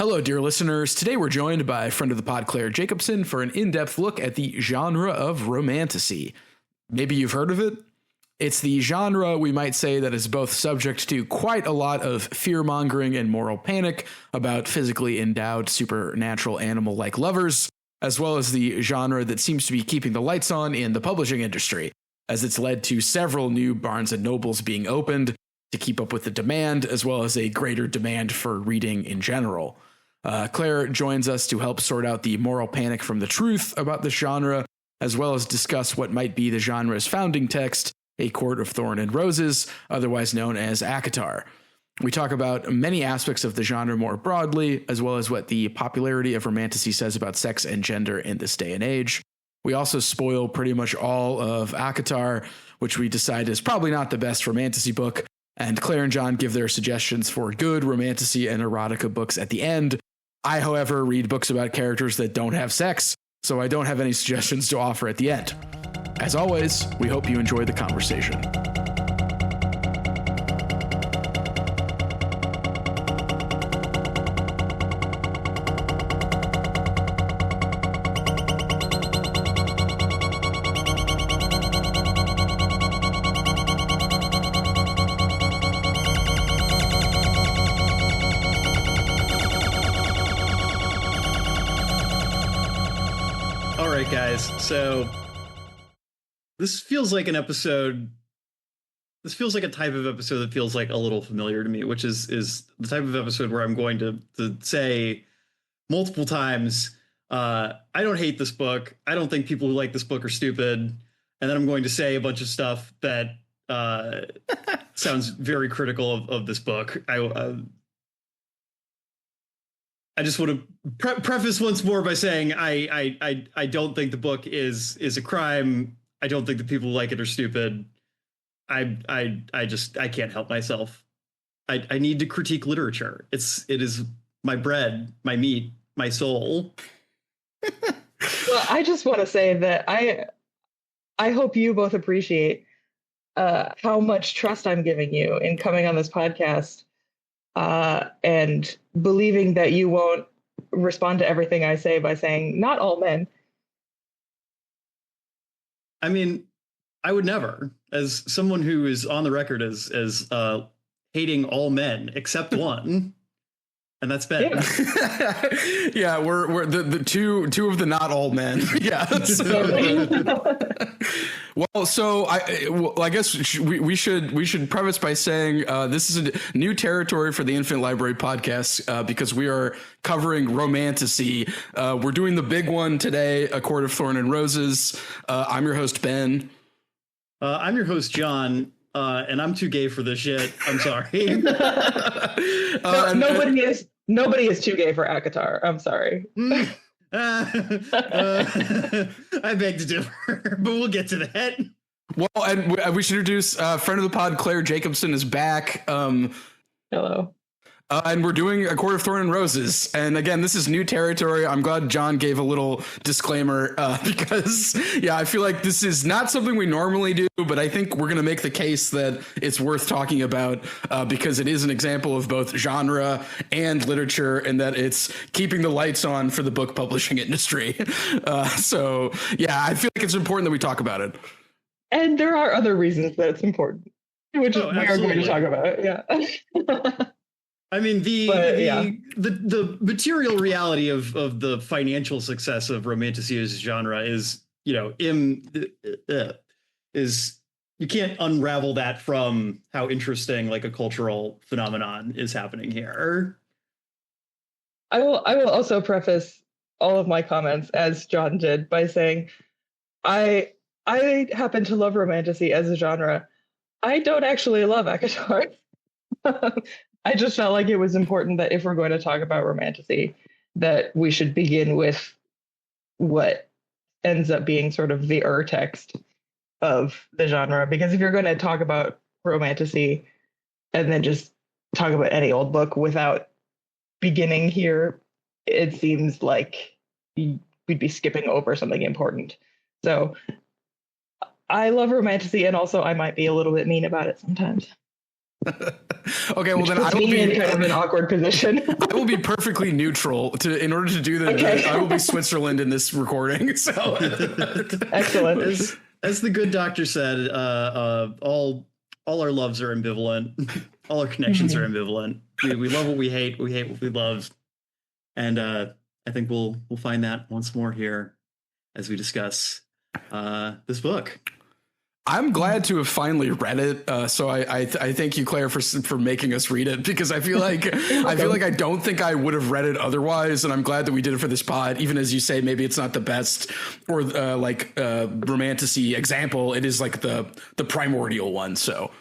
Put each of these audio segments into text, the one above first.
Hello, dear listeners. Today we're joined by friend of the pod, Claire Jacobson, for an in-depth look at the genre of Romantasy. Maybe you've heard of it. It's the genre, we might say, that is both subject to quite a lot of fear-mongering and moral panic about physically endowed supernatural animal-like lovers, as well as the genre that seems to be keeping the lights on in the publishing industry, as it's led to several new Barnes & Nobles being opened to keep up with the demand, as well as a greater demand for reading in general. Claire joins us to help sort out the moral panic from the truth about this genre, as well as discuss what might be the genre's founding text, A Court of Thorn and Roses, otherwise known as ACOTAR. We talk about many aspects of the genre more broadly, as well as what the popularity of Romantasy says about sex and gender in this day and age. We also spoil pretty much all of ACOTAR, which we decide is probably not the best Romantasy book, and Claire and John give their suggestions for good Romantasy and erotica books at the end. I, however, read books about characters that don't have sex, so I don't have any suggestions to offer at the end. As always, we hope you enjoy the conversation. Guys, so this feels like an episode. This feels like a type of episode that feels like a little familiar to me, which is the type of episode where I'm going to say multiple times, I don't hate this book. I don't think people who like this book are stupid. And then I'm going to say a bunch of stuff that sounds very critical of this book. I just want to preface once more by saying I don't think the book is a crime. I don't think the people who like it are stupid. I can't help myself. I need to critique literature. It is my bread, my meat, my soul. Well, I just want to say that I hope you both appreciate how much trust I'm giving you in coming on this podcast. And believing that you won't respond to everything I say by saying, not all men. I mean, I would never, as someone who is on the record as hating all men except one, and that's Ben. Yeah, yeah, we're the two of the not all men. Yeah. Well, so I guess we should preface by saying this is a new territory for the Infinite Library podcast because we are covering Romantasy. We're doing the big one today, A Court of Thorn and Roses. I'm your host, Ben. I'm your host, John. And I'm too gay for this shit. I'm sorry. Nobody is too gay for ACOTAR. I'm sorry. I beg to differ, but we'll get to that. Well, and we should introduce friend of the pod, Claire Jacobson is back. Hello. And we're doing A Court of Thorn and Roses. And again, this is new territory. I'm glad John gave a little disclaimer because, yeah, I feel like this is not something we normally do, but I think we're going to make the case that it's worth talking about because it is an example of both genre and literature and that it's keeping the lights on for the book publishing industry. So, yeah, I feel like it's important that we talk about it. And there are other reasons that it's important, which we are going to talk about. Yeah. I mean, the material reality of the financial success of Romantasy as a genre is, is you can't unravel that from how interesting like a cultural phenomenon is happening here. I will also preface all of my comments, as John did, by saying I happen to love Romantasy as a genre. I don't actually love ACOTAR. I just felt like it was important that if we're going to talk about Romantasy, that we should begin with what ends up being sort of the text of the genre. Because if you're going to talk about Romantasy and then just talk about any old book without beginning here, it seems like we'd be skipping over something important. So I love Romantasy, and also I might be a little bit mean about it sometimes. Okay, well then I will be in kind of an awkward position. I will be perfectly neutral in order to do that. Okay. I will be Switzerland in this recording. So excellent. As the good doctor said, all our loves are ambivalent. All our connections are ambivalent. We love what we hate. We hate what we love. And I think we'll find that once more here as we discuss this book. I'm glad to have finally read it. So I thank you, Claire, for making us read it, because I feel like I don't think I would have read it otherwise. And I'm glad that we did it for this pod. Even as you say, maybe it's not the best or Romantasy example. It is like the primordial one. So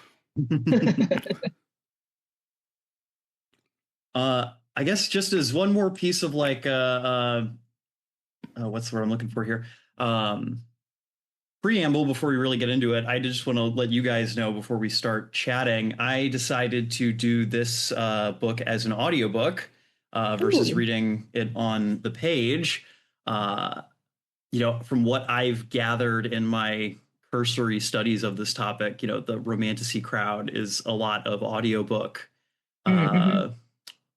I guess just as one more piece of like what's the word I'm looking for here? Preamble before we really get into it, I just want to let you guys know before we start chatting, I decided to do this book as an audiobook versus reading it on the page. From what I've gathered in my cursory studies of this topic, the Romantasy crowd is a lot of audiobook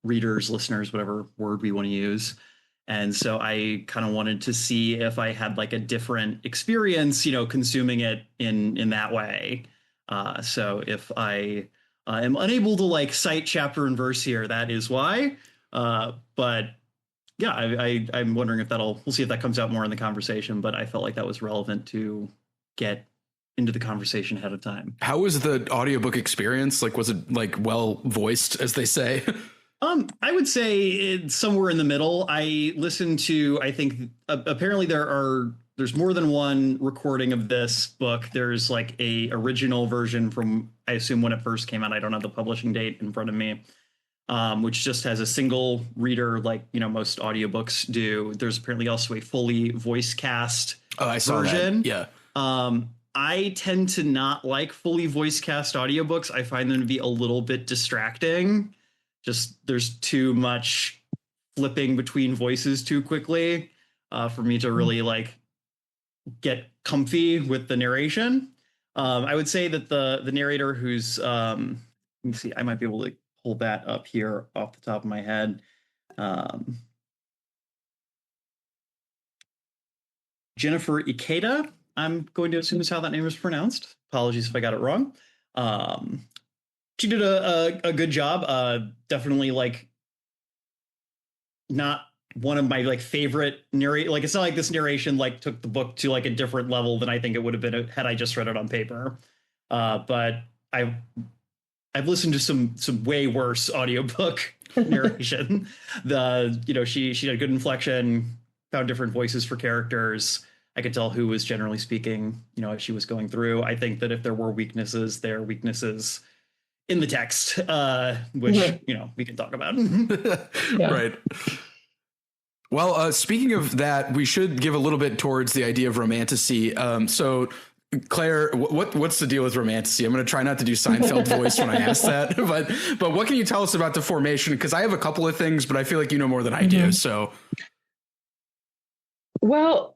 readers, listeners, whatever word we want to use. And so I kind of wanted to see if I had like a different experience, consuming it in that way. So if I am unable to like cite chapter and verse here, that is why. But yeah, I'm wondering if we'll see if that comes out more in the conversation. But I felt like that was relevant to get into the conversation ahead of time. How was the audiobook experience? Like, was it like well voiced, as they say? I would say it's somewhere in the middle. I listened to, I think apparently there's more than one recording of this book. There's like a original version from, I assume, when it first came out. I don't have the publishing date in front of me, which just has a single reader, like, most audiobooks do. There's apparently also a fully voice cast version. That. Yeah. I tend to not like fully voice cast audiobooks. I find them to be a little bit distracting. Just there's too much flipping between voices too quickly for me to really like get comfy with the narration. I would say that the narrator who's let me see, I might be able to pull that up here off the top of my head. Jennifer Ikeda, I'm going to assume is how that name is pronounced. Apologies if I got it wrong. She did a good job. Definitely like not one of my like favorite narrate. Like, it's not like this narration like took the book to like a different level than I think it would have been had I just read it on paper. But I've listened to some way worse audiobook narration. She had good inflection, found different voices for characters. I could tell who was generally speaking, as she was going through. I think that if there were weaknesses, there are weaknesses in the text, which, we can talk about. Yeah. Right. Well, speaking of that, we should give a little bit towards the idea of Romantasy. So Claire, what's the deal with Romantasy? I'm going to try not to do Seinfeld voice when I ask that, but what can you tell us about the formation? Because I have a couple of things, but I feel like you know more than I do. So, well,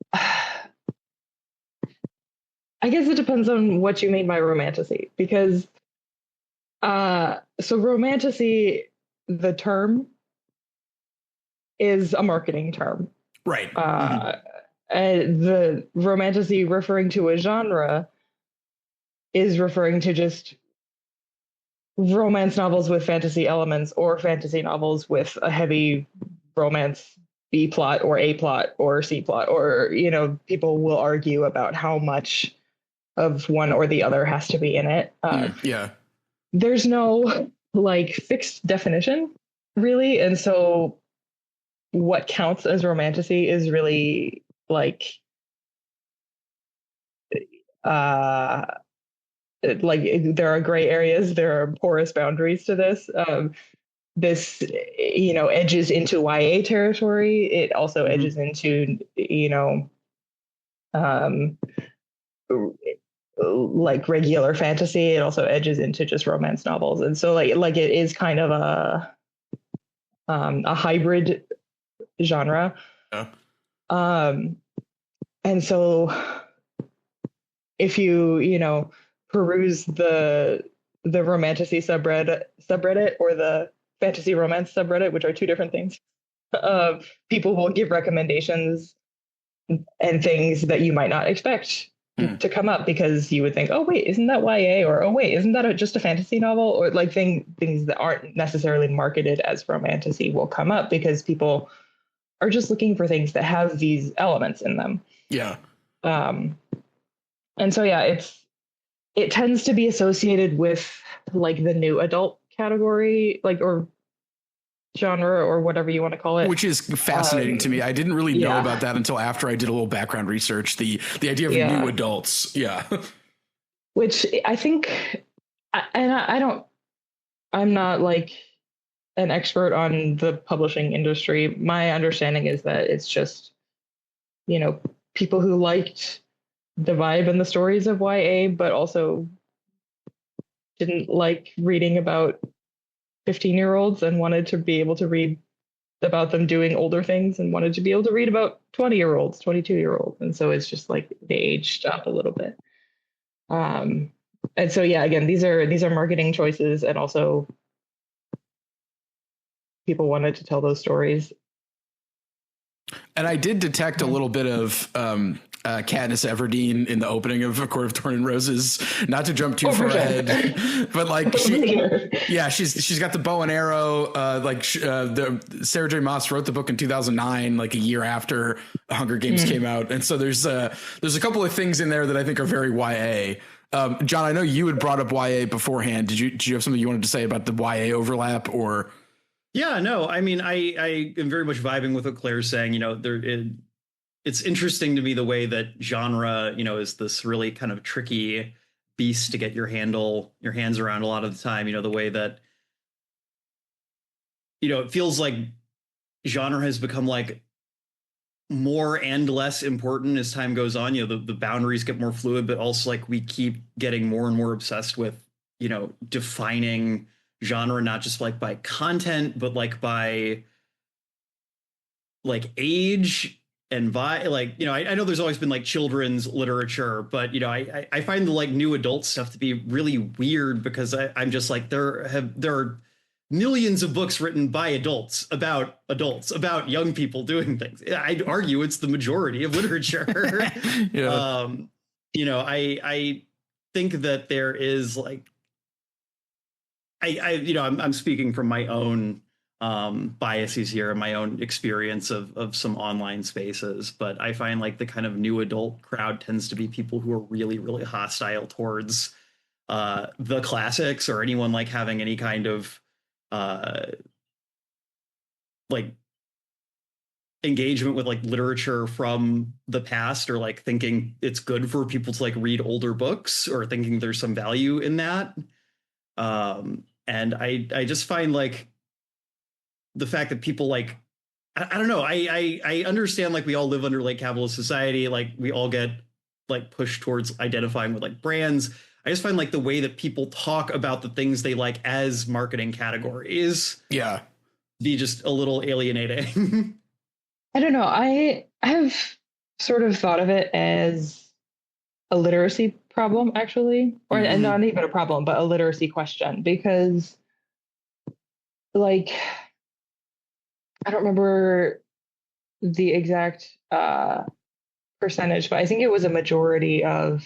I guess it depends on what you mean by Romantasy, because so Romantasy, the term, is a marketing term, right? The Romantasy referring to a genre is referring to just romance novels with fantasy elements, or fantasy novels with a heavy romance B plot or A plot or C plot, or people will argue about how much of one or the other has to be in it. Yeah. There's no like fixed definition, really, and so what counts as Romantasy is really like there are gray areas, there are porous boundaries to this. This edges into YA territory. It also edges into like regular fantasy. It also edges into just romance novels, and so like it is kind of a hybrid genre. Yeah. And so if you peruse the the Romantasy subreddit or the fantasy romance subreddit, which are two different things. People will give recommendations and things that you might not expect to come up, because you would think, oh wait, isn't that YA, or oh wait, isn't that just a fantasy novel, or like things that aren't necessarily marketed as romantasy will come up because people are just looking for things that have these elements in them. Yeah. And so it tends to be associated with like the new adult category, like, or genre, or whatever you want to call it, which is fascinating to me. I didn't really know about that until after I did a little background research. The idea of new adults, which I think, and I'm not like an expert on the publishing industry. My understanding is that it's just, people who liked the vibe and the stories of YA, but also didn't like reading about 15-year-olds and wanted to be able to read about them doing older things, and wanted to be able to read about 20-year-olds, 22-year-olds. And so it's just like they aged up a little bit. And so, again, these are marketing choices, and also people wanted to tell those stories. And I did detect a little bit of Katniss Everdeen in the opening of A Court of Thorn and Roses. Not to jump too far ahead, but like she's got the bow and arrow. Sarah J. Maas wrote the book in 2009, like a year after Hunger Games came out, and so there's a couple of things in there that I think are very YA. John, I know you had brought up YA beforehand. Did you have something you wanted to say about the YA overlap, or? Yeah, no, I mean, I am very much vibing with what Claire's saying. It's interesting to me the way that genre, is this really kind of tricky beast to get your hands around a lot of the time. The way that, it feels like genre has become like more and less important as time goes on. The boundaries get more fluid, but also like we keep getting more and more obsessed with, defining genre, not just like by content, but like by like age and by like, I know there's always been like children's literature, but I find the like new adult stuff to be really weird, because I'm just like, there are millions of books written by adults about young people doing things. I'd argue it's the majority of literature. I think that there is like, I'm speaking from my own biases here and my own experience of some online spaces, but I find like the kind of new adult crowd tends to be people who are really, really hostile towards the classics, or anyone like having any kind of like engagement with like literature from the past, or like thinking it's good for people to like read older books, or thinking there's some value in that. And I just find like the fact that people like, I don't know, I understand like we all live under like capitalist society, like we all get like pushed towards identifying with like brands. I just find like the way that people talk about the things they like as marketing categories be just a little alienating. I don't know. I have sort of thought of it as a literacy problem, actually, or and not even a problem, but a literacy question, because like, I don't remember the exact percentage, but I think it was a majority of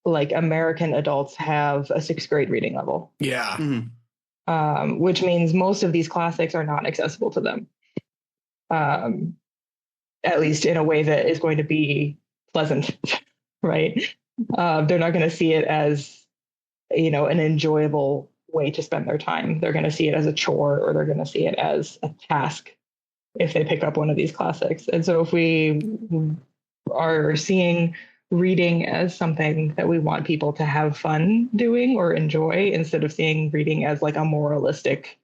like American adults have a 6th grade reading level. Yeah. Which means most of these classics are not accessible to them. At least in a way that is going to be pleasant, right? They're not going to see it as, an enjoyable way to spend their time. They're going to see it as a chore, or they're going to see it as a task if they pick up one of these classics. And so if we are seeing reading as something that we want people to have fun doing or enjoy, instead of seeing reading as like a moralistic,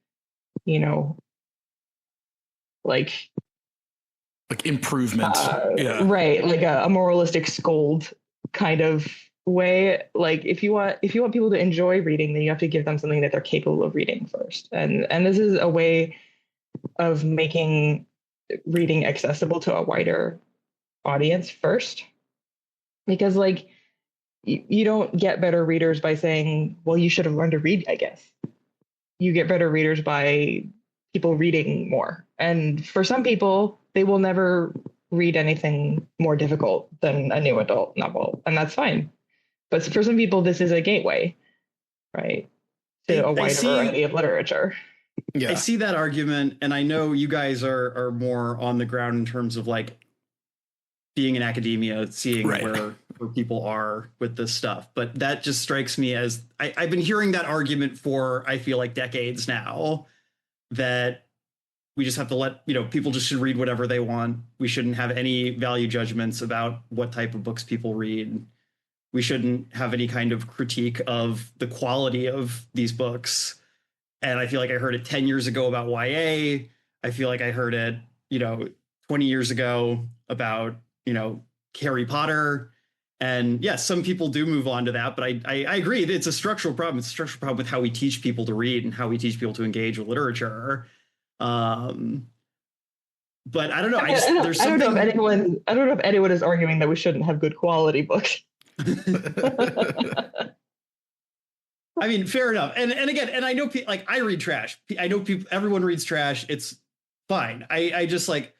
like improvement, right, like a moralistic scold kind of way. Like if you want people to enjoy reading, then you have to give them something that they're capable of reading first, and this is a way of making reading accessible to a wider audience first, because like you don't get better readers by saying, well, you should have learned to read, I guess. You get better readers by people reading more. And for some people, they will never read anything more difficult than a new adult novel, and that's fine. But for some people, this is a gateway, right, to a wider variety of literature. Yeah. I see that argument, and I know you guys are more on the ground in terms of like being in academia, seeing where people are with this stuff. But that just strikes me as I've been hearing that argument for, I feel like, decades now, that we just have to let, people just should read whatever they want. We shouldn't have any value judgments about what type of books people read. We shouldn't have any kind of critique of the quality of these books. And I feel like I heard it 10 years ago about YA. I feel like I heard it, 20 years ago about, Harry Potter. And yes, some people do move on to that, but I agree that it's a structural problem. It's a structural problem with how we teach people to read and how we teach people to engage with literature. But I don't know. I don't know if anyone is arguing that we shouldn't have good quality books. I mean, fair enough. And again, and I know like I read trash. I know everyone reads trash. It's fine. I just like,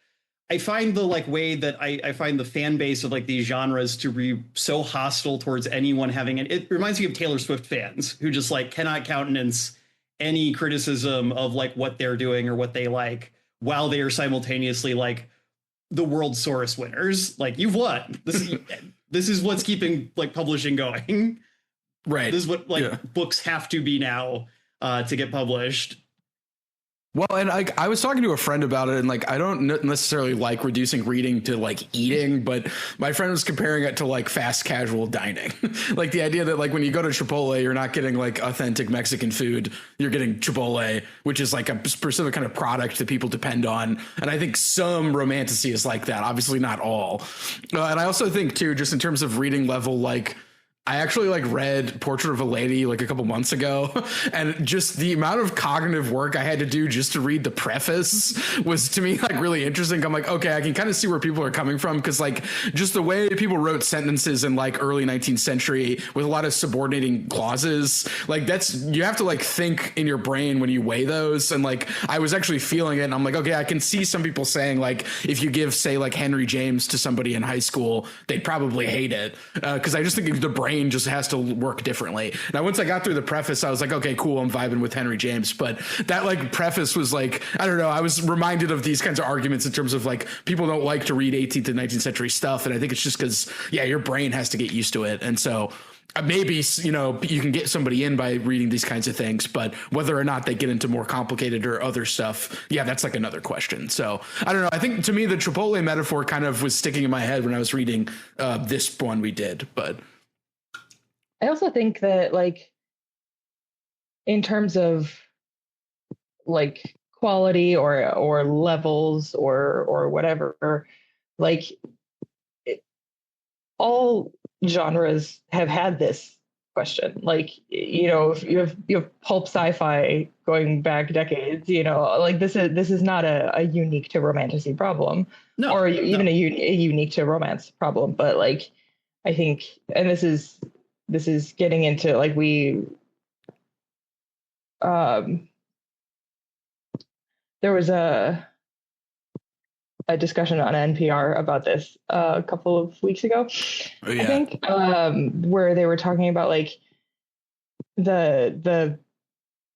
I find the like way that I find the fan base of like these genres to be so hostile towards anyone having it reminds me of Taylor Swift fans who just like cannot countenance any criticism of like what they're doing or what they like, while they are simultaneously like the world Source winners. Like, you've won. This is what's keeping like publishing going. Right. This is what books have to be now to get published. Well, and I was talking to a friend about it, and like, I don't necessarily like reducing reading to like eating, but my friend was comparing it to like fast casual dining. Like the idea that like when you go to Chipotle, you're not getting like authentic Mexican food, you're getting Chipotle, which is like a specific kind of product that people depend on. And I think some Romantasy is like that, obviously not all. And I also think too, just in terms of reading level, like, I actually like read Portrait of a Lady like a couple months ago, and just the amount of cognitive work I had to do just to read the preface was to me like really interesting. I'm like, okay, I can kind of see where people are coming from, because like just the way people wrote sentences in like early 19th century with a lot of subordinating clauses, like that's, you have to like think in your brain when you weigh those. And like I was actually feeling it, and I'm like, okay, I can see some people saying like if you give say like Henry James to somebody in high school, they'd probably hate it, because I just think the brain just has to work differently. Now, once I got through the preface, I was like, okay, cool, I'm vibing with Henry James. But that like preface was like, I don't know, I was reminded of these kinds of arguments in terms of like people don't like to read 18th and 19th century stuff. And I think it's just because, your brain has to get used to it. And so maybe, you can get somebody in by reading these kinds of things, but whether or not they get into more complicated or other stuff, that's like another question. So I don't know. I think to me, the Chipotle metaphor kind of was sticking in my head when I was reading this one we did, but I also think that, like, in terms of like quality or levels or whatever, like all genres have had this question. Like, if you have pulp sci-fi going back decades, like this is not a unique to Romantasy problem, or even a unique to romance problem. But like, I think, and this is getting into like there was a discussion on NPR about this a couple of weeks ago, I think, where they were talking about like the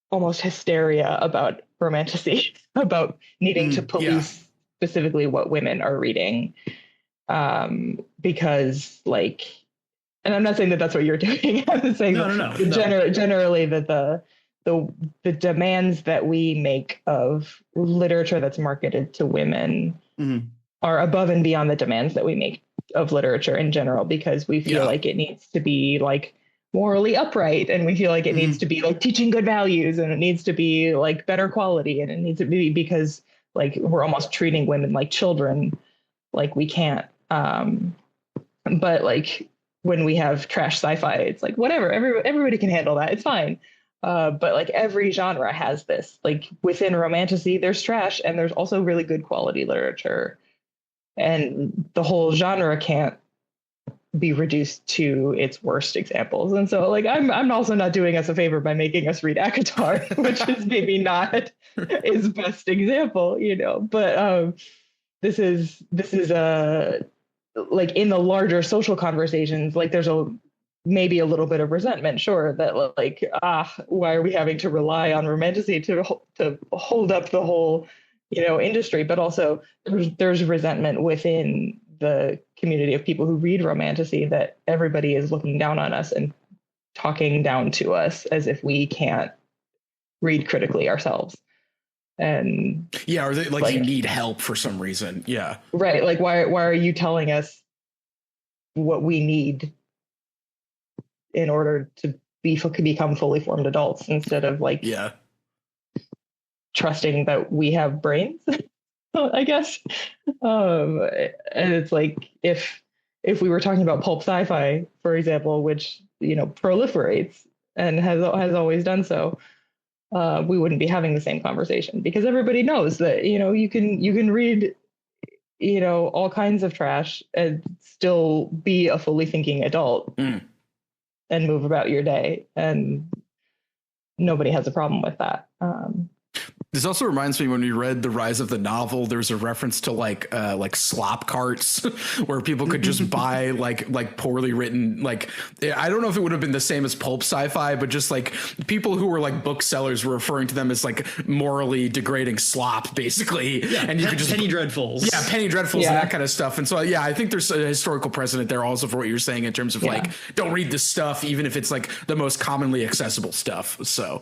almost hysteria about Romantasy, about needing to police specifically what women are reading, because like, and I'm not saying that that's what you're doing. I'm just saying generally that the demands that we make of literature that's marketed to women are above and beyond the demands that we make of literature in general, because we feel like it needs to be like morally upright, and we feel like it needs to be like teaching good values, and it needs to be like better quality, and it needs to be because like we're almost treating women like children, like we can't. But like, when we have trash sci-fi, it's like, whatever, everybody can handle that. It's fine. But like every genre has this, like within Romantasy, there's trash and there's also really good quality literature. And the whole genre can't be reduced to its worst examples. And so like I'm also not doing us a favor by making us read ACOTAR, which is maybe not his best example, but this is like in the larger social conversations, like there's maybe a little bit of resentment, sure, that like, why are we having to rely on Romantasy to hold up the whole, industry? But also there's resentment within the community of people who read Romantasy that everybody is looking down on us and talking down to us as if we can't read critically ourselves. And or they, like you need help for some reason. Yeah. Right. Like, why are you telling us what we need in order to become fully formed adults, instead of like trusting that we have brains, I guess. And it's like, if we were talking about pulp sci-fi, for example, which, proliferates and has always done so, we wouldn't be having the same conversation, because everybody knows that, you can read, all kinds of trash and still be a fully thinking adult and move about your day. And nobody has a problem with that. This also reminds me, when we read The Rise of the Novel, there's a reference to like slop carts where people could just buy like poorly written, like, I don't know if it would have been the same as pulp sci-fi, but just like people who were like booksellers were referring to them as like morally degrading slop, basically. Yeah, and you could just penny dreadfuls. Yeah, penny dreadfuls and that kind of stuff. And so, I think there's a historical precedent there also for what you're saying in terms of like, don't read this stuff, even if it's like the most commonly accessible stuff. So.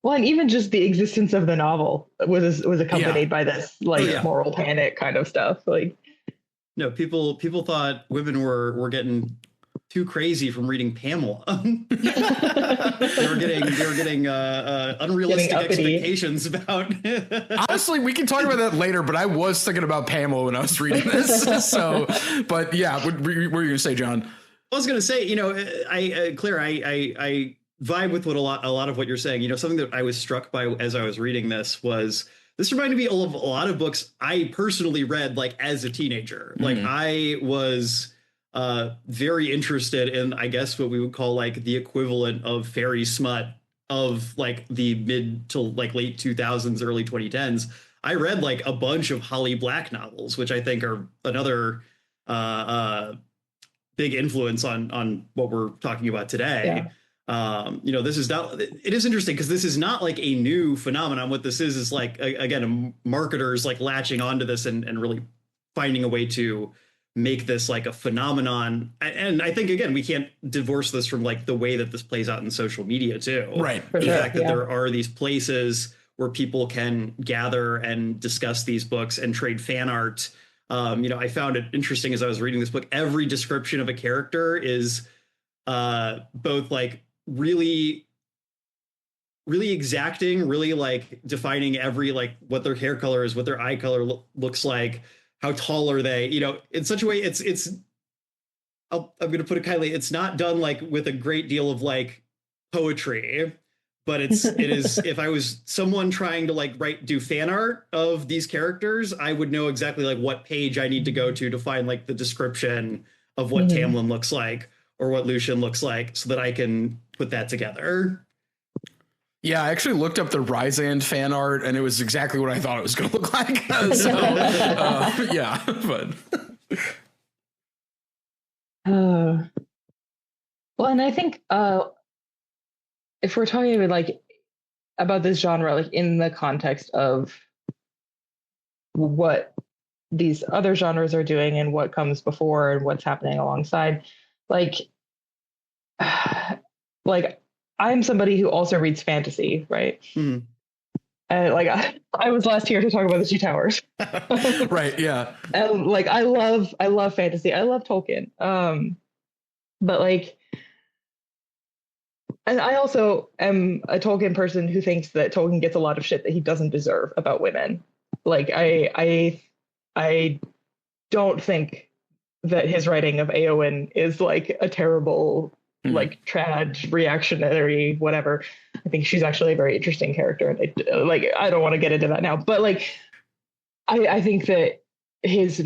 Well, and even just the existence of the novel was accompanied by this moral panic kind of stuff. Like, no, people thought women were getting too crazy from reading Pamela. they were getting unrealistic expectations about. Honestly, we can talk about that later, but I was thinking about Pamela when I was reading this. So, but yeah, what were you going to say, John? I was going to say, Claire, I vibe with what a lot of what you're saying. Something that I was struck by as I was reading this reminded me of a lot of books I personally read like as a teenager. Like I was very interested in, I guess, what we would call like the equivalent of fairy smut of like the mid to like late 2000s, early 2010s. I read like a bunch of Holly Black novels, which I think are another big influence on what we're talking about today. This is not, it is interesting because this is not like a new phenomenon. What this is like, again, marketers like latching onto this and really finding a way to make this like a phenomenon. And I think, again, we can't divorce this from like the way that this plays out in social media too. Right. The fact that there are these places where people can gather and discuss these books and trade fan art. I found it interesting as I was reading this book. Every description of a character is both like really exacting, really like defining every like what their hair color is, what their eye color looks like, how tall are they, in such a way I'm going to put it kindly, it's not done like with a great deal of like poetry, but it is if I was someone trying to like do fan art of these characters, I would know exactly like what page I need to go to find like the description of what Tamlin looks like or what Lucian looks like, so that I can put that together. Yeah, I actually looked up the Rysand fan art, and it was exactly what I thought it was going to look like. Well, and I think if we're talking about this genre, like in the context of what these other genres are doing and what comes before and what's happening alongside, like I'm somebody who also reads fantasy, right? Mm-hmm. And I was last here to talk about the Two Towers. Right, yeah. And I love fantasy. I love Tolkien. But and I also am a Tolkien person who thinks that Tolkien gets a lot of shit that he doesn't deserve about women. I don't think that his writing of Éowyn is a terrible trad reactionary whatever. I think she's actually a very interesting character, and I don't want to get into that now, but I think that his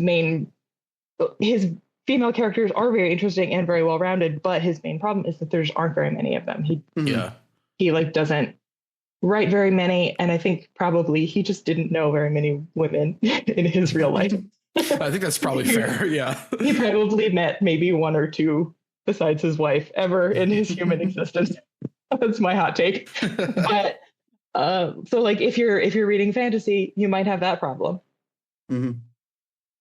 female characters are very interesting and very well rounded, but his main problem is that there aren't very many of them. He like doesn't write very many, and I think probably he just didn't know very many women in his real life. I think that's probably fair. Yeah. He probably met maybe one or two besides his wife ever in his human existence. That's my hot take. But so like if you're reading fantasy, you might have that problem. Mm-hmm.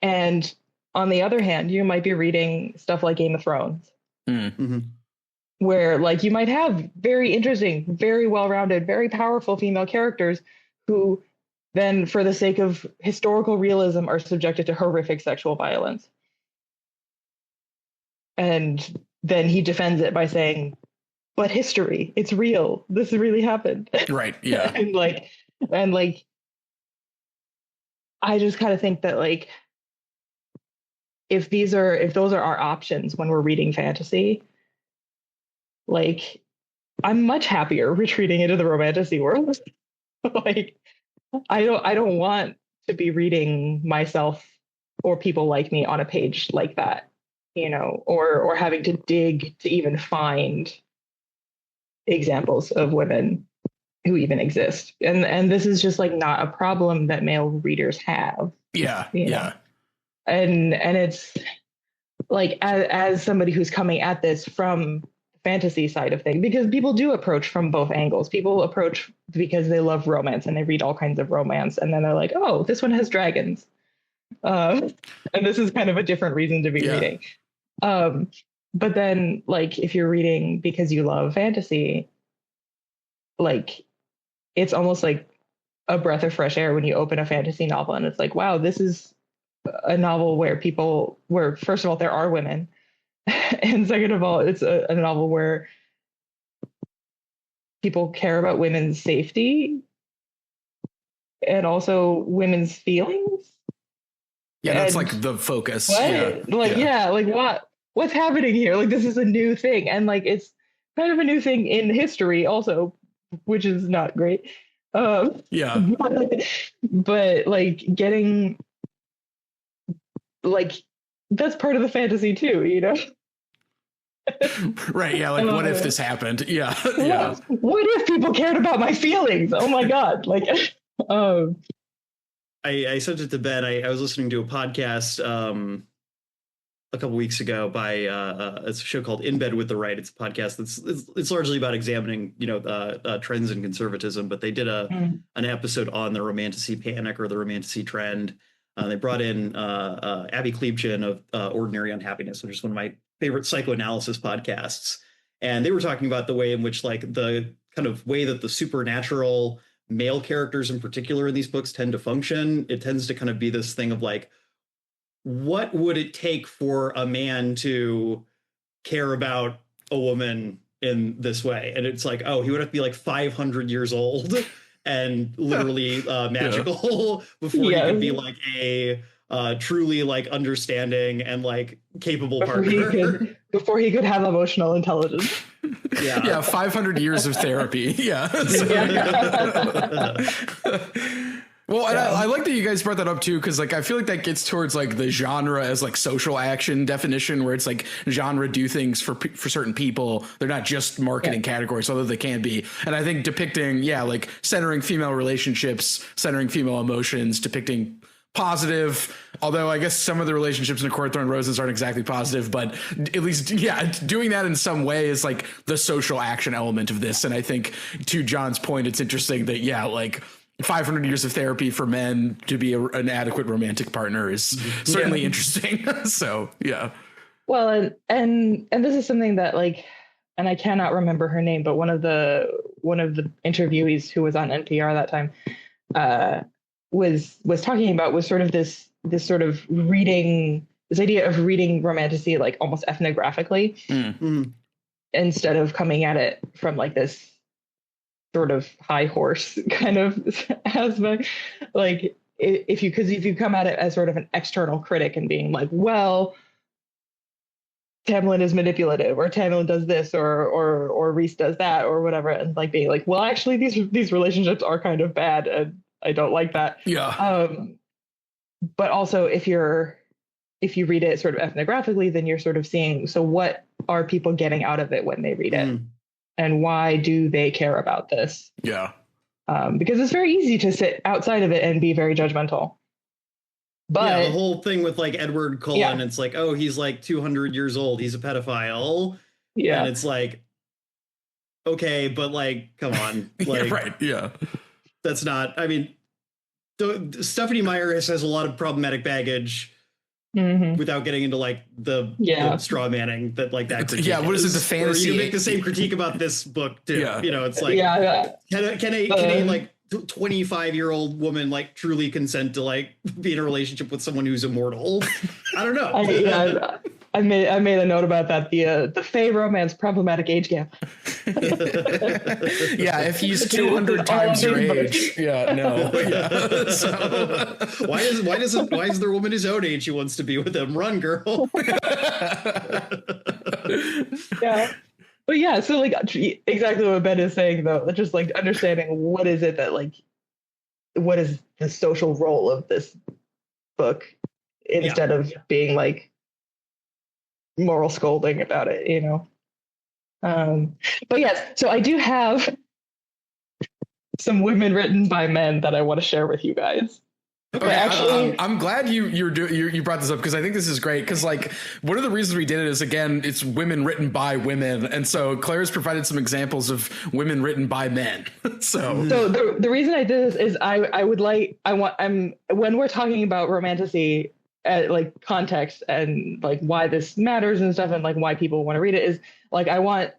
And on the other hand, you might be reading stuff like Game of Thrones, Mm-hmm. where like you might have very interesting, very well-rounded, very powerful female characters who then, for the sake of historical realism, are subjected to horrific sexual violence. And then he defends it by saying, but history, it's real. This really happened. Right. Yeah. and like, I just kind of think that like, if those are our options when we're reading fantasy, like I'm much happier retreating into the Romantasy world. Like I don't want to be reading myself or people like me on a page like that, you know, or having to dig to even find examples of women who even exist. And this is just like not a problem that male readers have. Yeah. You know? Yeah. And it's like as somebody who's coming at this from fantasy side of things, because people do approach from both angles. People approach because they love romance and they read all kinds of romance, and then they're like, oh, this one has dragons, and this is kind of a different reason to be reading. But then like if you're reading because you love fantasy, like it's almost like a breath of fresh air when you open a fantasy novel and it's like, wow, this is a novel where first of all there are women, and second of all it's a novel where people care about women's safety and also women's feelings. Yeah, that's like the focus. What's happening here? Like this is a new thing, and like it's kind of a new thing in history also, which is not great. But like getting like that's part of the fantasy too, you know. Right. Yeah. Like, what if this happened? Yeah. Yeah. What if people cared about my feelings? Oh my god! Like, I sent it to Ben. I was listening to a podcast a couple weeks ago by it's a show called In Bed with the Right. It's a podcast it's largely about examining trends in conservatism, but they did an episode on the Romantasy panic or the Romantasy trend. They brought in Abby Kleebchen of Ordinary Unhappiness, which is one of my favorite psychoanalysis podcasts. And they were talking about the way in which like the kind of way that the supernatural male characters in particular in these books tend to function. It tends to kind of be this thing of like, what would it take for a man to care about a woman in this way? And it's like, oh, he would have to be like 500 years old and literally magical before he could be like a truly like understanding and like capable partner. Before he could have emotional intelligence. Yeah, 500 years of therapy. Yeah. Well, and I like that you guys brought that up too, because like I feel like that gets towards like the genre as like social action definition, where it's like genre do things for certain people. They're not just marketing categories, although they can be. And I think depicting, like centering female relationships, centering female emotions, depicting positive, although I guess some of the relationships in A Court of Thorns and Roses aren't exactly positive, but at least, doing that in some way is like the social action element of this. And I think to John's point, it's interesting that, like 500 years of therapy for men to be an adequate romantic partner is certainly interesting. So, yeah. Well, and this is something that like, and I cannot remember her name, but one of the interviewees who was on NPR that time, was talking about was sort of this sort of reading, this idea of reading Romantasy like almost ethnographically instead of coming at it from like this sort of high horse kind of aspect. Like if you come at it as sort of an external critic and being like, well, Tamlin is manipulative, or Tamlin does this, or Rhys does that, or whatever, and like being like, well, actually these relationships are kind of bad and I don't like that. Yeah. But also if you're if you read it sort of ethnographically, then you're sort of seeing, so what are people getting out of it when they read it? And why do they care about this? Yeah. Because it's very easy to sit outside of it and be very judgmental. But yeah, the whole thing with like Edward Cullen, it's like, oh, he's like 200 years old. He's a pedophile. Yeah. And it's like, okay, but like, come on. Like, yeah, right. Yeah. That's not, I mean, Stephanie Meyer has a lot of problematic baggage without getting into like the straw manning that like that critique what is it, the fantasy? Or you make the same critique about this book too. Yeah. You know, it's like, can a like 25-year-old woman like truly consent to like be in a relationship with someone who's immortal? I don't know. I made a note about that. The Fae romance problematic age gap. Yeah, if he's 200 times your age. Yeah, no. Yeah. So. Why is there a woman his own age who wants to be with him? Run, girl. Yeah. But yeah, so like exactly what Ben is saying though, just like understanding what is it that like, what is the social role of this book instead of being like moral scolding about it, you know. But yes, so I do have some women written by men that I want to share with you guys. Okay, actually, I'm glad you brought this up because I think this is great because like one of the reasons we did it is, again, it's women written by women, and so Claire's provided some examples of women written by men. So the reason I did this is when we're talking about romantasy, like context and like why this matters and stuff and like why people want to read it, is like I want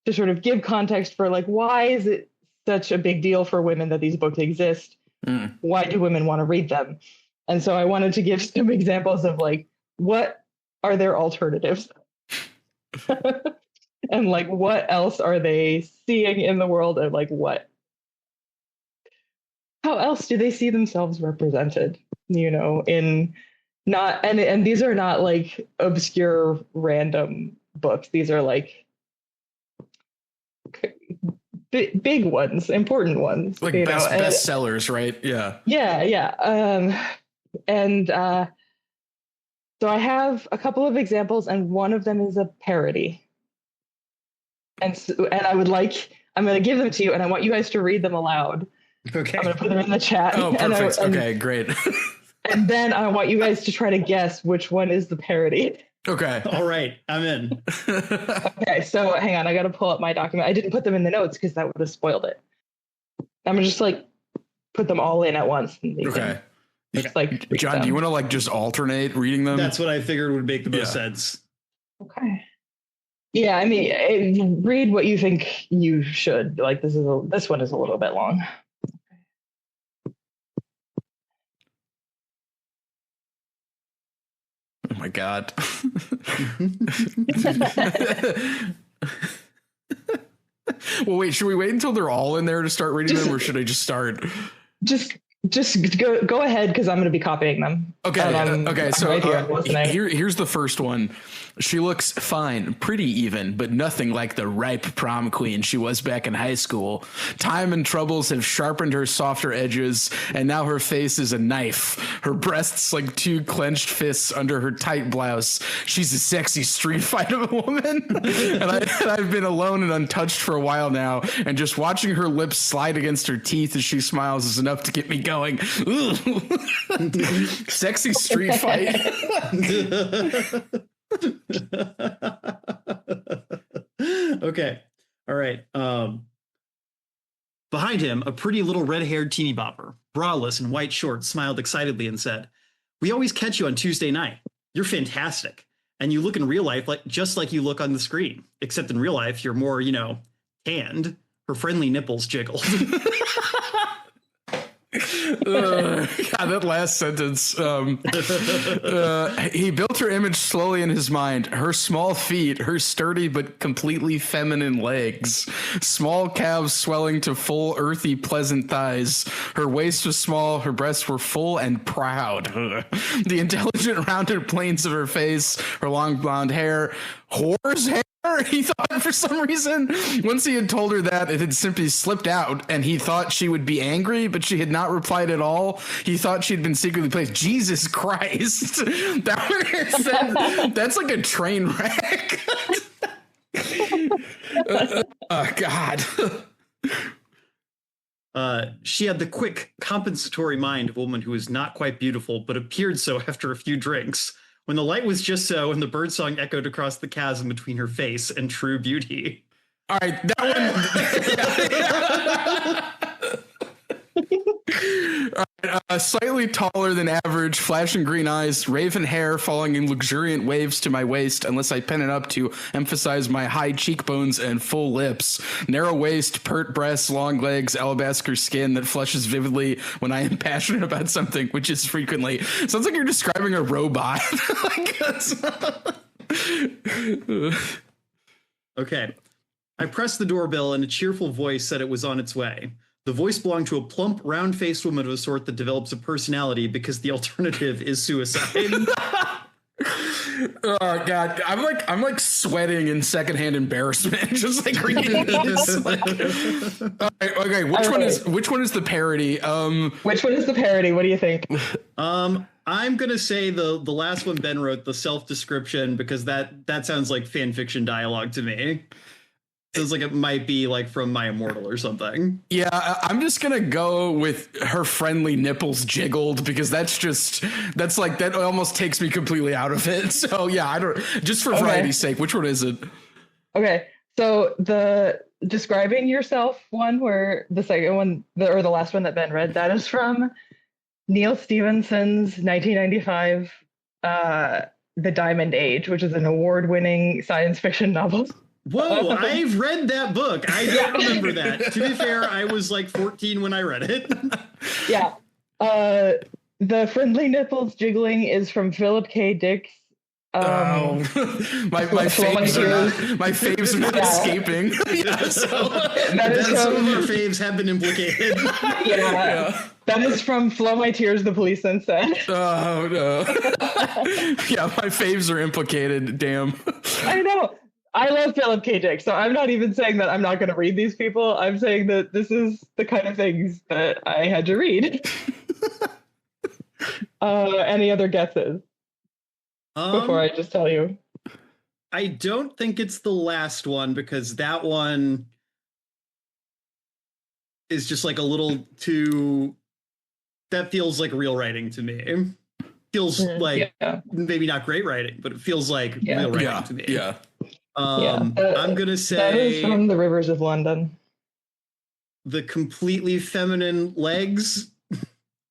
to sort of give context for like why is it such a big deal for women that these books exist. Why do women want to read them? And so I wanted to give some examples of like, what are their alternatives? And like, what else are they seeing in the world? And like, how else do they see themselves represented? You know, and these are not like obscure random books. These are like big ones, important ones, like bestsellers, right? Yeah. So I have a couple of examples, and one of them is a parody, and I'm going to give them to you, and I want you guys to read them aloud. Okay, I'm going to put them in the chat. Oh, perfect. Okay, great. And then I want you guys to try to guess which one is the parody. Okay. All right. I'm in. Okay. So hang on. I got to pull up my document. I didn't put them in the notes because that would have spoiled it. I'm going to just like put them all in at once. Okay. Just, like, John, do you want to like just alternate reading them? That's what I figured would make the most sense. Okay. Yeah. I mean, read what you think you should. Like this one is a little bit long. Oh my God. Well, wait, should we wait until they're all in there to start reading them, or should I just start? Just go ahead, because I'm going to be copying them. Okay. Okay. So here's the first one. She looks fine, pretty even, but nothing like the ripe prom queen she was back in high school. Time and troubles have sharpened her softer edges, and now her face is a knife. Her breasts like two clenched fists under her tight blouse. She's a sexy street fight of a woman. and I've been alone and untouched for a while now, and just watching her lips slide against her teeth as she smiles is enough to get me going. Sexy street fight. Okay. All right. Behind him, a pretty little red-haired teeny bopper, braless and white shorts, smiled excitedly and said, "We always catch you on Tuesday night. You're fantastic. And you look in real life just like you look on the screen. Except in real life, you're more, tanned." Her friendly nipples jiggled. God, that last sentence. He built her image slowly in his mind. Her small feet, her sturdy but completely feminine legs, small calves swelling to full, earthy, pleasant thighs. Her waist was small, her breasts were full and proud. The intelligent, rounded planes of her face, her long blonde hair, whore's hair, He thought for some reason, once he had told her that, it had simply slipped out, and he thought she would be angry, but she had not replied at all. He thought she'd been secretly placed. Jesus Christ. That's like a train wreck. Oh, God. She had the quick, compensatory mind of a woman who was not quite beautiful, but appeared so after a few drinks, when the light was just so and the birdsong echoed across the chasm between her face and true beauty. All right, that one. Slightly taller than average, flashing green eyes, raven hair falling in luxuriant waves to my waist unless I pin it up to emphasize my high cheekbones and full lips, narrow waist, pert breasts, long legs, alabaster skin that flushes vividly when I am passionate about something, which is frequently. Sounds like you're describing a robot. Okay. I pressed the doorbell and a cheerful voice said it was on its way. The voice belonged to a plump, round-faced woman of a sort that develops a personality because the alternative is suicide. Oh God, I'm like sweating in secondhand embarrassment, just like reading this. Okay, which one is the parody? Which one is the parody? What do you think? I'm gonna say the last one Ben wrote, the self-description, because that sounds like fan fiction dialogue to me. Sounds like it might be like from My Immortal or something. Yeah, I'm just gonna go with her friendly nipples jiggled because that almost takes me completely out of it. So yeah, just for variety's sake, which one is it? Okay, so the describing yourself one, where the second one or the last one that Ben read, that is from Neil Stephenson's 1995 The Diamond Age, which is an award-winning science fiction novel. Whoa, I've read that book. I don't remember that. To be fair, I was like 14 when I read it. Yeah. The friendly nipples jiggling is from Philip K. Dick's. My faves are not escaping. Yeah, so some of our faves have been implicated. Yeah. That is from Flow My Tears, The Policeman Said. Oh, no. Yeah, my faves are implicated. Damn. I know. I love Philip K. Dick, so I'm not even saying that I'm not going to read these people. I'm saying that this is the kind of things that I had to read. Any other guesses? Before I just tell you. I don't think it's the last one, because that one is just like a little too... That feels like real writing to me. Feels like maybe not great writing, but it feels like real writing to me. Yeah. I'm gonna say that is from The Rivers of London. The completely feminine legs.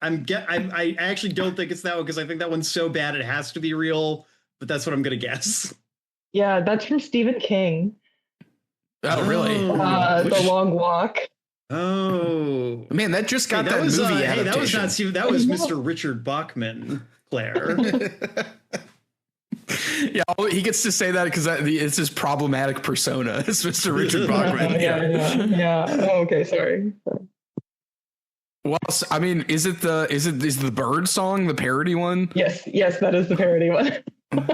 I actually don't think it's that one, because I think that one's so bad it has to be real, but that's what I'm gonna guess. Yeah, that's from Stephen King. Oh, really? The Long Walk. Oh man, that just got that was, movie adaptation. That was not Stephen. That was Mr. Richard Bachman, Claire. Yeah, he gets to say that because it's his problematic persona. It's Mr. Richard Bachman. Yeah. Oh, okay, sorry. Well, I mean, is the bird song the parody one? Yes, that is the parody one.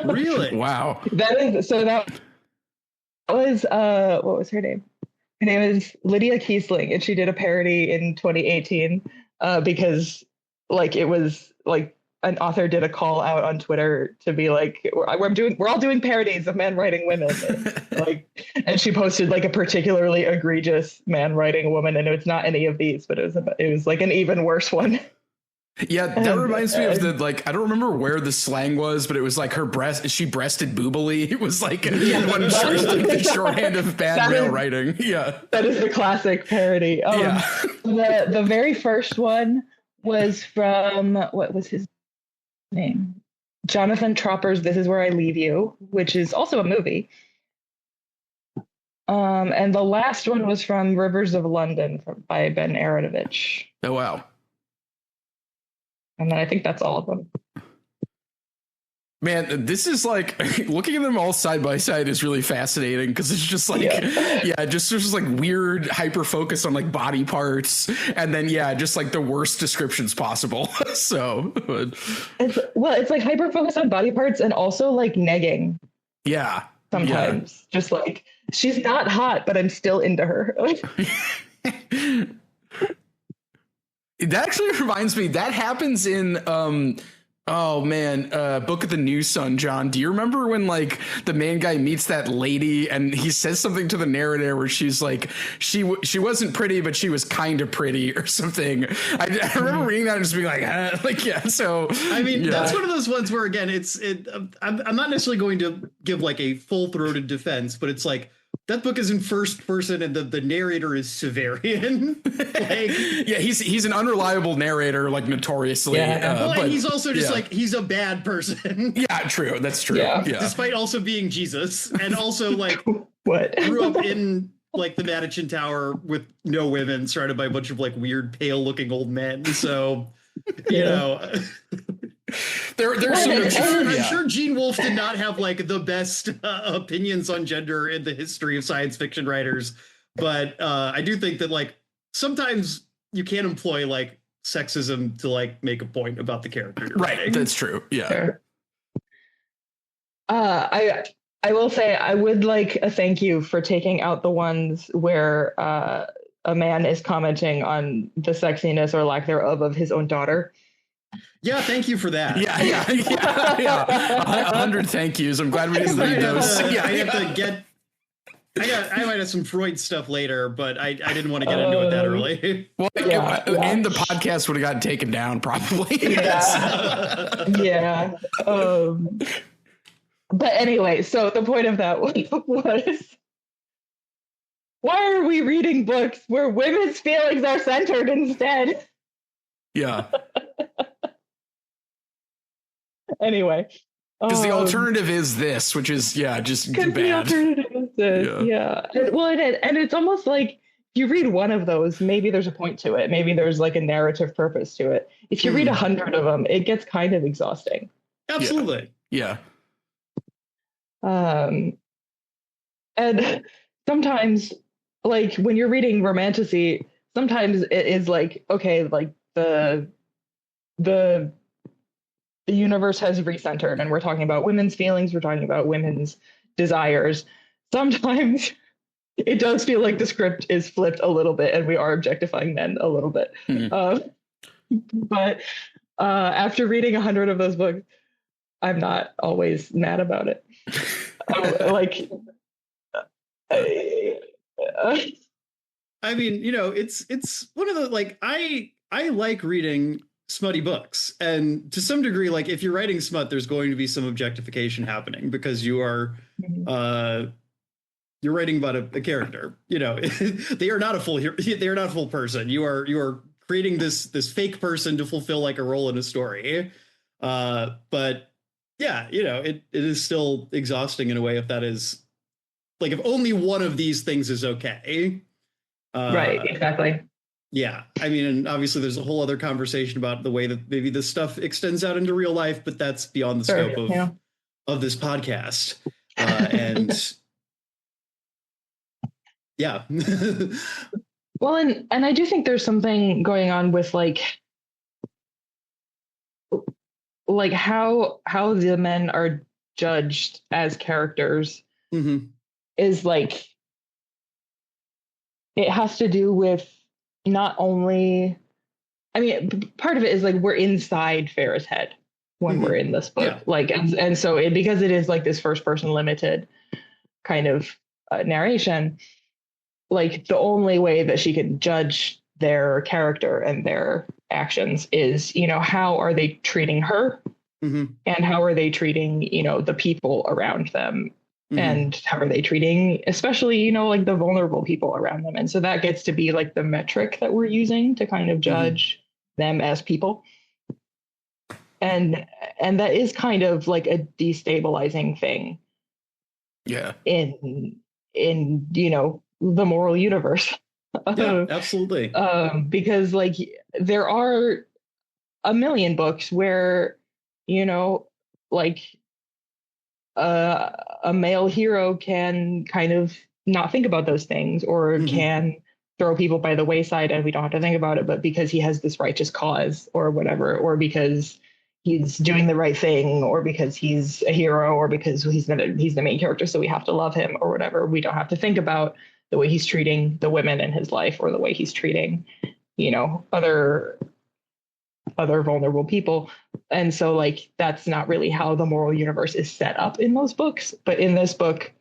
Really? Wow. That was what was her name? Her name is Lydia Kiesling, and she did a parody in 2018 because like it was like an author did a call out on Twitter to be like, we're all doing parodies of men writing women, and she posted like a particularly egregious man writing a woman, and it's not any of these, but it was like an even worse one. Yeah, that reminds me of the, like, I don't remember where the slang was, but it was like she breasted boobily. It was like the shorthand of bad rail writing. Yeah, that is the classic parody. The very first one was from, what was his name? Jonathan Tropper's This Is Where I Leave You, which is also a movie. And the last one was from Rivers of London by Ben Aronovich. Oh, wow. And then I think that's all of them. Man, this is like, looking at them all side by side is really fascinating because it's just like, just like weird hyper focus on like body parts, and then just like the worst descriptions possible. So it's like hyper focus on body parts and also like negging. Yeah. sometimes. Just like, she's not hot, but I'm still into her. That actually reminds me, that happens in Book of the New Sun, John. Do you remember when like the main guy meets that lady and he says something to the narrator where she's like, she wasn't pretty, but she was kind of pretty or something? I remember reading that and just being like, yeah. So I mean, that's one of those ones where, again, I'm not necessarily going to give like a full-throated defense, but it's like, that book is in first person and the narrator is Severian. Yeah, he's an unreliable narrator, like notoriously. But and he's also just like, he's a bad person. Yeah, true. That's true. Yeah. Despite also being Jesus and also like what grew up in like the Mattachine Tower with no women, surrounded by a bunch of like weird, pale looking old men. So, you know. I'm sure Gene Wolfe did not have like the best opinions on gender in the history of science fiction writers, but I do think that like sometimes you can employ like sexism to like make a point about the character. Right, that's true. Yeah. Sure. I will say I would like a thank you for taking out the ones where a man is commenting on the sexiness or lack thereof of his own daughter. Yeah, thank you for that. Yeah. 100 thank yous. I'm glad we didn't read those. I have to get. I might have some Freud stuff later, but I didn't want to get into it that early. Well, and the podcast would have gotten taken down probably. Yeah. But anyway, so the point of that was, why are we reading books where women's feelings are centered instead? Yeah. Anyway, because the alternative is this, which is just bad. The alternative is this, yeah. Well, and it's almost like you read one of those, maybe there's a point to it, maybe there's like a narrative purpose to it. If you read 100 of them, it gets kind of exhausting. Absolutely, yeah. And sometimes, like when you're reading Romantasy, sometimes it is like, okay, like the universe has recentered and we're talking about women's feelings, we're talking about women's desires. Sometimes it does feel like the script is flipped a little bit and we are objectifying men a little bit. But after reading 100 of those books, I'm not always mad about it. I mean, you know, it's one of the like I like reading smutty books, and to some degree, like if you're writing smut, there's going to be some objectification happening because you are you're writing about a character. You know, they are not a full person. You are creating this fake person to fulfill like a role in a story. But yeah, you know, it is still exhausting in a way if that is like if only one of these things is okay. Right, exactly. Yeah, I mean, and obviously there's a whole other conversation about the way that maybe this stuff extends out into real life, but that's beyond the scope of this podcast. And yeah. Well, and I do think there's something going on with like how the men are judged as characters is like, it has to do with not only, I mean, part of it is like we're inside Farrah's head when we're in this book, like, and so because it is like this first person limited kind of narration, like the only way that she can judge their character and their actions is, you know, how are they treating her and how are they treating, you know, the people around them. And how are they treating, especially, you know, like the vulnerable people around them. And so that gets to be like the metric that we're using to kind of judge them as people. And that is kind of like a destabilizing thing. Yeah. In you know, the moral universe. Yeah, absolutely. Because like there are a million books where, you know, like a male hero can kind of not think about those things or can throw people by the wayside and we don't have to think about it, but because he has this righteous cause or whatever, or because he's doing the right thing, or because he's a hero, or because he's the main character, so we have to love him or whatever. We don't have to think about the way he's treating the women in his life, or the way he's treating, other vulnerable people. And so like that's not really how the moral universe is set up in most books, but in this book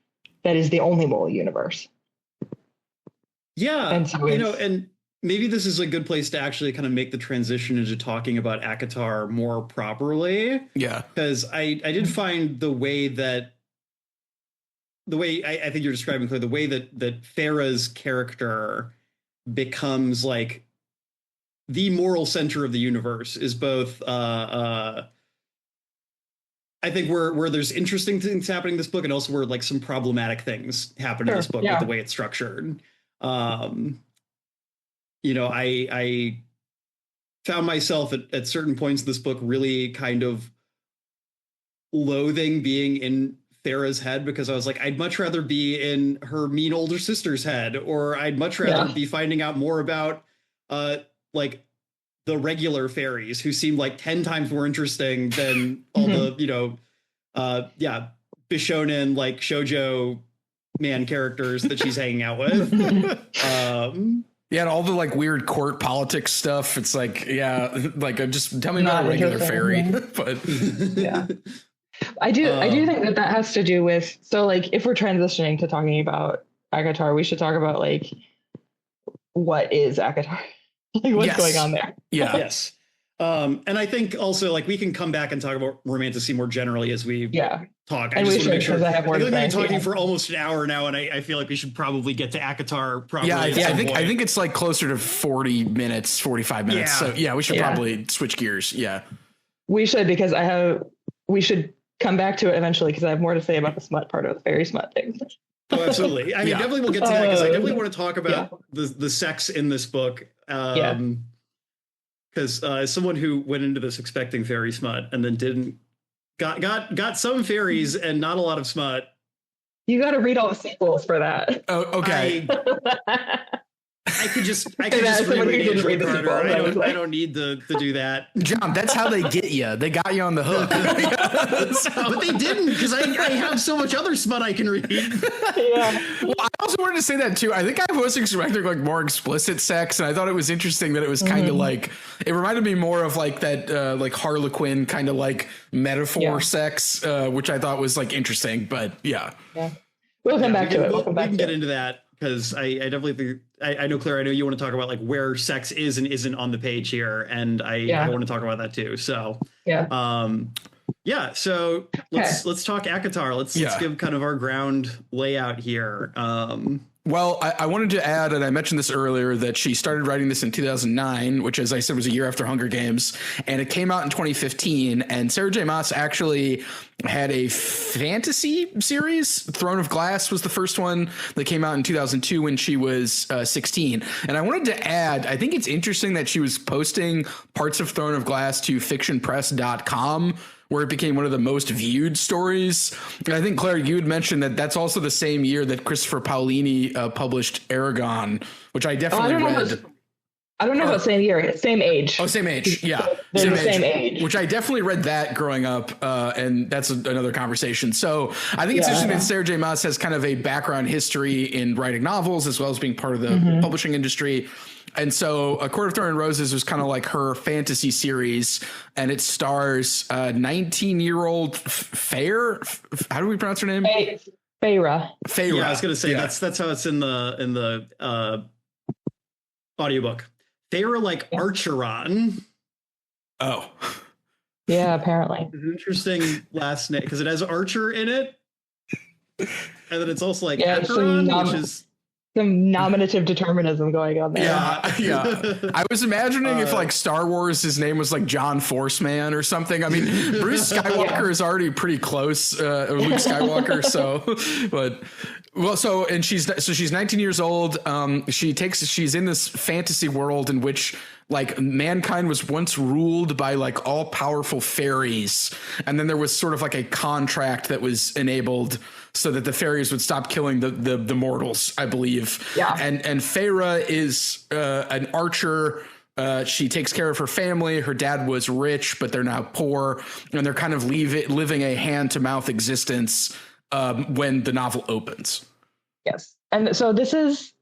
that is the only moral universe. Yeah. And so and maybe this is a good place to actually kind of make the transition into talking about ACOTAR more properly. Yeah. Because I did find the way I think you're describing, Claire, the way that Farah's character becomes like the moral center of the universe is both I think where there's interesting things happening in this book, and also where like some problematic things happen in this book with the way it's structured. I found myself at certain points in this book really kind of loathing being in Farah's head, because I was like, I'd much rather be in her mean older sister's head, or I'd much rather be finding out more about like the regular fairies, who seem like 10 times more interesting than all the Bishonen like shoujo man characters that she's hanging out with. Yeah, and all the like weird court politics stuff. It's like, just tell me about a regular fairy. But I do think that has to do with, so like if we're transitioning to talking about ACOTAR, we should talk about like what is ACOTAR? Like what's going on there? Yeah. Yes. And I think also like we can come back and talk about Romantasy more generally as we talk. I just want to make sure. I feel like we've been talking for almost an hour now, and I feel like we should probably get to ACOTAR properly. I think it's like closer to 40 minutes, 45 minutes. So we should probably switch gears. Yeah. We should, because we should come back to it eventually, because I have more to say about the smut part of the fairy smut thing. Oh, absolutely. I mean, definitely we'll get to that, because I definitely want to talk about the sex in this book. Because as someone who went into this expecting fairy smut and then got some fairies and not a lot of smut. You got to read all the sequels for that. Oh, okay. I could just reread Angel Carter. I don't need to do that. John, that's how they get you. They got you on the hook. But they didn't, because I have so much other smut I can read. Well, I also wanted to say that too. I think I was expecting like more explicit sex, and I thought it was interesting that it was kind of like, it reminded me more of like that like Harlequin kind of like metaphor sex, which I thought was like interesting. But we'll come back to it. We can get into that. Because I definitely think, I know, Claire, I know you want to talk about like where sex is and isn't on the page here. And I want to talk about that too. So, so let's talk ACOTAR. Let's give kind of our ground layout here. Well, I wanted to add, and I mentioned this earlier, that she started writing this in 2009, which, as I said, was a year after Hunger Games, and it came out in 2015. And Sarah J. Maas actually had a fantasy series. Throne of Glass was the first one that came out in 2002 when she was 16. And I wanted to add, I think it's interesting that she was posting parts of Throne of Glass to fictionpress.com, where it became one of the most viewed stories. And I think, Claire, you had mentioned that that's also the same year that Christopher Paolini published Aragon, which I definitely read. I don't know about same year, same age. Oh, same age. Yeah. They're the same age. Which I definitely read that growing up. And that's another conversation. So I think it's interesting that Sarah J. Maas has kind of a background history in writing novels, as well as being part of the publishing industry. And so A Court of Thorn and Roses was kind of like her fantasy series, and it stars 19-year-old Fair. How do we pronounce her name? Feyre. Yeah, I was going to say that's how it's in the audiobook. Feyre, like Archeron. Oh. Yeah, apparently. It's an interesting last name because it has Archer in it. And then it's also like Acheron, which is some nominative determinism going on there. Yeah. I was imagining if like Star Wars, his name was like John Forceman or something. I mean, Bruce Skywalker is already pretty close, or Luke Skywalker. She's 19 years old. She's in this fantasy world in which like mankind was once ruled by like all powerful fairies. And then there was sort of like a contract that was enabled so that the fairies would stop killing the mortals, I believe. Yeah. And Feyre is an archer She takes care of her family. Her dad was rich, but they're now poor, and they're kind of living a hand-to-mouth existence when the novel opens. Yes. And so this is,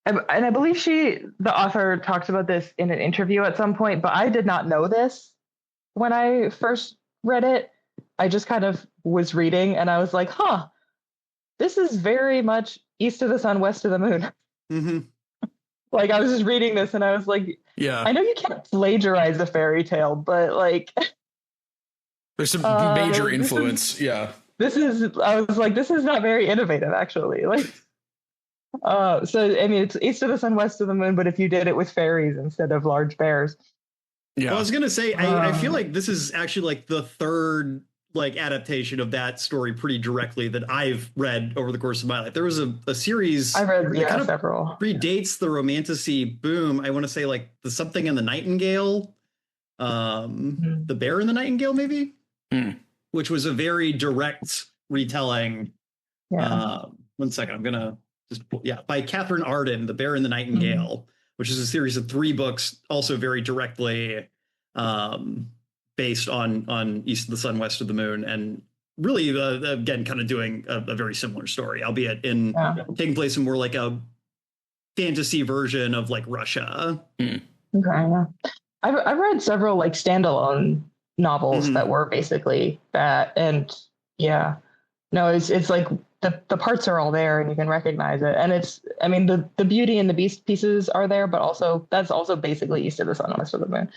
and I believe the author talks about this in an interview at some point, but I did not know this when I first read it. I just kind of was reading and I was like, huh, this is very much east of the sun, west of the moon. Mm-hmm. Like, I was just reading this and I was like, yeah, I know you can't plagiarize a fairy tale, but like, there's some major influence. I was like, this is not very innovative, actually. Like, so I mean, it's east of the sun, west of the moon, but if you did it with fairies instead of large bears. Yeah. Well, I was gonna say, I feel like this is actually like the third like adaptation of that story pretty directly that I've read over the course of my life. There was a series I read that kind of several predates the Romantasy boom. I want to say like the Something in the Nightingale, the Bear in the Nightingale, maybe, which was a very direct retelling. Yeah. 1 second, I'm gonna by Catherine Arden, The Bear in the Nightingale, which is a series of 3 books, also very directly based on East of the Sun, West of the Moon, and really again kind of doing a very similar story, albeit taking place in more like a fantasy version of like Russia. Okay. Yeah. I've read several like standalone novels that were basically that, and it's like the parts are all there and you can recognize it, and it's, I mean, the Beauty and the Beast pieces are there, but also that's also basically East of the Sun, West of the Moon.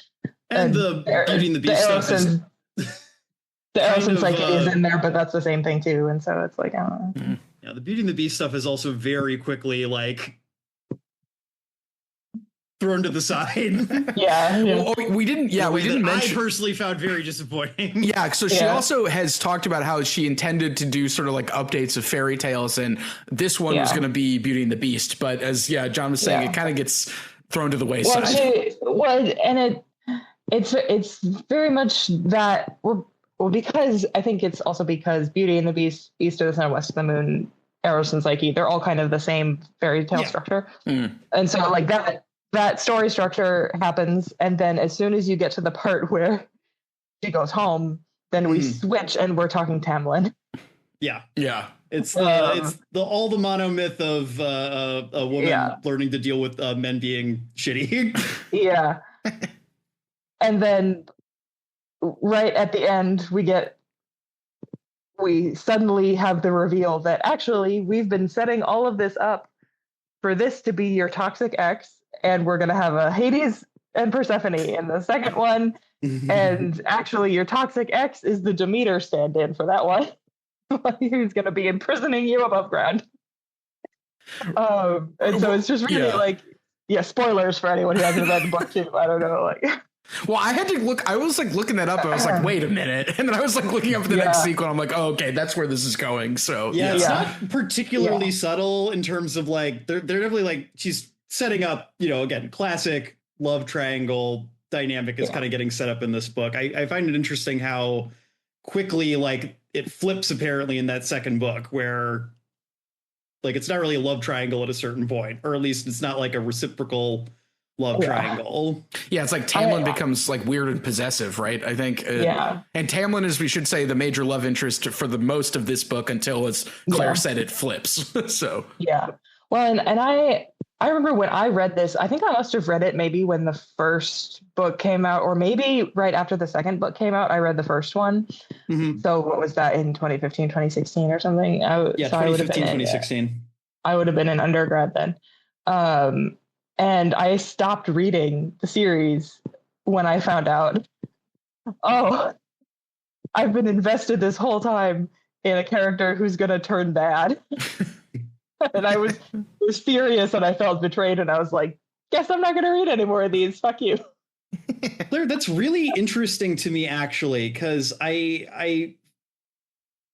And the Beauty and the Beast stuff is the Eroson's Psyche is in there, but that's the same thing too, and so it's like, I don't know. Yeah, the Beauty and the Beast stuff is also very quickly like thrown to the side. Well, we didn't mention. I personally found very disappointing. Yeah, so she also has talked about how she intended to do sort of like updates of fairy tales, and this one was going to be Beauty and the Beast. But as John was saying, it kind of gets thrown to the wayside. It's very much that. Well, because I think it's also because Beauty and the Beast, East of the Sun, West of the Moon, Eros and Psyche, they're all kind of the same fairy tale structure, and so like that story structure happens, and then as soon as you get to the part where she goes home, then we switch and we're talking Tamlin. Yeah. It's all the monomyth of a woman learning to deal with men being shitty. Yeah. And then right at the end, we suddenly have the reveal that actually we've been setting all of this up for this to be your toxic ex, and we're going to have a Hades and Persephone in the second one. And actually your toxic ex is the Demeter stand-in for that one. Who's going to be imprisoning you above ground. And so it's just really like, spoilers for anyone who hasn't read the book too. I don't know. Like, well, I had to look. I was like looking that up. And I was like, wait a minute, and then I was like looking up the next sequel. I'm like, oh, okay, that's where this is going. So it's not particularly subtle in terms of like they're definitely like she's setting up. Again, classic love triangle dynamic is kind of getting set up in this book. I find it interesting how quickly like it flips apparently in that second book where like it's not really a love triangle at a certain point, or at least it's not like a reciprocal love triangle. Yeah, it's like Tamlin becomes like weird and possessive, right? I think. And Tamlin is, we should say, the major love interest for the most of this book until, as Claire said, it flips. So. Yeah. Well, and I remember when I read this, I think I must have read it maybe when the first book came out, or maybe right after the second book came out, I read the first one. So what was that, in 2015, 2016 or something? 2015, 2016. I would have been in undergrad then. And I stopped reading the series when I found out, I've been invested this whole time in a character who's going to turn bad. And I was furious, and I felt betrayed, and I was like, guess I'm not going to read any more of these. Fuck you. Claire, that's really interesting to me, actually, because I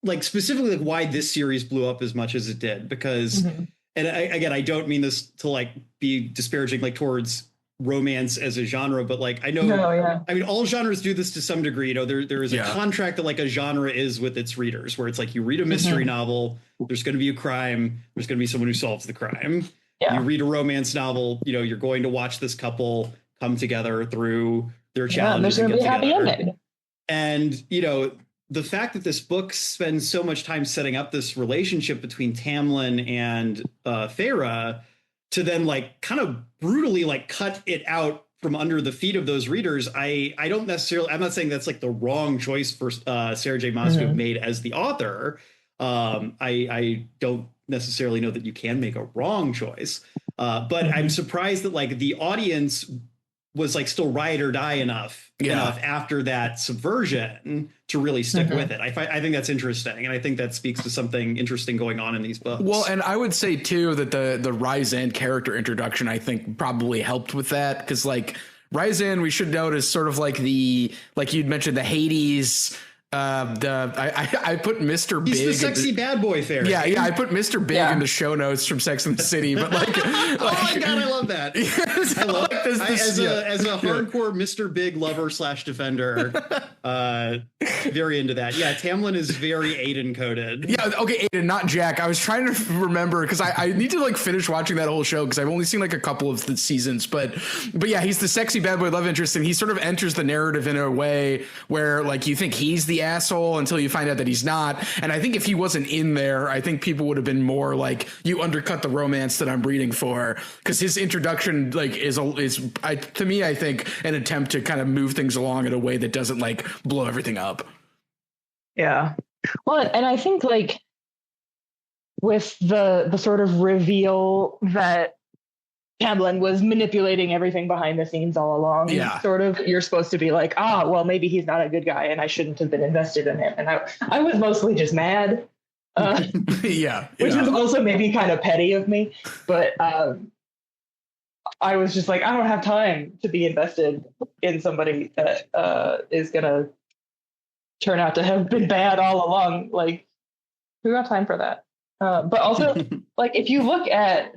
like specifically like why this series blew up as much as it did, because and I don't mean this to like be disparaging like towards romance as a genre, but like I know, I mean, all genres do this to some degree. There is a contract that like a genre is with its readers, where it's like you read a mystery novel, there's going to be a crime, there's going to be someone who solves the crime. You read a romance novel, you're going to watch this couple come together through their Yeah, and there's challenges and going to get be a happy together. ending. And, you know, the fact that this book spends so much time setting up this relationship between Tamlin and Feyre to then like kind of brutally like cut it out from under the feet of those readers, I don't necessarily, I'm not saying that's like the wrong choice for Sarah J. Maas to have made as the author. I don't necessarily know that you can make a wrong choice, but I'm surprised that like the audience was like still ride or die enough after that subversion to really stick with it. I think that's interesting, and I think that speaks to something interesting going on in these books. Well, and I would say too that the Ryzan character introduction I think probably helped with that, because like Ryzan, we should note, is sort of like like you'd mentioned, the Hades. I put Mr. Big. He's the sexy bad boy fairy. Yeah, I put Mr. Big in the show notes from Sex and the City, but like, oh my god, I love that. I love this, as a hardcore Mr. Big lover / defender. Very into that. Yeah, Tamlin is very Aiden coded. Yeah, okay, Aiden, not Jack. I was trying to remember because I need to like finish watching that whole show because I've only seen like a couple of the seasons, but yeah, he's the sexy bad boy love interest, and he sort of enters the narrative in a way where like you think he's the asshole until you find out that he's not. And I think if he wasn't in there, I think people would have been more like, you undercut the romance that I'm reading for, because his introduction like is to me, I think, an attempt to kind of move things along in a way that doesn't like blow everything up. Yeah. Well, and I think like with the sort of reveal that Tamlin was manipulating everything behind the scenes all along. Yeah. Sort of, you're supposed to be like, well, maybe he's not a good guy and I shouldn't have been invested in him. And I was mostly just mad. Which was also maybe kind of petty of me. But I was just like, I don't have time to be invested in somebody that is going to turn out to have been bad all along. Like, who got time for that? But also, like, if you look at,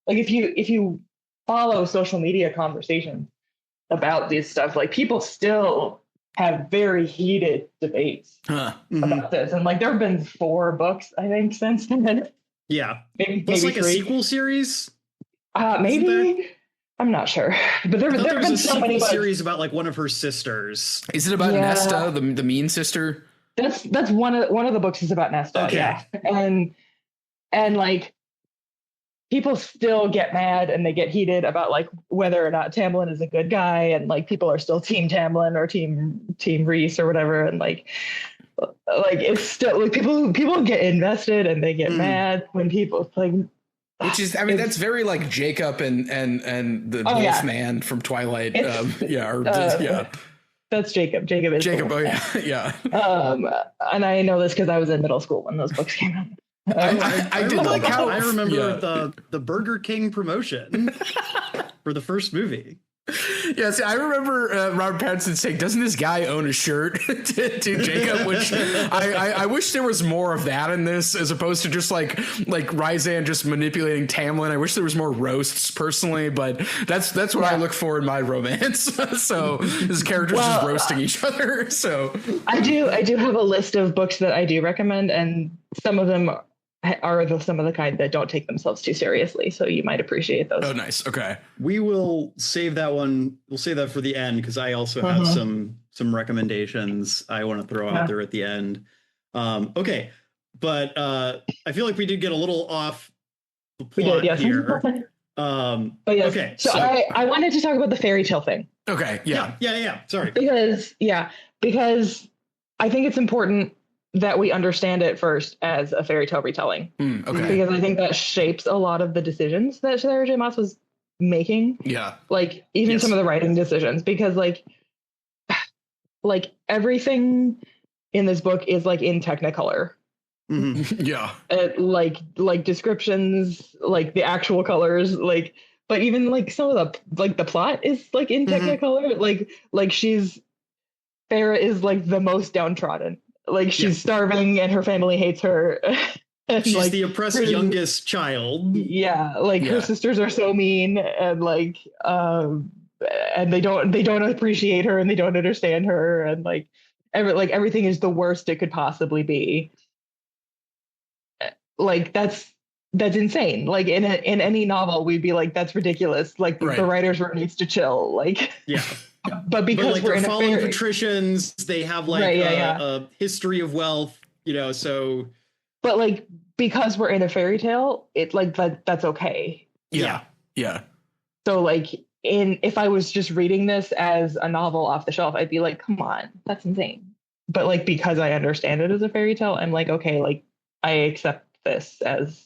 like, if you follow social media conversations about this stuff, like, people still have very heated debates about this. And like, there have been 4 books, I think, since then. Yeah. Maybe like 3. A sequel series? Maybe. I'm not sure. But there have been so many series about like one of her sisters. Is it about Nesta, the mean sister? That's one of the books is about Nesta. Okay. Yeah. And like, people still get mad and they get heated about like whether or not Tamlin is a good guy, and like people are still Team Tamlin or Team Reese or whatever, and like it's still like people get invested and they get mad when people like. Which is, I mean, that's very like Jacob and the wolf man from Twilight. That's Jacob. Jacob is Jacob. cool. Oh yeah. And I know this because I was in middle school when those books came out. I did like how I remember the Burger King promotion for the first movie. Yeah, see, I remember Robert Pattinson saying, "Doesn't this guy own a shirt?" to Jacob, which I wish there was more of that in this, as opposed to just like Ryzan just manipulating Tamlin. I wish there was more roasts personally, but that's what I look for in my romance. So his characters just roasting each other. So I do have a list of books that I do recommend, and some of them are some of the kind that don't take themselves too seriously, so you might appreciate those. Oh, nice. Okay, we will save that one. We'll save that for the end, because I also have some recommendations I want to throw out there at the end. Okay, but I feel like we did get a little off the plot here. But yes. Okay, so I wanted to talk about the fairy tale thing. Okay, yeah. Sorry, because I think it's important that we understand it first as a fairy tale retelling. Okay. Because I think that shapes a lot of the decisions that Sarah J. Maas was making. Yeah. Like, even some of the writing decisions, because like everything in this book is like in Technicolor. Yeah. Like descriptions, like the actual colors, like, but even like some of the plot is like in Technicolor. Like Farrah is like the most downtrodden. Like, she's starving and her family hates her. And she's like, the oppressed youngest child. Yeah, like her sisters are so mean, and like and they don't appreciate her, and they don't understand her, and like everything is the worst it could possibly be. Like, that's that's insane. Like in any novel, we'd be like, that's ridiculous. Like the writer's room needs to chill. Like, yeah. But because like we're they're in following a patricians, they have like a history of wealth, you know, so. But like, because we're in a fairy tale, it like that's okay. Yeah. Yeah. So like if I was just reading this as a novel off the shelf, I'd be like, come on, that's insane. But like, because I understand it as a fairy tale, I'm like, okay, like I accept this as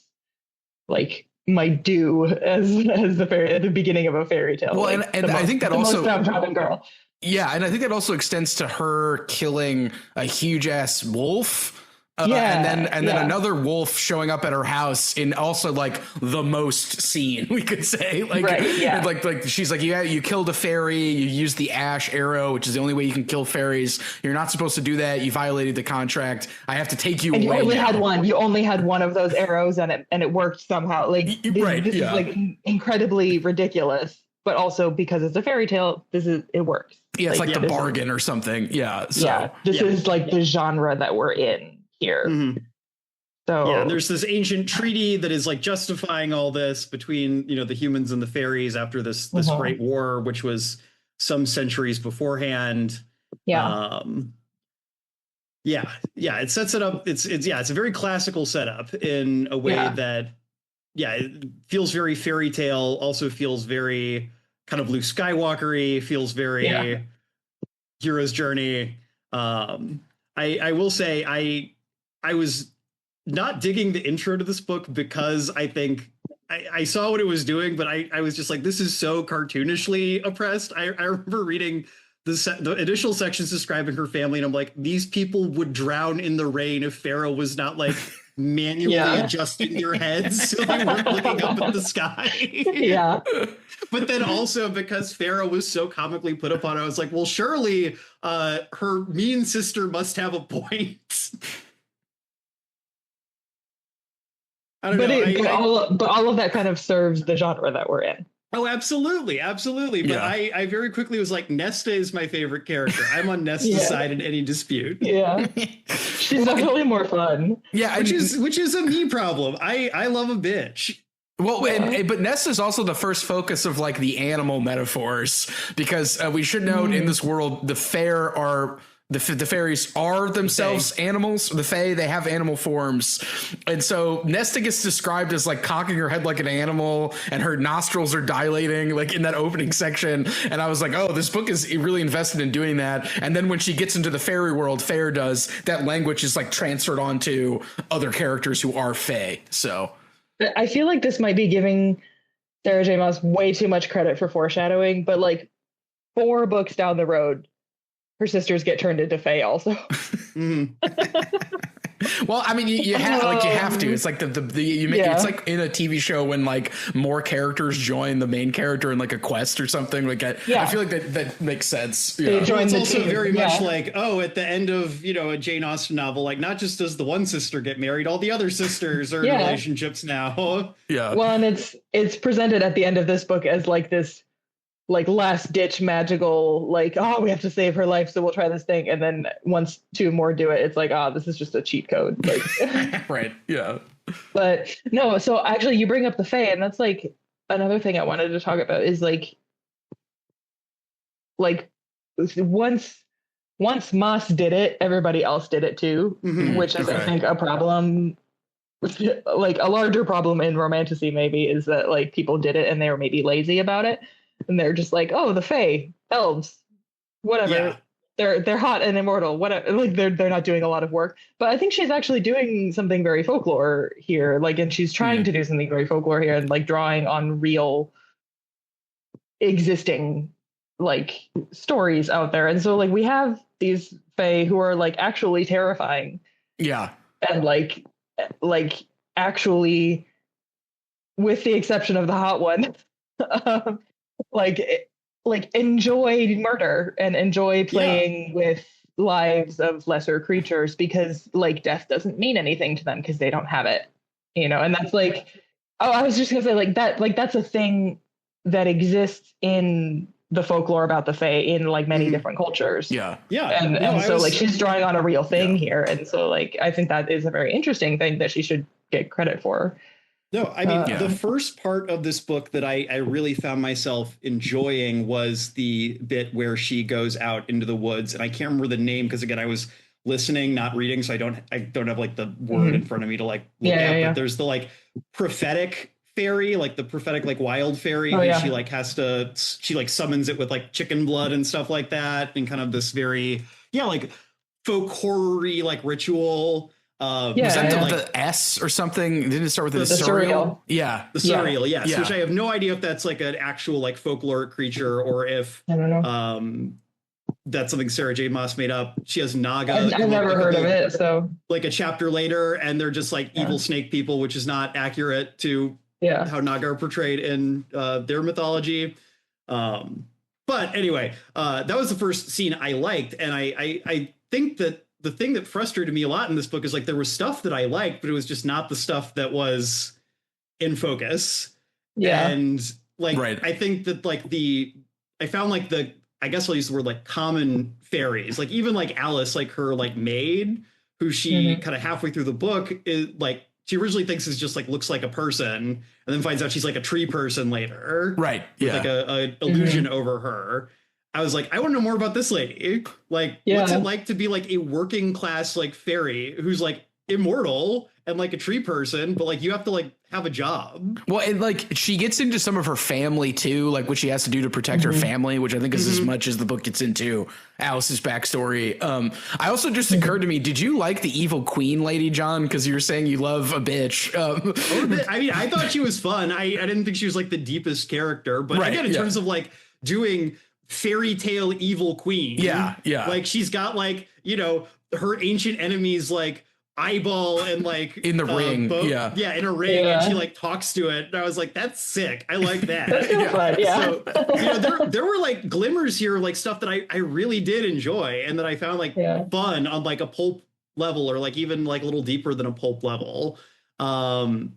like my due as at the beginning of a fairy tale. Well, like, and I think that also downtrodden girl. Yeah, and I think that also extends to her killing a huge ass wolf. And then another wolf showing up at her house in also like the most scene, we could say. Like, like she's like, yeah, you killed a fairy, you used the ash arrow, which is the only way you can kill fairies. You're not supposed to do that. You violated the contract. I have to take you away. You only had one. You only had one of those arrows, and it worked somehow. Like this is like incredibly ridiculous, but also because it's a fairy tale, it works. Yeah, it's like the bargain or something. Yeah. So, this is like the genre that we're in here. Mm-hmm. So there's this ancient treaty that is like justifying all this between, you know, the humans and the fairies after this great war, which was some centuries beforehand. It sets it up. It's a very classical setup in a way that it feels very fairy tale, also feels very kind of Luke Skywalker-y, feels very hero's journey. I will say I was not digging the intro to this book because I think I saw what it was doing, but I was just like, this is so cartoonishly oppressed. I remember reading the initial sections describing her family, and I'm like, these people would drown in the rain if Pharaoh was not like manually adjusting their heads so they weren't looking up at the sky. But then also because Pharaoh was so comically put upon, I was like, well, surely her mean sister must have a point. I don't know. But all of that kind of serves the genre that we're in. Oh, absolutely. But I very quickly was like, Nesta is my favorite character. I'm on Nesta's side in any dispute. Yeah. She's definitely more fun. Yeah. Which is a me problem. I love a bitch. Well, but Nesta is also the first focus of like the animal metaphors, because we should note in this world, the fair are the fairies are themselves animals. The fae, they have animal forms. And so Nesta gets described as like cocking her head like an animal, and her nostrils are dilating like in that opening section. And I was like, oh, this book is really invested in doing that. And then when she gets into the fairy world, Fair does, that language is like transferred onto other characters who are fae. So I feel like this might be giving Sarah J. Maas way too much credit for foreshadowing, but like 4 books down the road, her sisters get turned into fae also. Well, I mean, you have to. It's like it's like in a TV show when like more characters join the main character in like a quest or something. Like I feel like that makes sense. They join it's the also team. very much like, at the end of, you know, a Jane Austen novel, like not just does the one sister get married, all the other sisters are in relationships now. Yeah. Well, and it's presented at the end of this book as like this like last ditch magical, like, we have to save her life, so we'll try this thing. And then once 2 more do it, it's like, this is just a cheat code. Like, right. Yeah. But no, so actually you bring up the fae, and that's like another thing I wanted to talk about is like once Maas did it, everybody else did it too, which is I think a problem. Like a larger problem in Romantasy maybe is that like people did it and they were maybe lazy about it. And they're just like, the fae, elves, whatever. Yeah. They're hot and immortal. Whatever. Like they're not doing a lot of work. But I think she's actually doing something very folklore here. Like, and she's trying to do something very folklore here and like drawing on real existing like stories out there. And so like we have these fae who are like actually terrifying. Yeah. And like actually, with the exception of the hot one, like enjoy murder and enjoy playing with lives of lesser creatures, because like death doesn't mean anything to them because they don't have it, you know. And that's like, I was just gonna say like that's a thing that exists in the folklore about the fae in like many different cultures. And so like she's drawing on a real thing here, and so like I think that is a very interesting thing that she should get credit for. No, I mean, the first part of this book that I really found myself enjoying was the bit where she goes out into the woods, and I can't remember the name because again, I was listening, not reading, so I don't have like the word in front of me to like look at. But there's the like prophetic fairy, like the prophetic like wild fairy, she like she like summons it with like chicken blood and stuff like that, and kind of this very like folk horror-y like ritual. Was that the S or something? Didn't it start with the surreal? Yeah. The surreal, yes. Which I have no idea if that's like an actual like folkloric creature or if I don't know. That's something Sarah J. Maas made up. She has Naga. I've never heard of it, so like a chapter later, and they're just like evil snake people, which is not accurate to how Naga are portrayed in their mythology. But anyway, that was the first scene I liked, and I think that the thing that frustrated me a lot in this book is like there was stuff that I liked, but it was just not the stuff that was in focus. Yeah. And like, I think that like I found like I guess I'll use the word like common fairies, like even like Alice, like her like maid, who she kind of halfway through the book is like, she originally thinks is just like looks like a person, and then finds out she's like a tree person later. Right. With like a illusion over her. I was like, I want to know more about this lady. Like, what's it like to be like a working class like fairy who's like immortal and like a tree person, but like you have to like have a job. Well, and like she gets into some of her family too, like what she has to do to protect her family, which I think is as much as the book gets into Alice's backstory. I also just occurred to me, did you like the evil queen lady, John? Because you were saying you love a bitch. I mean, I thought she was fun. I didn't think she was like the deepest character, but again, in terms of like doing fairy tale evil queen. Yeah. Like she's got like, you know, her ancient enemies like eyeball and like in the ring. In a ring, and she like talks to it. And I was like, that's sick. I like that. That's fun, So, you know, there were like glimmers here, like stuff that I really did enjoy and that I found like fun on like a pulp level, or like even like a little deeper than a pulp level. I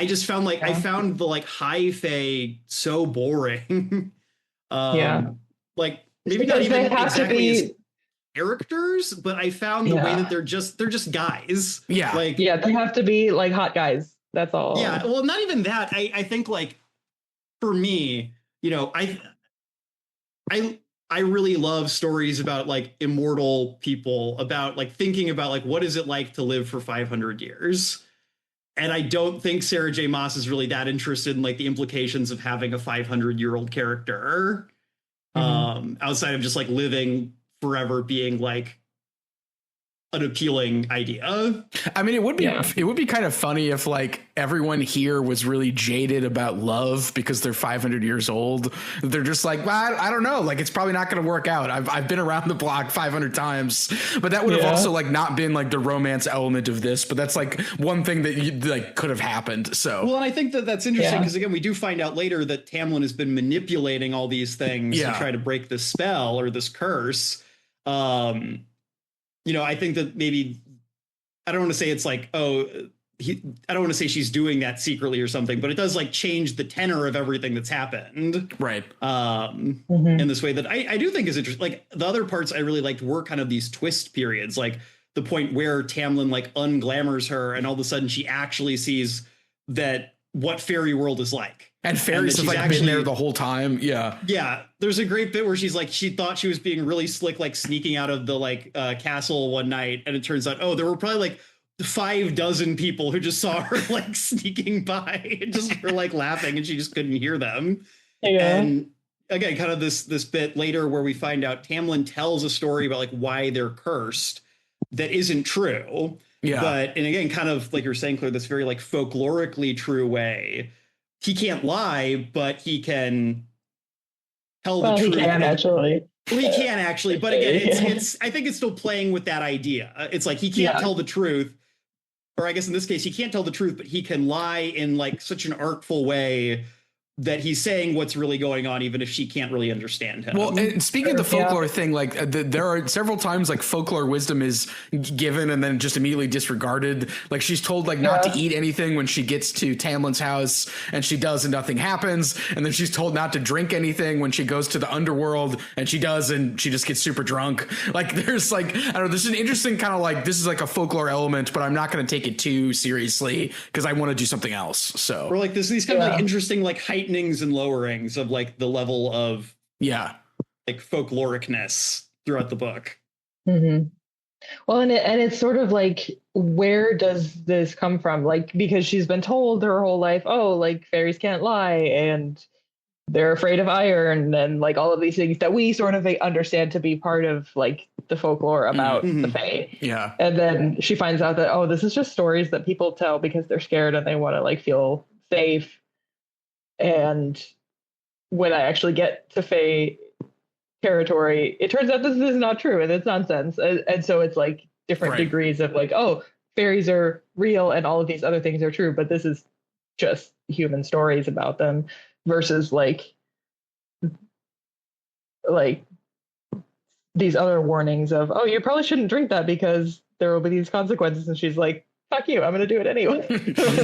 just found like I found the like high fae so boring. Like maybe not even exactly as characters, but I found the way that they're just guys. Like they have to be like hot guys. That's all. Yeah, well, not even that. I think like for me, you know, I really love stories about like immortal people, about like thinking about like what is it like to live for 500 years. And I don't think Sarah J. Maas is really that interested in like the implications of having a 500-year-old character outside of just like living forever being like an appealing idea. I mean, it would be kind of funny if like everyone here was really jaded about love because they're 500 years old. They're just like, well, I don't know, like it's probably not going to work out. I've been around the block 500 times, but that would have also like not been like the romance element of this. But that's like one thing that like could have happened. So well, and I think that that's interesting because again, we do find out later that Tamlin has been manipulating all these things to try to break this spell or this curse. You know, I think that maybe I don't want to say it's like, I don't want to say she's doing that secretly or something, but it does like change the tenor of everything that's happened. Right. In this way that I do think is interesting. Like the other parts I really liked were kind of these twist periods, like the point where Tamlin like unglamours her and all of a sudden she actually sees that what fairy world is like. And fairies have like been there the whole time. Yeah. Yeah. There's a great bit where she's like, she thought she was being really slick, like sneaking out of the like castle one night. And it turns out, there were probably like 6 people who just saw her like sneaking by and just were like laughing and she just couldn't hear them. And again, kind of this bit later where we find out Tamlin tells a story about like why they're cursed that isn't true. Yeah. But, and again, kind of like you're saying, Claire, this very like folklorically true way. He can't lie, but he can tell the truth. He can actually. Well, he can actually, but again, it's. I think it's still playing with that idea. It's like he can't tell the truth, or I guess in this case, he can't tell the truth, but he can lie in like such an artful way that he's saying what's really going on, even if she can't really understand him. Well, and speaking of the folklore thing, like there are several times like folklore wisdom is given and then just immediately disregarded. Like she's told like not to eat anything when she gets to Tamlin's house, and she does and nothing happens. And then she's told not to drink anything when she goes to the underworld, and she does, and she just gets super drunk. Like there's like, I don't know, there's an interesting kind of like, this is like a folklore element, but I'm not going to take it too seriously because I want to do something else. So or like these kind of like interesting like heightenings and lowerings of like the level of like folkloricness throughout the book. Mm-hmm. Well, and it's sort of like, where does this come from? Like, because she's been told her whole life, oh, like fairies can't lie and they're afraid of iron and like all of these things that we sort of understand to be part of like the folklore about the Fae. Yeah. And then she finds out that, oh, this is just stories that people tell because they're scared and they want to like feel safe. And when I actually get to Fae territory, it turns out this is not true and it's nonsense. And so it's like different degrees of like, oh, fairies are real and all of these other things are true, but this is just human stories about them versus like these other warnings of, oh, you probably shouldn't drink that because there will be these consequences. And she's like, fuck you, I'm going to do it anyway.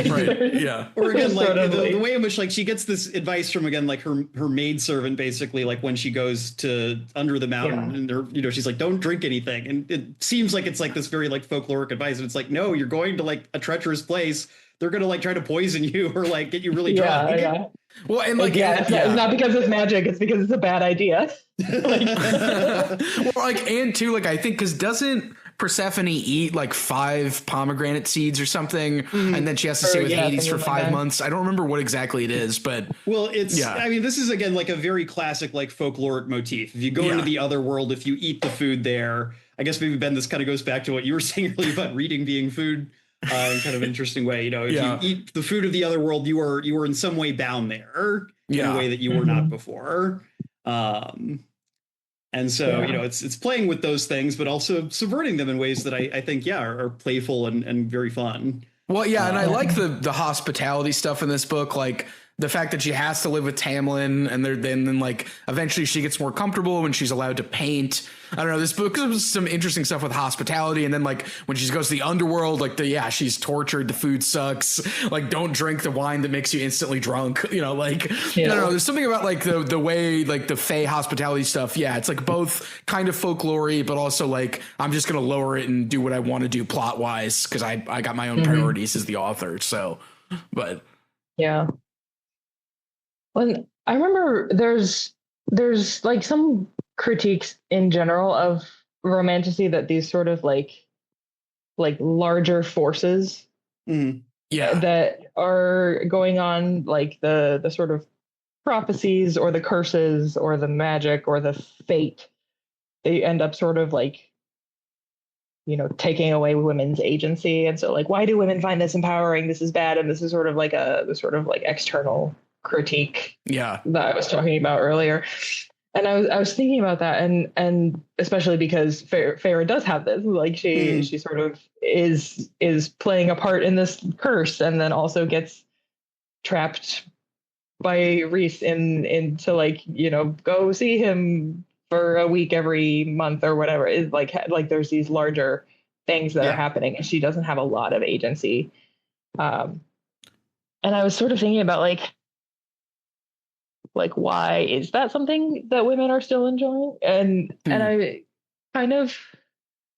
Right. Yeah. Or again, like the way in which like she gets this advice from, again, like her maidservant, basically, like when she goes to under the mountain and they're, you know, she's like, don't drink anything. And it seems like it's like this very like folkloric advice. And it's like, no, you're going to like a treacherous place. They're going to like try to poison you or like get you really drunk. Yeah. Well, and like, it's not because it's magic. It's because it's a bad idea. Well, like, and too, like, I think because doesn't Persephone eat like 5 pomegranate seeds or something, and then she has to stay with Hades for 5 months? I don't remember what exactly it is, but well, it's I mean, this is again like a very classic like folkloric motif. If you go into the other world, if you eat the food there, I guess maybe Ben, this kind of goes back to what you were saying earlier about reading being food. In kind of an interesting way, you know, if you eat the food of the other world, you are in some way bound there in a way that you were not before. And so, you know, it's playing with those things, but also subverting them in ways that I think, are playful and very fun. Well, yeah, and I like the hospitality stuff in this book, like the fact that she has to live with Tamlin, and then like eventually she gets more comfortable when she's allowed to paint. I don't know, this book has some interesting stuff with hospitality, and then like when she goes to the underworld, like she's tortured, the food sucks, like don't drink the wine that makes you instantly drunk, you know, like I don't know, there's something about like the way like the Fae hospitality stuff, it's like both kind of folklore-y, but also like I'm just gonna lower it and do what I want to do plot wise because I got my own priorities as the author. So, but When I remember there's like some critiques in general of Romantasy that these sort of like larger forces that are going on, like the sort of prophecies or the curses or the magic or the fate, they end up sort of like, you know, taking away women's agency. And so like, why do women find this empowering? This is bad. And this is sort of like the sort of like external critique that I was talking about earlier. And I was thinking about that, and especially because Feyre does have this, like she sort of is playing a part in this curse, and then also gets trapped by Rhys into like, you know, go see him for a week every month or whatever. It's like there's these larger things that are happening, and she doesn't have a lot of agency. And I was sort of thinking about like why is that something that women are still enjoying? And I kind of,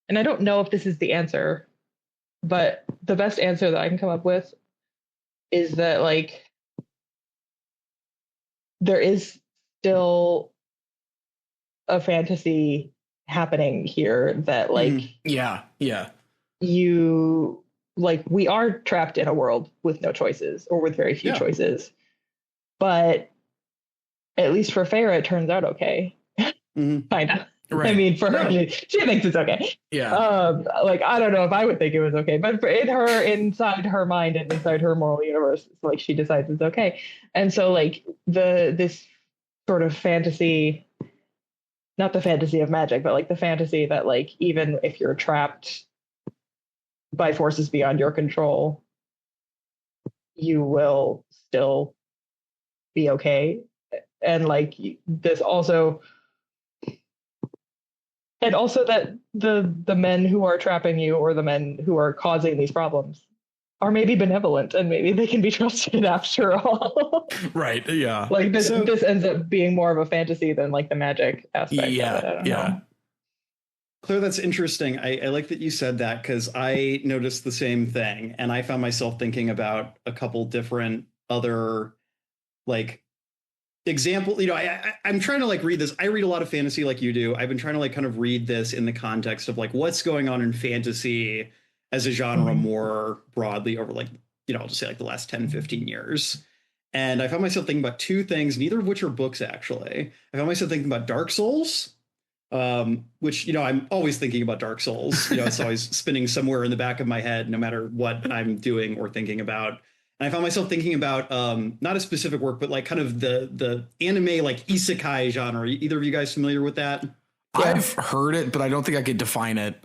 and I don't know if this is the answer, but the best answer that I can come up with is that like there is still a fantasy happening here that like you like, we are trapped in a world with no choices or with very few choices, but at least for Feyre, it turns out okay. Kind of. Right. I mean, for her, she thinks it's okay. Like, I don't know if I would think it was okay, but inside her mind and inside her moral universe, it's like she decides it's okay. And so, like, this sort of fantasy, not the fantasy of magic, but like the fantasy that, like, even if you're trapped by forces beyond your control, you will still be okay. And like this also, and also that the men who are trapping you or the men who are causing these problems are maybe benevolent and maybe they can be trusted after all. Right. Yeah. Like this ends up being more of a fantasy than like the magic aspect of it. I don't know. Claire, that's interesting. I like that you said that because I noticed the same thing, and I found myself thinking about a couple different other like example. I'm trying to like read this. I read a lot of fantasy like you do. I've been trying to like kind of read this in the context of like what's going on in fantasy as a genre more broadly over like, I'll just say like the last 10, 15 years. And I found myself thinking about two things, neither of which are books, actually. I found myself thinking about Dark Souls, which, I'm always thinking about Dark Souls. It's always spinning somewhere in the back of my head, no matter what I'm doing or thinking about. And I found myself thinking about not a specific work, but like kind of the anime, like isekai genre. Either of you guys familiar with that? I've heard it, but I don't think I could define it.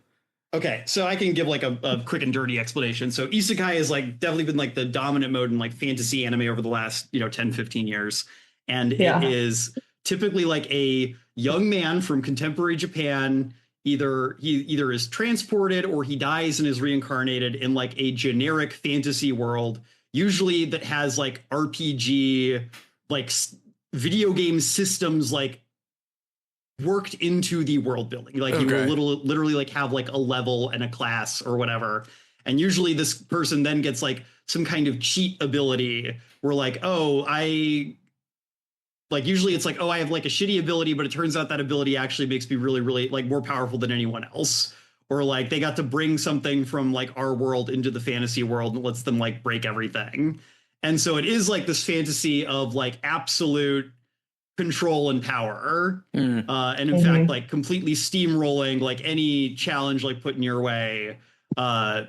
Okay, so I can give like a quick and dirty explanation. So isekai has like definitely been like the dominant mode in like fantasy anime over the last 10, 15 years. And it is typically like a young man from contemporary Japan. He either is transported or he dies and is reincarnated in like a generic fantasy world, usually that has like RPG, like video game systems, like worked into the world building. Like you will literally like have like a level and a class or whatever. And usually this person then gets like some kind of cheat ability where like, usually it's like, I have like a shitty ability, but it turns out that ability actually makes me really, really like more powerful than anyone else. Or like they got to bring something from like our world into the fantasy world and lets them like break everything. And so it is like this fantasy of like absolute control and power, and in fact like completely steamrolling like any challenge like put in your way,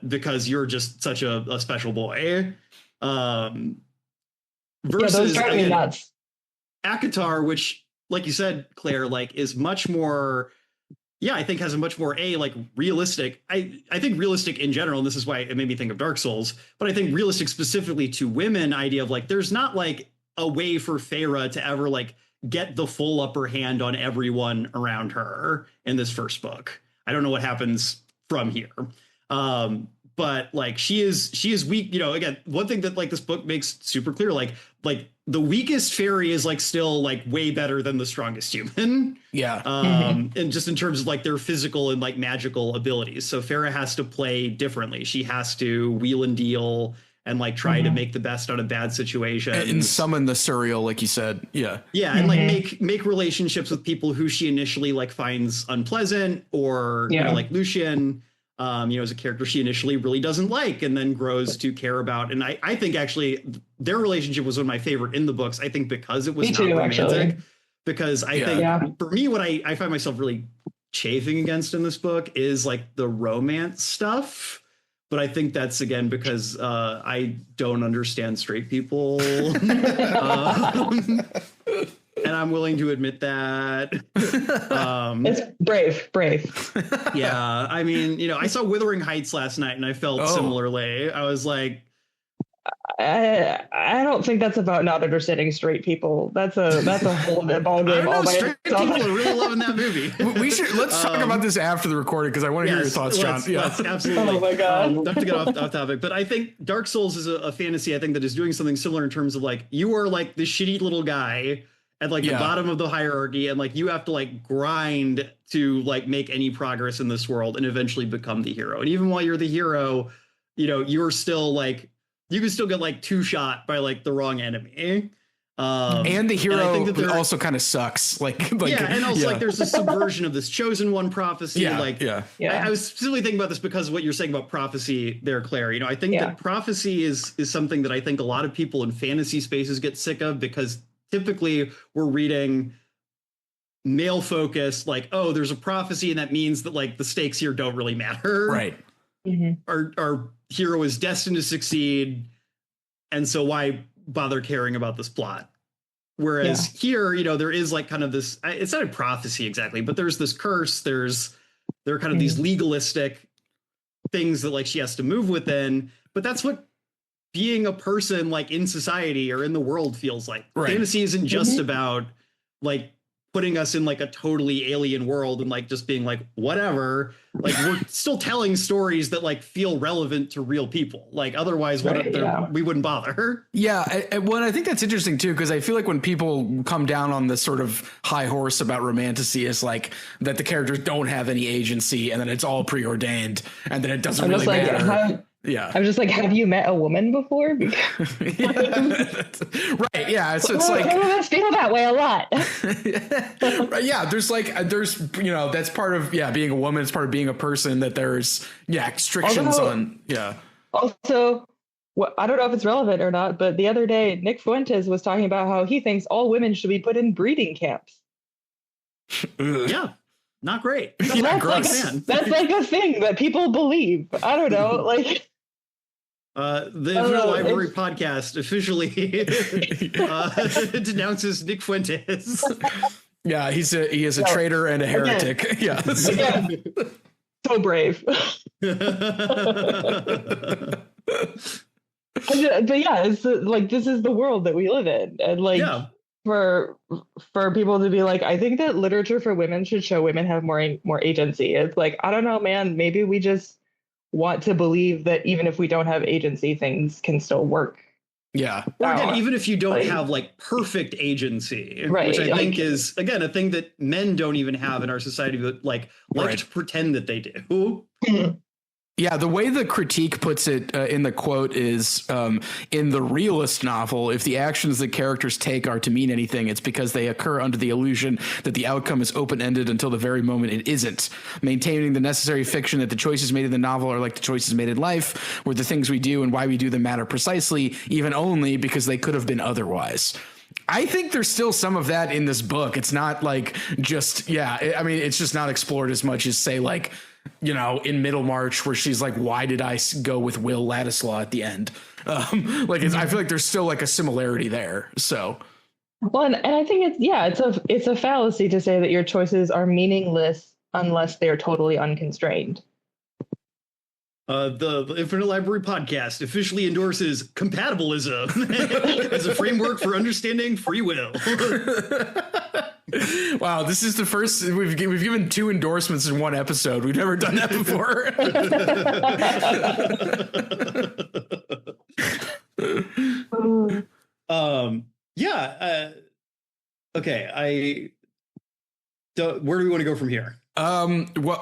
because you're just such a special boy, versus those drive me nuts. ACOTAR, which like you said, Claire, like is much more, I think has a much more like realistic, I think realistic in general, and this is why it made me think of Dark Souls, but I think realistic specifically to women idea of like there's not like a way for Feyre to ever like get the full upper hand on everyone around her in this first book. I don't know what happens from here. But like she is weak, again, one thing that like this book makes super clear, like the weakest fairy is like still like way better than the strongest human. Yeah. And just in terms of like their physical and like magical abilities. So Feyre has to play differently. She has to wheel and deal and like try to make the best out of bad situations and summon the surreal, like you said. Yeah. And like make relationships with people who she initially like finds unpleasant, or like Lucian, as a character she initially really doesn't like and then grows to care about. And I think actually their relationship was one of my favorite in the books. I think because it was not romantic, actually. Because I think for me, what I find myself really chafing against in this book is like the romance stuff. But I think that's, again, because I don't understand straight people. And I'm willing to admit that. It's brave. Yeah. I mean, I saw Wuthering Heights last night and I felt similarly. I was like, I don't think that's about not understanding straight people. That's a whole ball game. All straight people are really loving that movie. Let's talk about this after the recording because I want to hear your thoughts, John. Let's absolutely. Oh my god, not to get off topic, but I think Dark Souls is a fantasy. I think that is doing something similar in terms of like you are like the shitty little guy at like the bottom of the hierarchy, and like you have to like grind to like make any progress in this world and eventually become the hero. And even while you're the hero, you're still like. You can still get like two-shot by like the wrong enemy. And the hero also kind of sucks. And also like there's a subversion of this chosen one prophecy. I was specifically thinking about this because of what you're saying about prophecy there, Claire. I think that prophecy is something that I think a lot of people in fantasy spaces get sick of, because typically we're reading male focused, like, there's a prophecy and that means that like the stakes here don't really matter. Right. Our hero is destined to succeed, and so why bother caring about this plot? Whereas here, there is like kind of this, it's not a prophecy exactly, but there's this curse, there are kind of these legalistic things that like she has to move within, but that's what being a person like in society or in the world feels like. Right. Fantasy isn't just about like putting us in like a totally alien world and like just being like whatever. Like we're still telling stories that like feel relevant to real people. Like otherwise we wouldn't bother. Yeah, I think that's interesting too, because I feel like when people come down on this sort of high horse about romantasy is like that the characters don't have any agency and then it's all preordained and then it doesn't really matter. Yeah, I'm just like, have you met a woman before? Right. Yeah. So it's like I feel that way a lot. Yeah. There's that's part of being a woman. It's part of being a person that there's restrictions on. Yeah. Also, I don't know if it's relevant or not, but the other day Nick Fuentes was talking about how he thinks all women should be put in breeding camps. Yeah. Not great. That's like a thing that people believe. I don't know. Like the Infinite Library podcast officially denounces Nick Fuentes. Yeah, he is a traitor and a heretic. Again. Yeah. So brave. But yeah, it's like this is the world that we live in. And like for people to be like, I think that literature for women should show women have more agency. It's like, I don't know, man, maybe we just want to believe that even if we don't have agency, things can still work. Yeah. Or again, even if you don't have like perfect agency, which I think is, again, a thing that men don't even have in our society, but like to pretend that they do. Yeah, the way the critique puts it in the quote is, in the realist novel, if the actions that characters take are to mean anything, it's because they occur under the illusion that the outcome is open-ended until the very moment it isn't. Maintaining the necessary fiction that the choices made in the novel are like the choices made in life, where the things we do and why we do them matter precisely, even only because they could have been otherwise. I think there's still some of that in this book. It's not like just, it's just not explored as much as, say, like, in Middlemarch, where she's like, why did I go with Will Ladislaw at the end? I feel like there's still like a similarity there. So, well, and I think it's a fallacy to say that your choices are meaningless unless they're totally unconstrained. The Infinite Library podcast officially endorses compatibilism as a framework for understanding free will. Wow, this is the first we've given 2 endorsements in one episode. We've never done that before. Okay. Where do we want to go from here?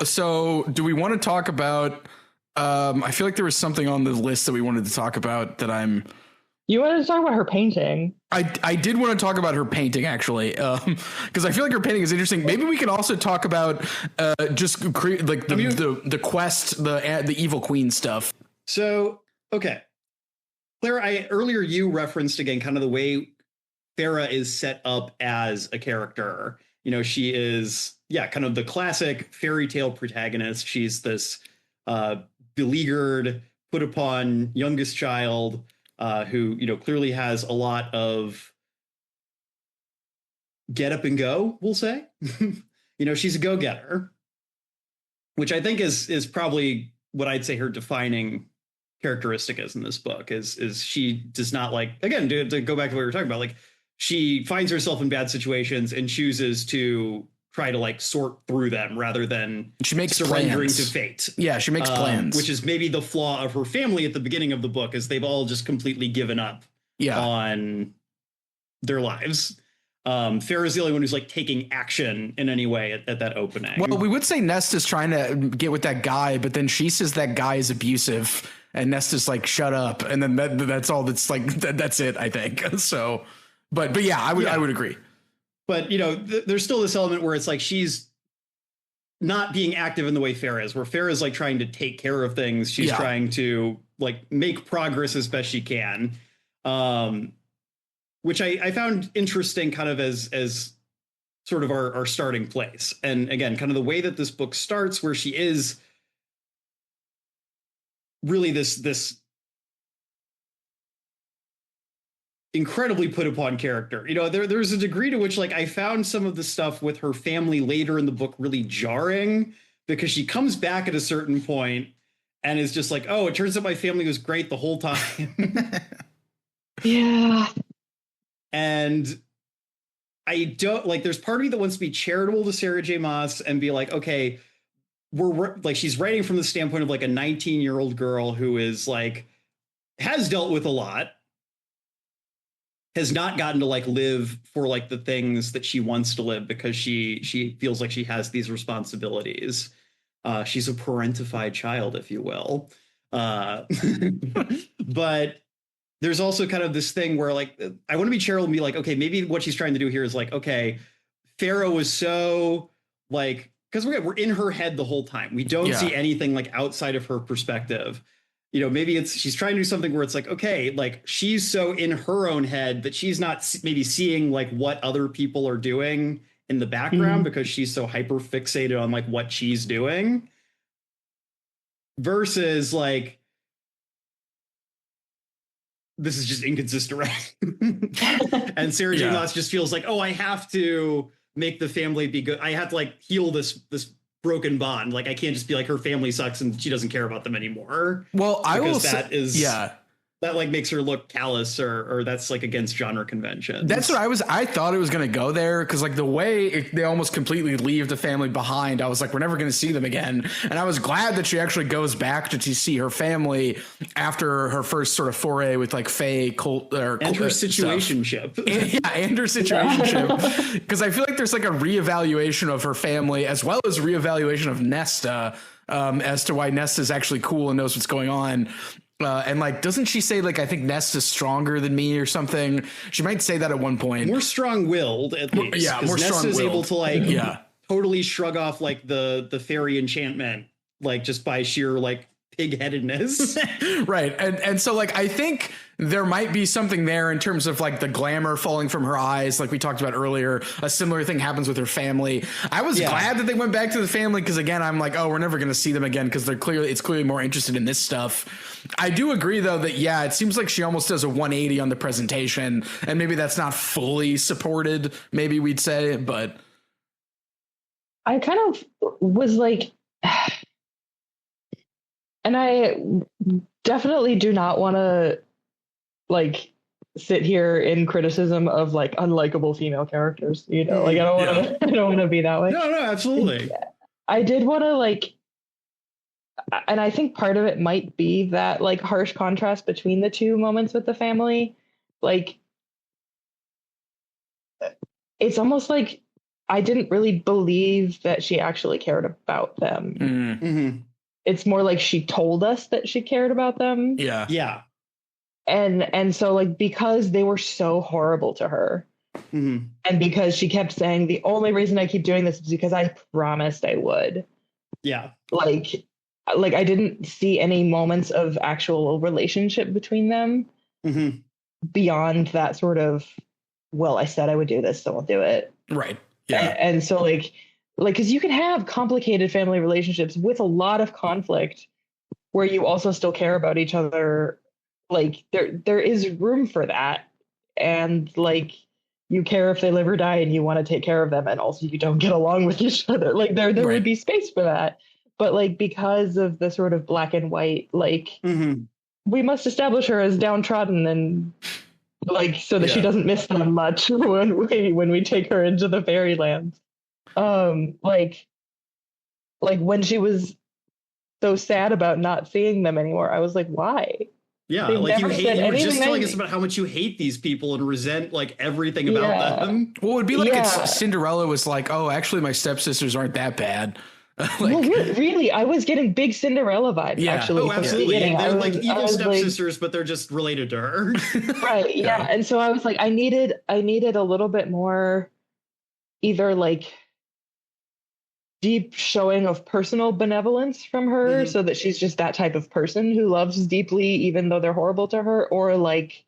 So do we want to talk about? I feel like there was something on the list that we wanted to talk about that You wanted to talk about her painting. I did want to talk about her painting, actually, because I feel like her painting is interesting. Maybe we can also talk about the quest, the Evil Queen stuff. So, okay. Claire, earlier you referenced again kind of the way Farah is set up as a character. She is, kind of the classic fairy tale protagonist. She's this beleaguered, put upon youngest child who, clearly has a lot of get up and go, we'll say. She's a go-getter, which I think is probably what I'd say her defining characteristic is in this book is she does not again, to go back to what we were talking about, like she finds herself in bad situations and chooses to try to sort through them rather than she makes surrendering plans to fate. Yeah, she makes plans, which is maybe the flaw of her family at the beginning of the book, is they've all just completely given up on their lives. Farah's the only one who's taking action in any way at that opening. Well, we would say Nest is trying to get with that guy, but then she says that guy is abusive, and Nest is like, "Shut up," and then that's all. That's that's it, I think. So, but yeah, I would agree. But, there's still this element where it's like she's not being active in the way Farah is, where Farah is trying to take care of things. She's trying to make progress as best she can, which I found interesting kind of as sort of our starting place. And again, kind of the way that this book starts, where she is really this incredibly put upon character. There's a degree to which I found some of the stuff with her family later in the book really jarring, because she comes back at a certain point and is just like, oh, it turns out my family was great the whole time. Yeah. And I don't like, there's part of me that wants to be charitable to Sarah J. Maas and be like, okay, we're like, she's writing from the standpoint of like a 19-year-old girl who is like, has dealt with a lot, has not gotten to like live for like the things that she wants to live because she feels like she has these responsibilities. She's a parentified child, if you will. But there's also kind of this thing where like, I want to be charitable and be like, okay, maybe what she's trying to do here is like, okay, Pharaoh was so like, because we're in her head the whole time. We don't see anything like outside of her perspective. You know, maybe it's she's trying to do something where it's like, okay, like she's so in her own head that she's not maybe seeing like what other people are doing in the background because she's so hyper fixated on like what she's doing versus like, this is just inconsistent, right? And Sarah J. Maas just feels like, oh, I have to make the family be good. I have to like heal this broken bond. Like I can't just be like her family sucks and she doesn't care about them anymore. Well, I will say, that like makes her look callous or that's like against genre convention. That's what I thought it was going to go there because like the way they almost completely leave the family behind, I was like, we're never going to see them again. And I was glad that she actually goes back to see her family after her first sort of foray with like Faye cult or and her situationship. And her situationship. Because I feel like there's like a reevaluation of her family as well as reevaluation of Nesta as to why Nesta's actually cool and knows what's going on. And like, doesn't she say like, I think Nesta's stronger than me or something? She might say that at one point. More strong-willed, at least. Yeah, more strong-willed. Nesta's able to like totally shrug off like the fairy enchantment, like just by sheer like pig-headedness. Right. And so like, I think there might be something there in terms of like the glamour falling from her eyes. Like we talked about earlier, a similar thing happens with her family. I was glad that they went back to the family. Cause again, I'm like, oh, we're never going to see them again. Cause it's clearly more interested in this stuff. I do agree though that, it seems like she almost does a 180 on the presentation and maybe that's not fully supported. Maybe we'd say, but I kind of was like, and I definitely do not want to like sit here in criticism of like unlikable female characters, you know, like I don't want to be that way. No, absolutely. I did want to like, and I think part of it might be that like harsh contrast between the two moments with the family. Like, it's almost like I didn't really believe that she actually cared about them. Mm-hmm. It's more like she told us that she cared about them. Yeah. And so like, because they were so horrible to her and because she kept saying the only reason I keep doing this is because I promised I would. Yeah. Like I didn't see any moments of actual relationship between them beyond that sort of, well, I said I would do this, so I'll do it. Right. Yeah. And so like, because you can have complicated family relationships with a lot of conflict where you also still care about each other. Like there is room for that. And like, you care if they live or die and you want to take care of them. And also you don't get along with each other. Like there would be space for that. But like, because of the sort of black and white, like we must establish her as downtrodden and like, so that she doesn't miss them much when we take her into the fairyland. Like when she was so sad about not seeing them anymore, I was like, why? Yeah, like you were just telling us about how much you hate these people and resent like everything about them. Well, it would be like it's Cinderella was like, oh, actually my stepsisters aren't that bad. Like, well, really, I was getting big Cinderella vibes. Actually, oh, absolutely. They're like evil stepsisters, but they're just related to her. Right. Yeah. And so I was like, I needed a little bit more, either like deep showing of personal benevolence from her, so that she's just that type of person who loves deeply, even though they're horrible to her, or like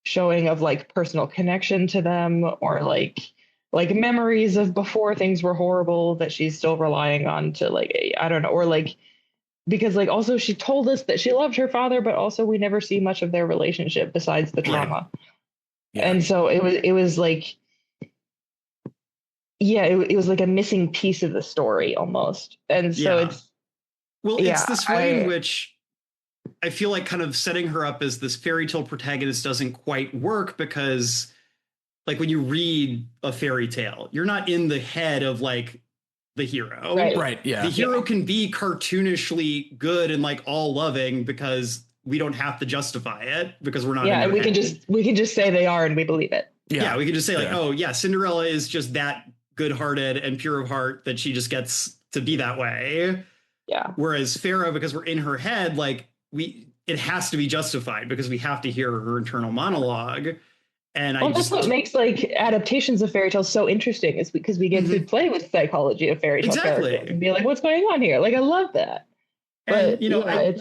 showing of like personal connection to them, or like memories of before things were horrible that she's still relying on to like, I don't know, or like, because like also she told us that she loved her father, but also we never see much of their relationship besides the trauma. And so it was like, it was like a missing piece of the story almost. And so Well, it's this way in which I feel like kind of setting her up as this fairy tale protagonist doesn't quite work, because like when you read a fairy tale, you're not in the head of like the hero. Right. Yeah. The hero can be cartoonishly good and like all loving because we don't have to justify it because we're not. Yeah. And we can just say they are and we believe it. Yeah. We can just say like, oh yeah, Cinderella is just that good hearted and pure of heart that she just gets to be that way. Yeah. Whereas Pharaoh, because we're in her head, like it has to be justified because we have to hear her internal monologue. And that's what makes like adaptations of fairy tales so interesting, is because we get to play with psychology of fairy tale characters and be like, what's going on here? Like, I love that. And, but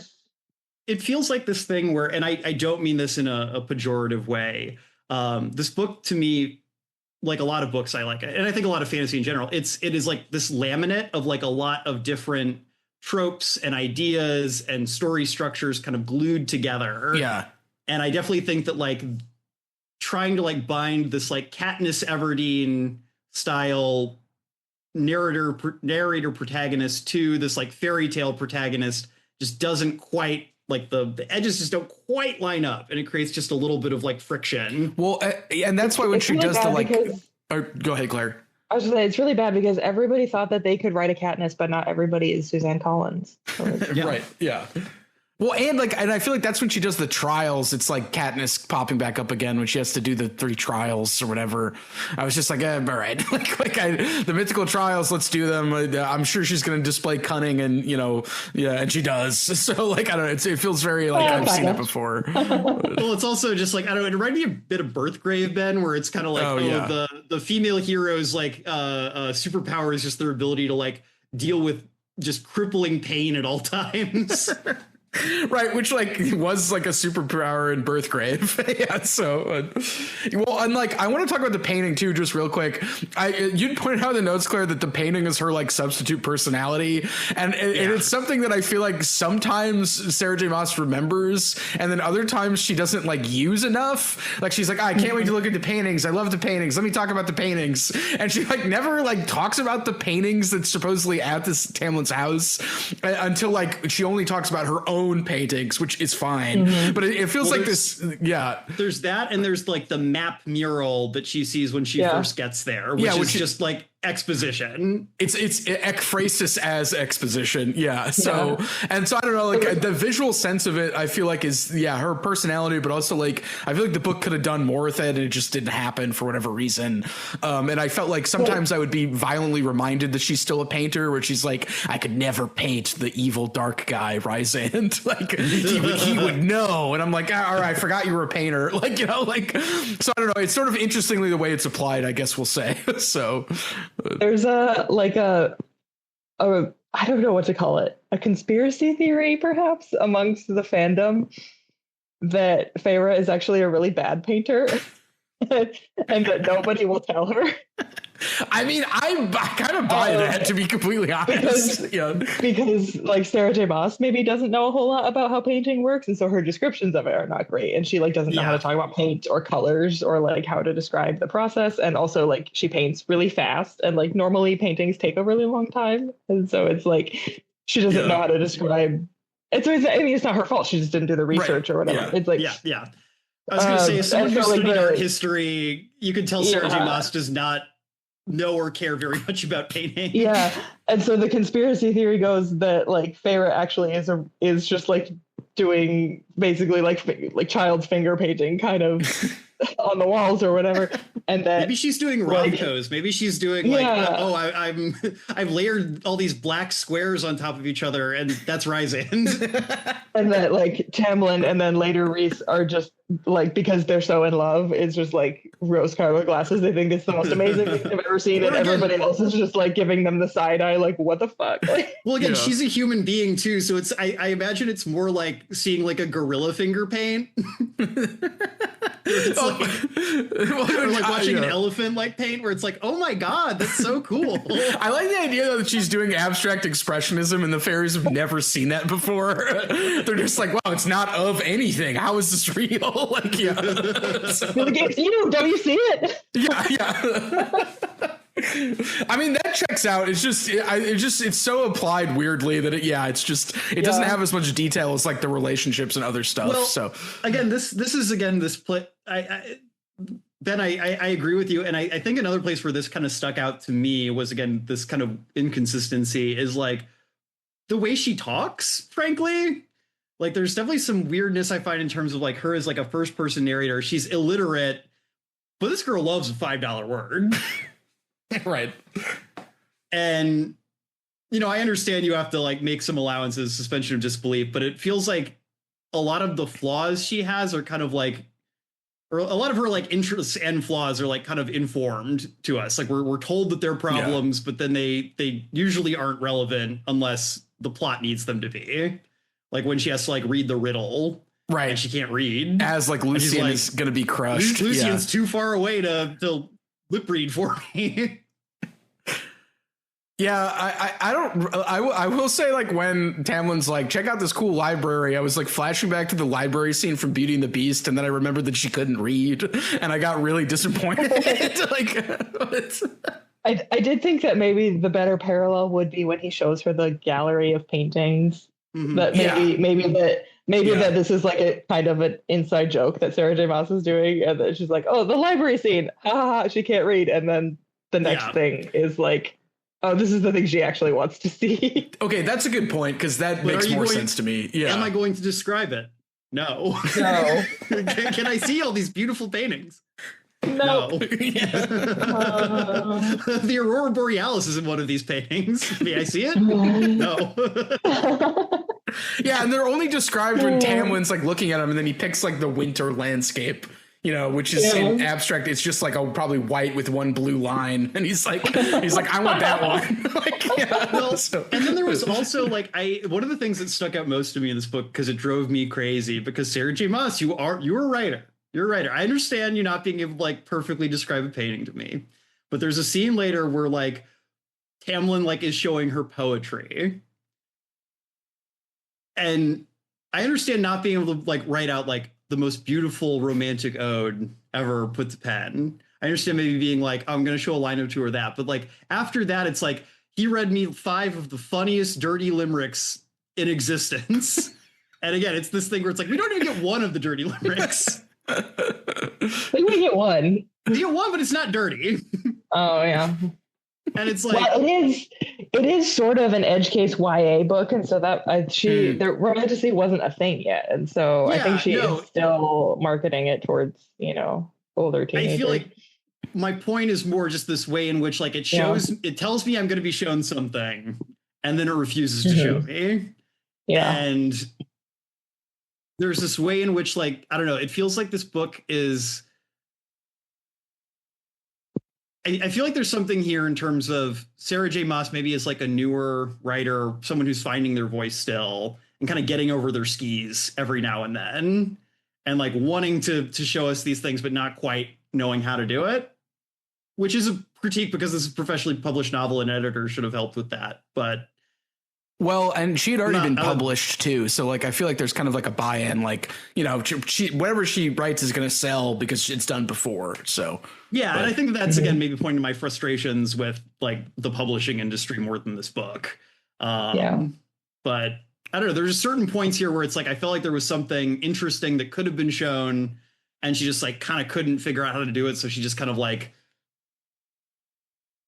it feels like this thing where, and I don't mean this in a pejorative way. This book to me, like a lot of books I like, and I think a lot of fantasy in general, it is like this laminate of like a lot of different tropes and ideas and story structures kind of glued together. Yeah. And I definitely think that like trying to like bind this like Katniss Everdeen style narrator protagonist to this like fairy tale protagonist just doesn't quite, like the edges just don't quite line up, and it creates just a little bit of like friction. Well, and that's why when she does the like, go ahead, Claire. I was gonna say, it's really bad because everybody thought that they could write a Katniss, but not everybody is Suzanne Collins. So Right. Yeah. Well, and I feel like that's when she does the trials. It's like Katniss popping back up again when she has to do the 3 trials or whatever. I was just like, all right, the mythical trials, let's do them. I'm sure she's going to display cunning, and and she does. So like, I don't know, it feels very like I've seen it before. Well, it's also just like, I don't know, it reminded me a bit of Birthgrave, Ben, where it's kind of like, the female hero's like superpower is just their ability to like deal with just crippling pain at all times. Right, which like was like a superpower in Birthgrave. Yeah, so well, and like I want to talk about the painting too, just real quick. You'd pointed out in the notes, Claire, that the painting is her like substitute personality, and it's something that I feel like sometimes Sarah J. Maas remembers, and then other times she doesn't like use enough. Like she's like, I can't wait to look at the paintings. I love the paintings. Let me talk about the paintings, and she like never like talks about the paintings that's supposedly at this Tamlin's house until like she only talks about her own paintings, which is fine, but it feels like this. Yeah, there's that, and there's like the map mural that she sees when she first gets there, which is just like exposition. It's ekphrasis as exposition. Yeah. So and so I don't know, like the visual sense of it, I feel like is her personality, but also like I feel like the book could have done more with it, and it just didn't happen for whatever reason. And I felt like sometimes I would be violently reminded that she's still a painter, where she's like, I could never paint the evil dark guy Rysand. Like he would know, and I'm like, all right, I forgot you were a painter. Like so I don't know. It's sort of interestingly the way it's applied, I guess we'll say. So there's I don't know what to call it, a conspiracy theory perhaps amongst the fandom that Feyre is actually a really bad painter and that nobody will tell her. I mean, I kind of buy that, to be completely honest. Because like Sarah J. Maas maybe doesn't know a whole lot about how painting works, and so her descriptions of it are not great, and she like doesn't know how to talk about paint or colors or like how to describe the process, and also like she paints really fast, and like normally paintings take a really long time, and so it's like she doesn't know how to describe. I mean, it's not her fault. She just didn't do the research or whatever. It's like I was going to say, as someone who studied art history, you can tell Sarah J. Maas does not know or care very much about painting. Yeah, and so the conspiracy theory goes that like Feyre actually is just like doing basically like child's finger painting kind of on the walls or whatever, and that maybe she's doing Ronco's. Maybe she's doing like I've layered all these black squares on top of each other, and that's Rysand. And that like Tamlin and then later Rhys are just like, because they're so in love, it's just like rose-colored glasses. They think it's the most amazing thing they've ever seen, and everybody else is just like giving them the side eye, like what the fuck. Well, again, she's a human being too, so it's I imagine it's more like seeing like a gorilla finger paint. It's or like watching an elephant like paint, where it's like, oh my god, that's so cool. I like the idea that she's doing abstract expressionism, and the fairies have never seen that before. They're just like, wow, it's not of anything. How is this real? Like, it's you. Don't you see it? Yeah. I mean, that checks out. It's just, it's so applied weirdly that it doesn't have as much detail as like the relationships and other stuff. Well, so again, this is again this play. Ben, I agree with you, and I think another place where this kind of stuck out to me was again this kind of inconsistency is like the way she talks. Frankly, like there's definitely some weirdness I find in terms of like her as like a first person narrator. She's illiterate, but this girl loves a $5 word. Right. And, you know, I understand you have to like make some allowances, suspension of disbelief, but it feels like a lot of the flaws she has are kind of like, or a lot of her like interests and flaws are like kind of informed to us. Like we're told that they're problems, but then they usually aren't relevant unless the plot needs them to be. Like when she has to like read the riddle. Right. And she can't read. As like Lucian is going to be crushed. Lucian's too far away to lip read for me. Yeah, I will say like when Tamlin's like, check out this cool library, I was like flashing back to the library scene from Beauty and the Beast, and then I remembered that she couldn't read, and I got really disappointed. I did think that maybe the better parallel would be when he shows her the gallery of paintings. Mm-hmm. That maybe that this is like a kind of an inside joke that Sarah J. Maas is doing, and that she's like, oh, the library scene, she can't read, and then the next thing is like, oh, this is the thing she actually wants to see. Okay, that's a good point, because that makes more sense to me. Yeah. Am I going to describe it? No. No. Can I see all these beautiful paintings? No. The Aurora Borealis is in one of these paintings. May I see it? No. Yeah, and they're only described when Tamlin's like looking at them, and then he picks like the winter landscape. You know, which is in abstract. It's just like a probably white with one blue line, and he's like, I want that one. And then there was also like one of the things that stuck out most to me in this book because it drove me crazy because Sarah J. Maas, you're a writer. You're a writer. I understand you not being able to like perfectly describe a painting to me, but there's a scene later where like Tamlin like is showing her poetry, and I understand not being able to like write out like the most beautiful romantic ode ever put to pen. I understand maybe being like, I'm going to show a line or two or that. But like after that, it's like he read me 5 of the funniest dirty limericks in existence. And again, it's this thing where it's like, we don't even get one of the dirty limericks. We get one. We get one, but it's not dirty. Oh, yeah. And it's like, well, it is sort of an edge case YA book, and so that the Romantasy wasn't a thing yet, and so I think she is still marketing it towards older teenagers. I feel like my point is more just this way in which like it shows, it tells me I'm going to be shown something, and then it refuses to show me. Yeah, and there's this way in which like I don't know, it feels like this book is. I feel like there's something here in terms of Sarah J. Maas maybe is like a newer writer, someone who's finding their voice still and kind of getting over their skis every now and then and like wanting to show us these things, but not quite knowing how to do it, which is a critique because this is a professionally published novel and editor should have helped with that. But well, and she had already been published too. So like, I feel like there's kind of like a buy-in, like, she whatever she writes is going to sell because it's done before. So yeah. And I think that's again, maybe pointing to my frustrations with like the publishing industry more than this book. But I don't know, there's certain points here where it's like, I felt like there was something interesting that could have been shown and she just like kind of couldn't figure out how to do it. So she just kind of like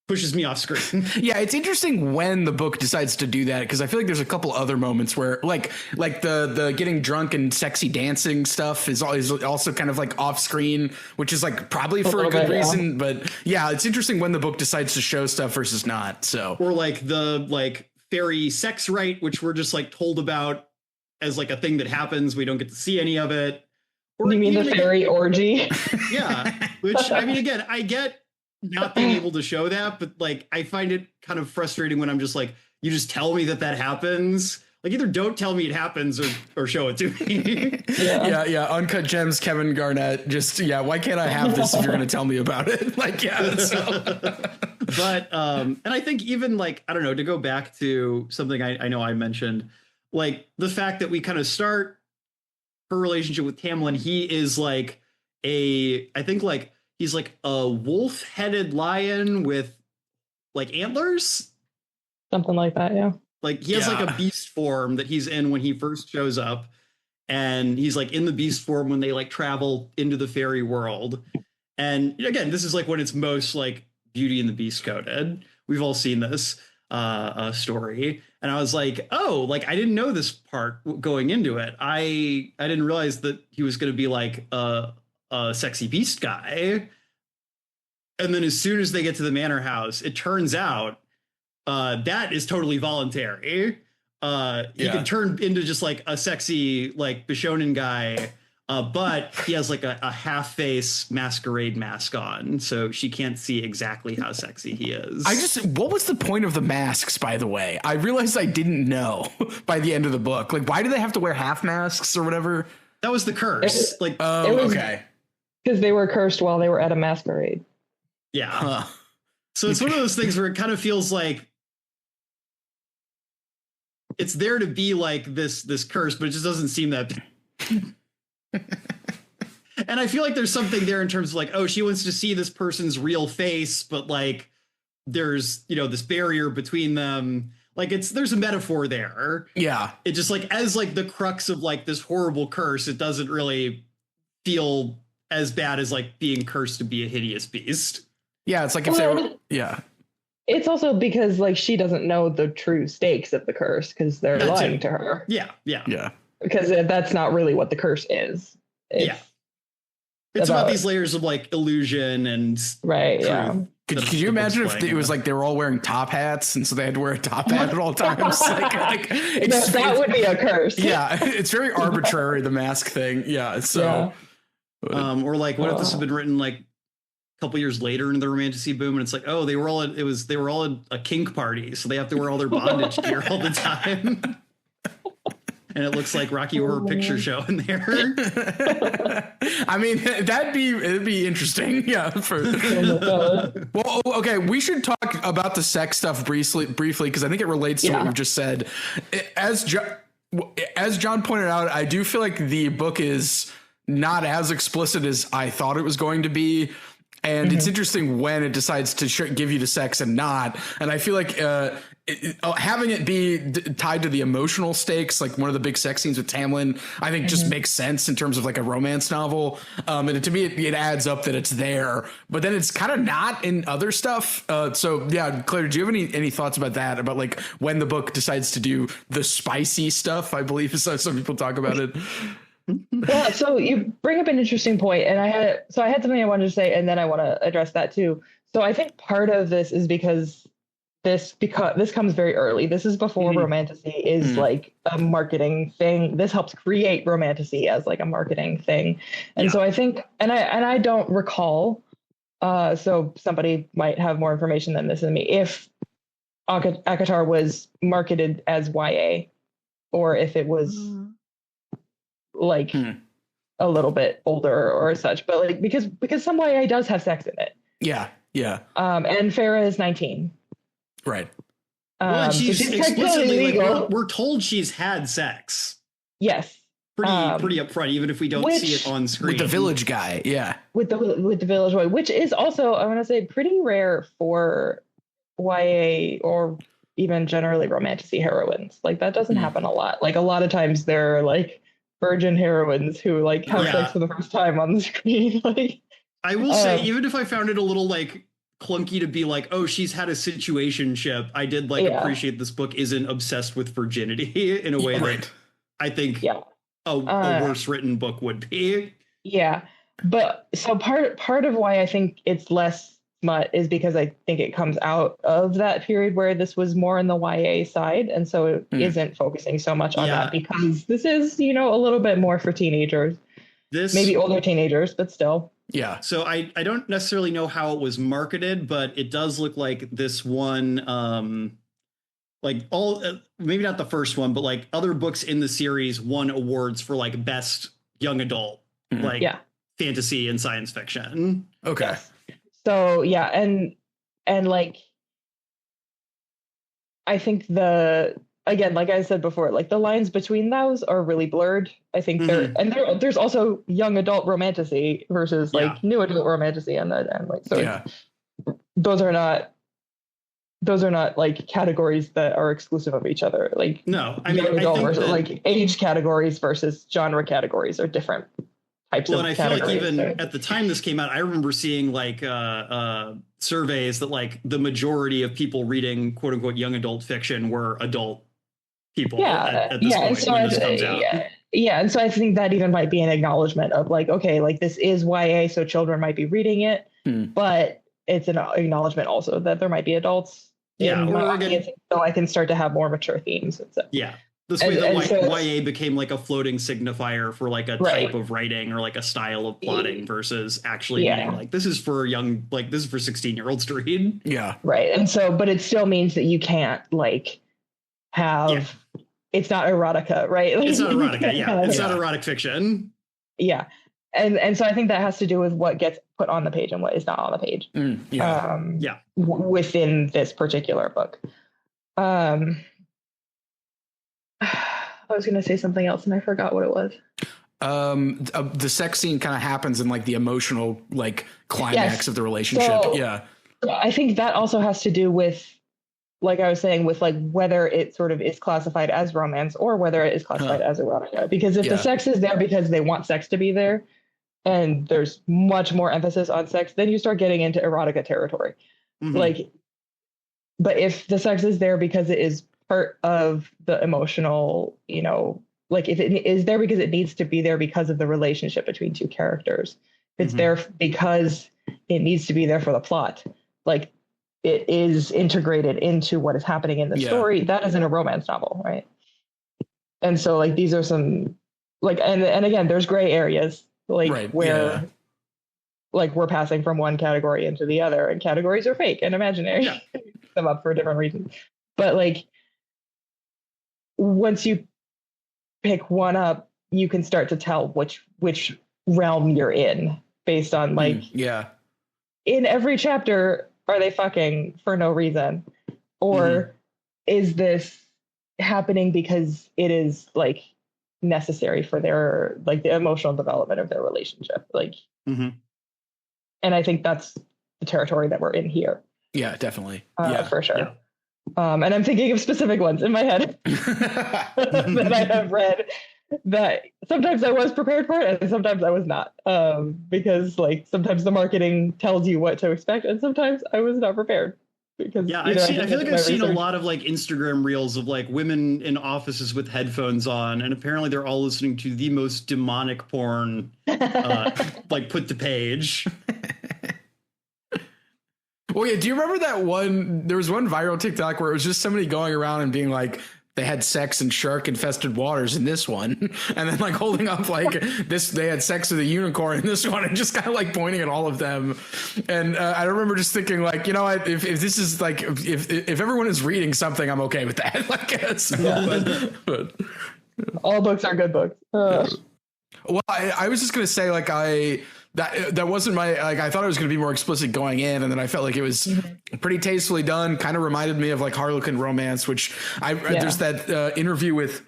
pushes me off screen. Yeah, it's interesting when the book decides to do that because I feel like there's a couple other moments where like the getting drunk and sexy dancing stuff is also kind of like off screen, which is like probably for a good reason. But yeah, it's interesting when the book decides to show stuff versus not. So or like the like fairy sex rite, which we're just like told about as like a thing that happens. We don't get to see any of it. Or you mean the fairy orgy? Yeah, which I mean, again, I get not being able to show that, but like I find it kind of frustrating when I'm just like, you just tell me that happens. Like either don't tell me it happens or show it to me. Yeah. Uncut Gems, Kevin Garnett. Just why can't I have this if you're going to tell me about it? Like But and I think even like I don't know, to go back to something I know I mentioned, like the fact that we kind of start her relationship with Tamlin. He is like I think like he's like a wolf-headed lion with like antlers, something like that. Yeah. like he has like a beast form that he's in when he first shows up, and he's like in the beast form when they like travel into the fairy world. And again, this is like when it's most like Beauty and the Beast coded. We've all seen this story, and I was like, oh, like I didn't know this part going into it. I didn't realize that he was going to be like a sexy beast guy. And then as soon as they get to the manor house, it turns out that is totally voluntary. He can turn into just like a sexy like Bishonen guy. But he has like a half face masquerade mask on, so she can't see exactly how sexy he is. What was the point of the masks, by the way? I realized I didn't know by the end of the book. Like, why do they have to wear half masks or whatever? That was the curse. Okay. Because they were cursed while they were at a masquerade. Yeah. Huh. So it's one of those things where it kind of feels like it's there to be like this curse, but it just doesn't seem that. And I feel like there's something there in terms of like, oh, she wants to see this person's real face, but like there's, you know, this barrier between them. Like there's a metaphor there. Yeah. It just like as like the crux of like this horrible curse, it doesn't really feel as bad as like being cursed to be a hideous beast. Yeah, it's like if they were, yeah. It's also because like she doesn't know the true stakes of the curse because they're lying to her. Yeah. Because that's not really what the curse is. It's about these layers of like illusion and right. Yeah. Could you imagine if it was like they were all wearing top hats and so they had to wear a top hat at all times? That would be a curse. Yeah, it's very arbitrary, the mask thing. Yeah. So, or like, what if this had been written like a couple years later in the Romantasy boom, and it's like, oh, they were all at a kink party, so they have to wear all their bondage gear all the time. And it looks like Rocky Horror Picture Show in there. I mean, it'd be interesting. Yeah. Well, okay. We should talk about the sex stuff briefly, because I think it relates to what we've just said. As John pointed out, I do feel like the book is not as explicit as I thought it was going to be. And it's interesting when it decides to give you the sex and not. And I feel like having it be tied to the emotional stakes, like one of the big sex scenes with Tamlin, I think just makes sense in terms of like a romance novel. And to me, it adds up that it's there, but then it's kind of not in other stuff. So yeah, Claire, do you have any thoughts about that? About like when the book decides to do the spicy stuff, I believe is how some people talk about it. Yeah, so you bring up an interesting point, and I had something I wanted to say, and then I want to address that too. So I think part of this is because this comes very early. This is before Romantasy is like a marketing thing. This helps create Romantasy as like a marketing thing, and so I think, and I don't recall. So somebody might have more information than this than me. If ACOTAR was marketed as YA, or if it was. Like a little bit older or such, but like because some YA does have sex in it. Yeah. And Farah is 19. Right. Well, and she's explicitly like we're told she's had sex. Yes. Pretty upfront, even if we don't see it on screen. With the village guy, yeah. With the village boy, which is also, I want to say, pretty rare for YA or even generally Romantasy heroines. Like that doesn't happen a lot. Like a lot of times they're like virgin heroines who like have sex for the first time on the screen. Like I will say, even if I found it a little like clunky to be like, oh, she's had a situationship, I did like appreciate this book isn't obsessed with virginity in a way that I think a worse written book would be. Yeah. But so part of why I think it's less smut is because I think it comes out of that period where this was more in the YA side, and so it isn't focusing so much on that, because this is, you know, a little bit more for teenagers, maybe older teenagers, but still. Yeah. So I don't necessarily know how it was marketed, but it does look like this one, like all, maybe not the first one, but like other books in the series won awards for like best young adult, like fantasy and science fiction. Okay. Yes. So yeah, and like I think again, like I said before, like the lines between those are really blurred. I think there's also young adult Romantasy versus like new adult Romantasy, and like so those are not those are not like categories that are exclusive of each other. Like no, I mean, young I adult think versus, that, like age categories versus genre categories are different types well, of and I feel like categories. even So- at the time this came out, I remember seeing like surveys that like the majority of people reading quote unquote young adult fiction were adult people at this point so when this comes out. And so I think that even might be an acknowledgement of like, okay, like this is YA, so children might be reading it, but it's an acknowledgement also that there might be adults in my audience, so I can start to have more mature themes and stuff. Yeah. This way that YA became like a floating signifier for like a type of writing or like a style of plotting versus actually being like, this is for young, like this is for 16-year-olds to read. Yeah. Right. And so, but it still means that you can't like have, it's not erotica, right? Like, it's not erotica. Yeah. It's not erotic fiction. Yeah. And so I think that has to do with what gets put on the page and what is not on the page. Within this particular book. I was going to say something else and I forgot what it was. The sex scene kind of happens in like the emotional like climax of the relationship. So, I think that also has to do with, like I was saying, with like whether it sort of is classified as romance or whether it is classified as erotica. Because if the sex is there because they want sex to be there, and there's much more emphasis on sex, then you start getting into erotica territory. Like, but if the sex is there because it is part of the emotional, you know, like if it is there because it needs to be there because of the relationship between two characters, if it's there because it needs to be there for the plot, like it is integrated into what is happening in the story, that isn't a romance novel, right? And so like these are some like, and again, there's gray areas like where like we're passing from one category into the other, and categories are fake and imaginary. Them up for different reasons. But like once you pick one up, you can start to tell which realm you're in based on like in every chapter, are they fucking for no reason? Or is this happening because it is like necessary for their like the emotional development of their relationship? Like and I think that's the territory that we're in here. Yeah, definitely. For sure. And I'm thinking of specific ones in my head that I have read that sometimes I was prepared for it and sometimes I was not. Because like sometimes the marketing tells you what to expect and sometimes I was not prepared. Because I feel like I've seen a lot of like Instagram reels of like women in offices with headphones on, and apparently they're all listening to the most demonic porn like put to page. Well, yeah. Do you remember that one? There was one viral TikTok where it was just somebody going around and being like, they had sex in shark infested waters in this one. And then like holding up like this, they had sex with a unicorn in this one and just kind of like pointing at all of them. And I remember just thinking like, you know what, if this is like, if everyone is reading something, I'm okay with that. Like, but all books are good books. Well, I was just going to say like, that wasn't my, like, I thought it was going to be more explicit going in. And then I felt like it was pretty tastefully done. Kind of reminded me of like Harlequin Romance, which there's that interview with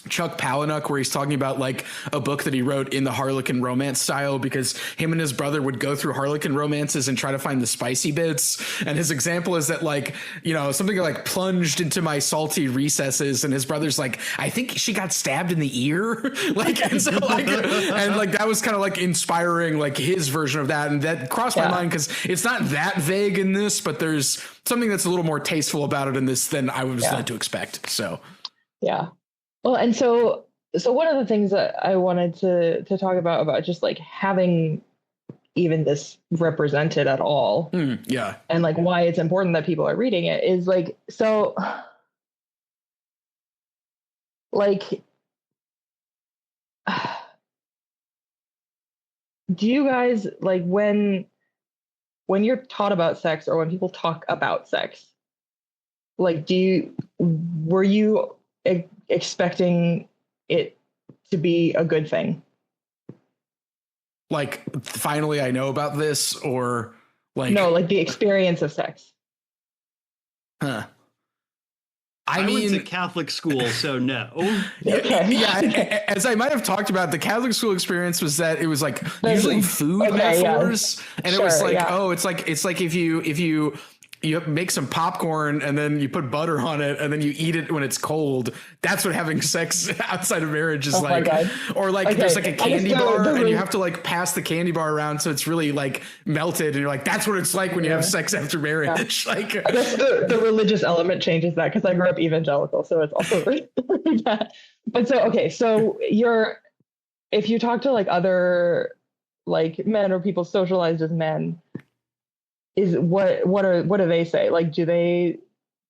Chuck Palahniuk where he's talking about like a book that he wrote in the Harlequin Romance style because him and his brother would go through Harlequin romances and try to find the spicy bits. And his example is that like, you know, something like plunged into my salty recesses, and his brother's like, I think she got stabbed in the ear. Like, and so like, and like that was kind of like inspiring like his version of that. And that crossed my mind because it's not that vague in this, but there's something that's a little more tasteful about it in this than I was led to expect. So well, and so one of the things that I wanted to talk about just like having even this represented at all, and like why it's important that people are reading it is like, so like, do you guys like when you're taught about sex or when people talk about sex, like were you expecting it to be a good thing? Like, finally I know about this, or like, no, like the experience of sex. I mean, went to Catholic school, so no. As I might have talked about, the Catholic school experience was that it was like usually food metaphors, and it was like, oh, it's like if you you make some popcorn and then you put butter on it and then you eat it when it's cold. That's what having sex outside of marriage is like. Or like there's like a candy bar and you have to like pass the candy bar around so it's really like melted and you're like, that's what it's like when you have sex after marriage. Yeah. Like I guess the religious element changes that because I grew up evangelical, so it's also that. But so okay, so if you talk to like other like men or people socialized as men, what do they say? Like, do they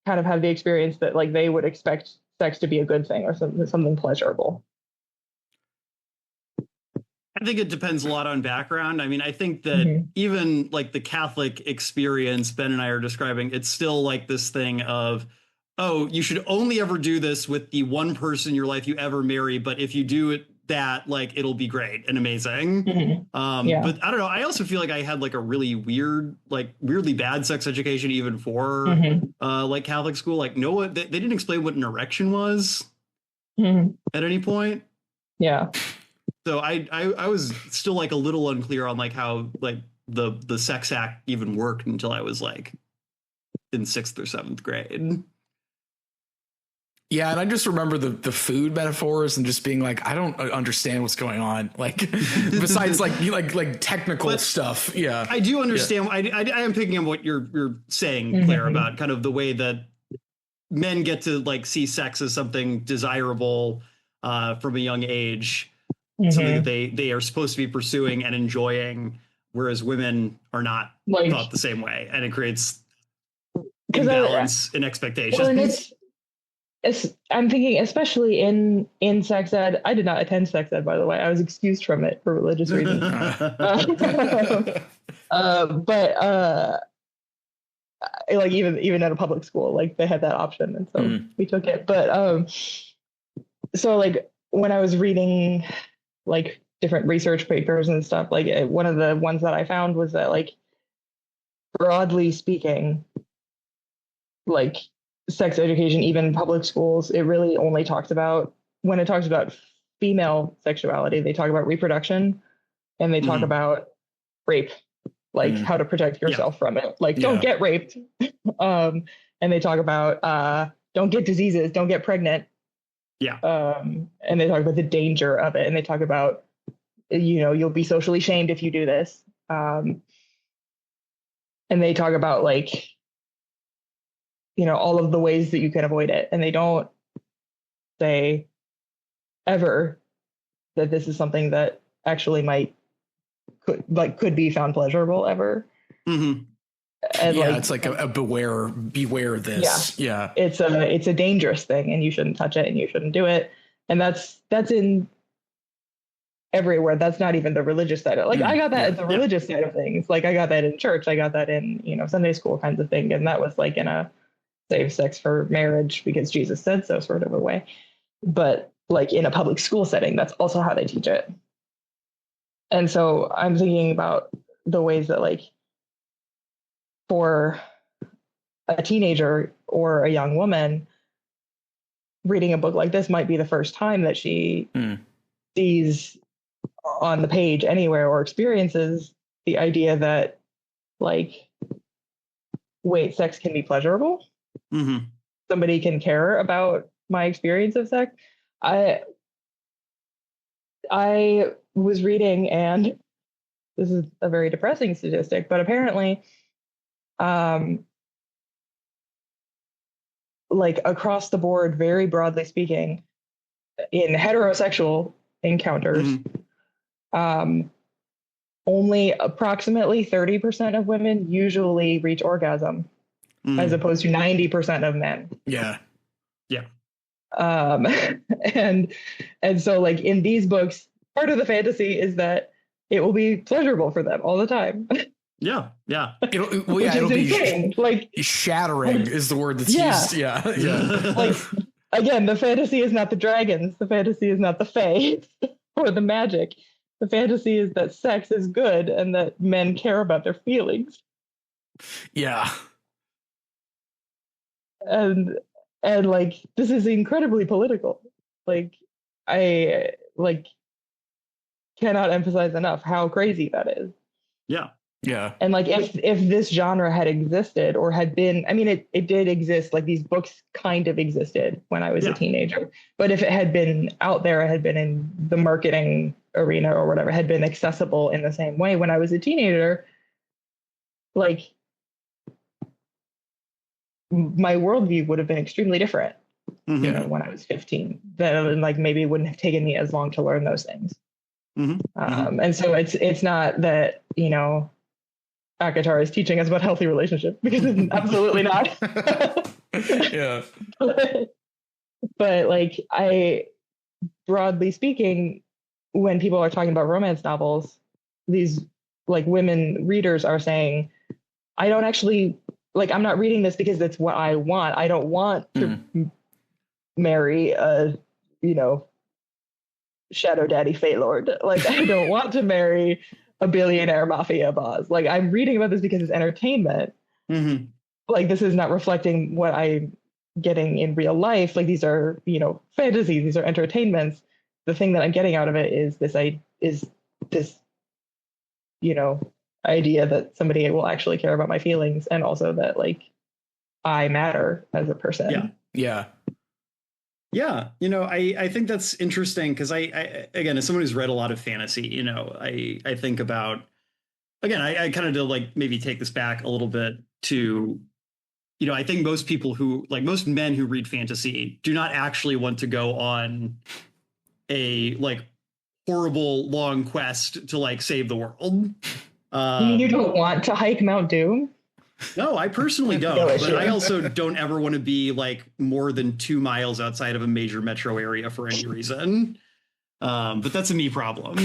kind of have the experience that like they would expect sex to be a good thing or something pleasurable? I think it depends a lot on background. I mean, I think that even like the Catholic experience Ben and I are describing, it's still like this thing of, oh, you should only ever do this with the one person in your life you ever marry. But if you do it, that like it'll be great and amazing. But I don't know, I also feel like I had like a really weirdly bad sex education even for like Catholic school. Like they didn't explain what an erection was at any point. So I was still like a little unclear on like how like the sex act even worked until I was like in 6th or 7th grade. Yeah, and I just remember the food metaphors and just being like, I don't understand what's going on. Like, besides like technical stuff. Yeah, I do understand. Yeah. I am picking up what you're saying, Claire, about kind of the way that men get to like see sex as something desirable from a young age, something that they are supposed to be pursuing and enjoying, whereas women are not thought the same way, and it creates imbalance in expectations. Well, I'm thinking, especially in sex ed. I did not attend sex ed, by the way. I was excused from it for religious reasons. But like even at a public school, like they had that option, and so we took it. But so like when I was reading like different research papers and stuff, like one of the ones that I found was that like broadly speaking, like sex education, even in public schools, it really only talks about, when it talks about female sexuality, they talk about reproduction and they talk about rape, like how to protect yourself from it. Like don't get raped. And they talk about don't get diseases, don't get pregnant. And they talk about the danger of it. And they talk about, you'll be socially shamed if you do this. And they talk about like, all of the ways that you can avoid it. And they don't say ever that this is something that actually could be found pleasurable ever. And it's like a beware this. Yeah. It's a dangerous thing and you shouldn't touch it and you shouldn't do it. And that's in everywhere. That's not even the religious side of it. Like I got that at the religious side of things. Like I got that in church. I got that in, Sunday school kinds of thing. And that was like in a save sex for marriage because Jesus said so sort of a way. But like in a public school setting, that's also how they teach it. And so I'm thinking about the ways that like for a teenager or a young woman, reading a book like this might be the first time that she sees on the page anywhere or experiences the idea that like, wait, sex can be pleasurable. Somebody can care about my experience of sex. I was reading, and this is a very depressing statistic, but apparently like across the board, very broadly speaking, in heterosexual encounters, only approximately 30% of women usually reach orgasm, as opposed to 90% of men. And so like in these books, part of the fantasy is that it will be pleasurable for them all the time. It'll be like shattering is the word that's used. Like again, the fantasy is not the dragons, the fantasy is not the fae or the magic. The fantasy is that sex is good and that men care about their feelings. And like this is incredibly political. Like I like cannot emphasize enough how crazy that is. Yeah. And like if this genre had existed or had been, I mean, it did exist, like these books kind of existed when I was a teenager. But if it had been out there, it had been in the marketing arena or whatever, had been accessible in the same way when I was a teenager, like my worldview would have been extremely different. Mm-hmm. You know, when I was 15, then like maybe it wouldn't have taken me as long to learn those things. Mm-hmm. And so it's not that, you know, Akatar is teaching us about healthy relationships, because it's absolutely not. Yeah. But like, broadly speaking, when people are talking about romance novels, these like women readers are saying, I don't actually like, I'm not reading this because that's what I want. I don't want to marry a, you know, shadow daddy Fate Lord. Like, I don't want to marry a billionaire mafia boss. Like, I'm reading about this because it's entertainment. Mm-hmm. Like, this is not reflecting what I'm getting in real life. Like, these are, you know, fantasies. These are entertainments. The thing that I'm getting out of it is this, you know, idea that somebody will actually care about my feelings, and also that like I matter as a person. Yeah. Yeah. Yeah, you know, I think that's interesting because I again, as someone who's read a lot of fantasy, you know, I think about, again, I kind of do like maybe take this back a little bit to, you know, I think most people who like most men who read fantasy do not actually want to go on a like horrible long quest to like save the world. You mean you don't want to hike Mount Doom? No, I personally don't. No But issue. I also don't ever want to be like more than 2 miles outside of a major metro area for any reason. But that's a me problem.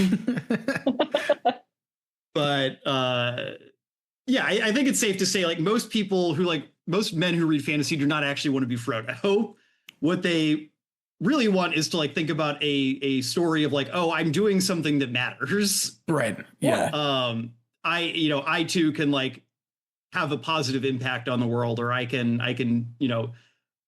But yeah, I think it's safe to say like most people who like most men who read fantasy do not actually want to be Frodo. What they really want is to like think about a story of like, oh, I'm doing something that matters. Right. Yeah. I too can like have a positive impact on the world, or I can, you know,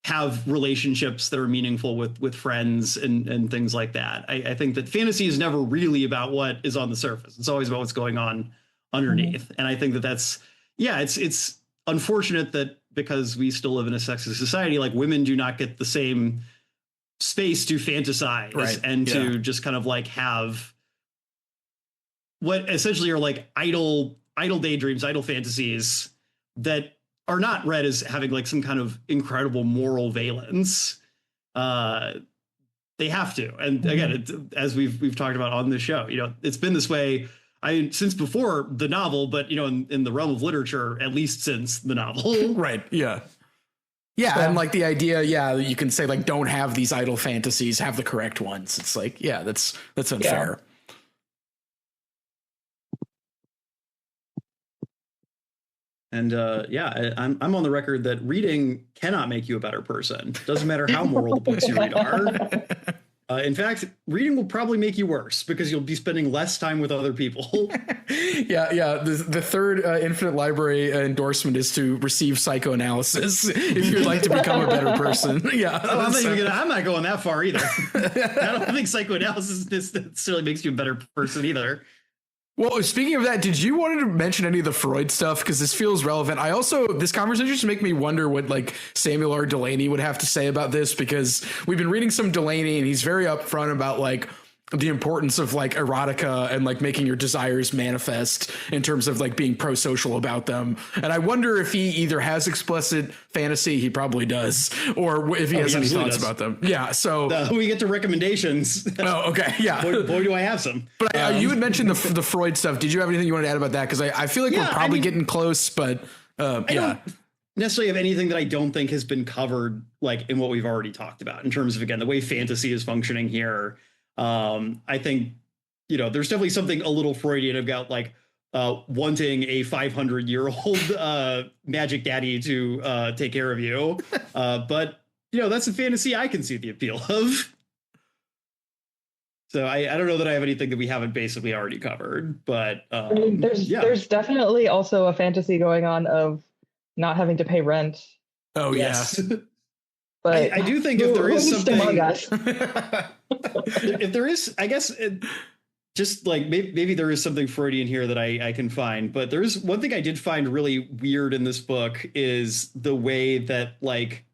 have relationships that are meaningful with friends and things like that. I think that fantasy is never really about what is on the surface. It's always about what's going on underneath. Mm-hmm. And I think that that's, yeah, it's unfortunate that because we still live in a sexist society, like women do not get the same space to fantasize and to just kind of like have what essentially are like idle daydreams, idle fantasies that are not read as having like some kind of incredible moral valence. They have to, and again, as we've talked about on the show, you know, it's been this way since before the novel, but you know, in the realm of literature, at least since the novel. Right. Yeah. Yeah, and like the idea, you can say like don't have these idle fantasies, have the correct ones. It's like, yeah, that's unfair. Yeah. And I'm on the record that reading cannot make you a better person. Doesn't matter how moral the books you read are. In fact, reading will probably make you worse because you'll be spending less time with other people. Yeah. The third Infinite Library endorsement is to receive psychoanalysis if you'd like to become a better person. Yeah. Oh, I'm not going that far either. I don't think psychoanalysis necessarily makes you a better person either. Well, speaking of that, did you want to mention any of the Freud stuff? Because this feels relevant. This conversation just make me wonder what like Samuel R. Delany would have to say about this, because we've been reading some Delany and he's very upfront about like the importance of like erotica and like making your desires manifest in terms of like being pro-social about them. And I wonder if he either has explicit fantasy, he probably does, or if he has any thoughts about them. Yeah. So we get to recommendations. Oh, okay. Yeah. Boy, do I have some. But you had mentioned the Freud stuff. Did you have anything you wanted to add about that? Because I feel like we're probably getting close, but I don't necessarily have anything that I don't think has been covered like in what we've already talked about in terms of, again, the way fantasy is functioning here. I think, you know, there's definitely something a little Freudian about like wanting a 500-year-old magic daddy to take care of you. But, you know, that's a fantasy I can see the appeal of. So I don't know that I have anything that we haven't basically already covered. But I mean, there's definitely also a fantasy going on of not having to pay rent. Oh, yes. But I do think if there is something, if there is, I guess just like maybe there is something Freudian here that I can find, but there is one thing I did find really weird in this book is the way that like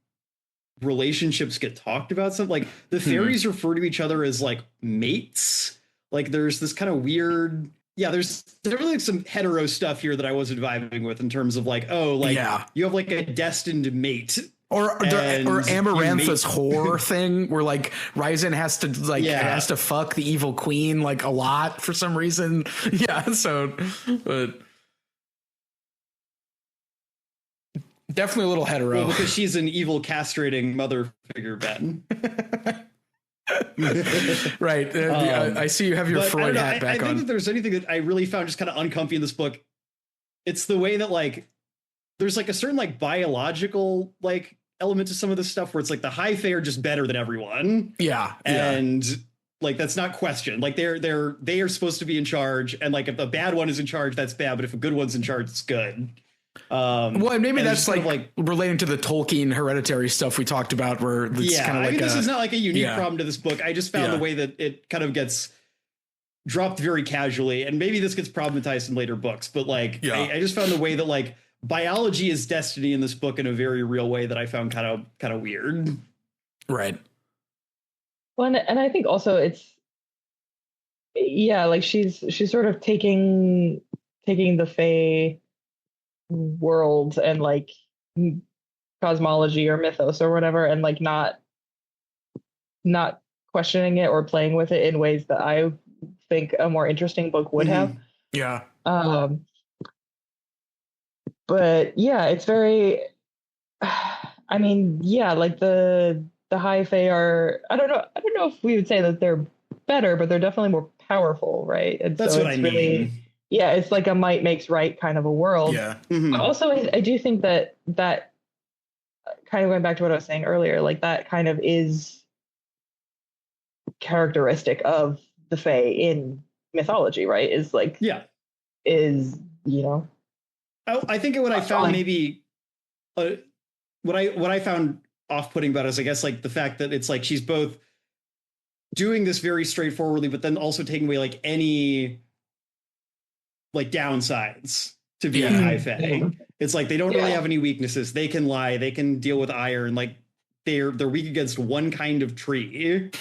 relationships get talked about. Something like the fairies refer to each other as like mates. Like there's this kind of weird, there's definitely some hetero stuff here that I wasn't vibing with in terms of like, oh, like you have like a destined mate. Or Amarantha's whore thing where like Ryzen has to has to fuck the evil queen like a lot for some reason. Yeah, so but definitely a little hetero. Well, because she's an evil castrating mother figure, Ben. Right. I see you have your Freud hat back on. I think that there's anything that I really found just kind of uncomfy in this book. It's the way that like there's like a certain like biological like element to some of this stuff where it's like the high fae are just better than everyone. Yeah. And like that's not questioned. Like they are supposed to be in charge, and like if a bad one is in charge, that's bad, but if a good one's in charge, it's good. Well, maybe that's like relating to the Tolkien hereditary stuff we talked about, where it's kind of like this is not like a unique problem to this book. I just found the way that it kind of gets dropped very casually, and maybe this gets problematized in later books, but like I just found the way that like biology is destiny in this book in a very real way that I found kind of weird. Right. Well, and I think also it's like she's sort of taking the fae world and like cosmology or mythos or whatever, and like not questioning it or playing with it in ways that I think a more interesting book would have. Yeah. But yeah, it's very, I mean, like the high fae are, I don't know if we would say that they're better, but they're definitely more powerful, right? And that's so what I mean. Yeah, it's like a might makes right kind of a world. Yeah. But also, I do think that kind of going back to what I was saying earlier, like that kind of is characteristic of the fae in mythology, right? Is like, I think what I found maybe what I found off-putting about it is I guess like the fact that it's like she's both doing this very straightforwardly, but then also taking away like any like downsides to being high fae. It's like they don't really have any weaknesses. They can lie, they can deal with iron, like they're weak against one kind of tree.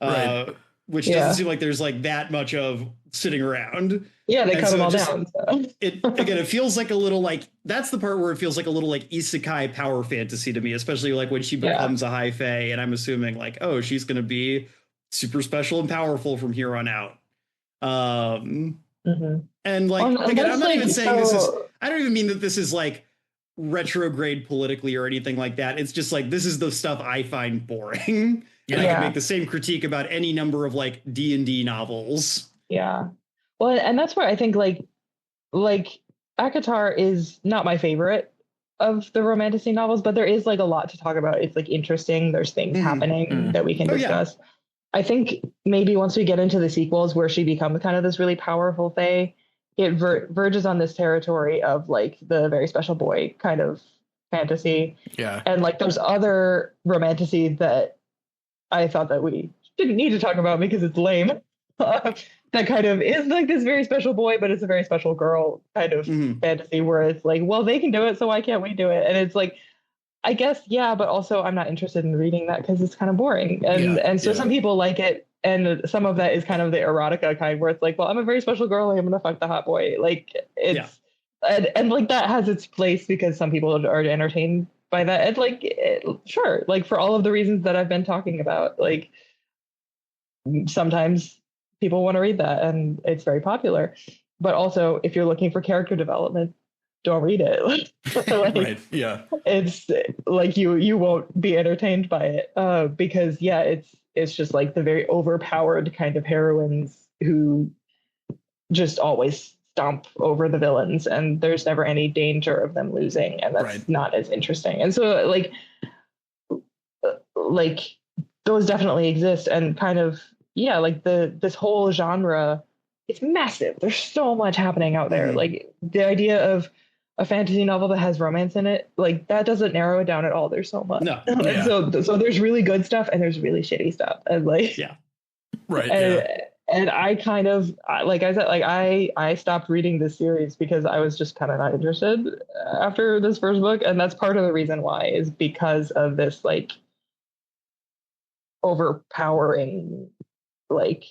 Right. Which doesn't seem like there's like that much of sitting around. Yeah, they cut them all down. So. It feels like a little like that's the part where it feels like a little like isekai power fantasy to me, especially like when she becomes a high fae, and I'm assuming like, oh, she's gonna be super special and powerful from here on out. And like again, I'm not even saying this is. I don't even mean that this is like retrograde politically or anything like that. It's just like this is the stuff I find boring. And I can make the same critique about any number of like D&D novels. Yeah. Well, and that's where I think like ACOTAR is not my favorite of the Romantasy novels, but there is like a lot to talk about. It's like interesting. There's things happening that we can discuss. Yeah. I think maybe once we get into the sequels where she becomes kind of this really powerful fae, it verges on this territory of like the very special boy kind of fantasy. Yeah. And like there's other Romantasy that I thought that we didn't need to talk about because it's lame. That kind of is like this very special boy, but it's a very special girl kind of fantasy where it's like, well, they can do it, so why can't we do it? And it's like, I guess, but also I'm not interested in reading that because it's kind of boring. And so some people like it. And some of that is kind of the erotica kind where it's like, well, I'm a very special girl. I'm going to fuck the hot boy. Like it's, and like that has its place because some people are entertained by that. And like, sure. Like for all of the reasons that I've been talking about, like sometimes people want to read that and it's very popular, but also if you're looking for character development, don't read it. Like, right. Yeah. It's like you won't be entertained by it because it's just like the very overpowered kind of heroines who just always stomp over the villains and there's never any danger of them losing, and that's not as interesting. And so like those definitely exist, and kind of like this whole genre, it's massive. There's so much happening out there. Like the idea of a fantasy novel that has romance in it, like that doesn't narrow it down at all. There's so much. No. So there's really good stuff and there's really shitty stuff, and like And I kind of, like I said, like I stopped reading this series because I was just kind of not interested after this first book, and that's part of the reason why is because of this like overpowering, like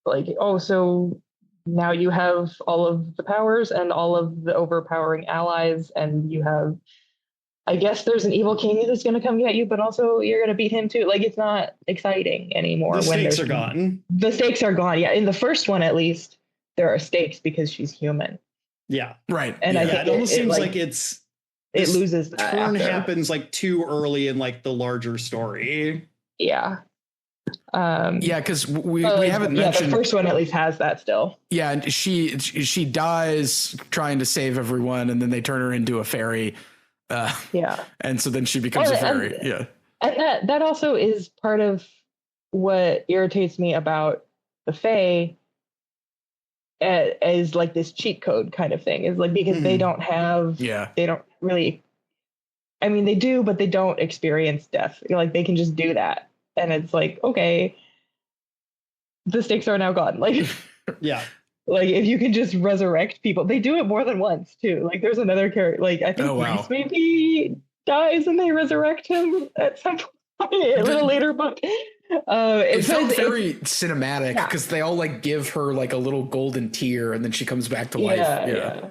oh, so now you have all of the powers and all of the overpowering allies, and you have, I guess there's an evil king that's going to come get you, but also you're going to beat him too. Like, it's not exciting anymore. The stakes are gone. The stakes are gone. Yeah. In the first one, at least, there are stakes because she's human. Yeah. Right. And I think it almost seems like it loses that turn after. happens like too early in like the larger story. Yeah. Yeah, because we haven't mentioned. The first one at least has that still. Yeah, and she dies trying to save everyone, and then they turn her into a fairy. Yeah, and so then she becomes a fairy. And that also is part of what irritates me about the Fae as like this cheat code kind of thing, is like because they don't have, they don't really, I mean, they do, but they don't experience death. Like, they can just do that. And it's like, okay, the stakes are now gone. Like, yeah. Like, if you can just resurrect people, they do it more than once too. Like, there's another character, like I think Reese maybe dies and they resurrect him at some point a little later, but it felt very cinematic because they all like give her like a little golden tear and then she comes back to life. Yeah.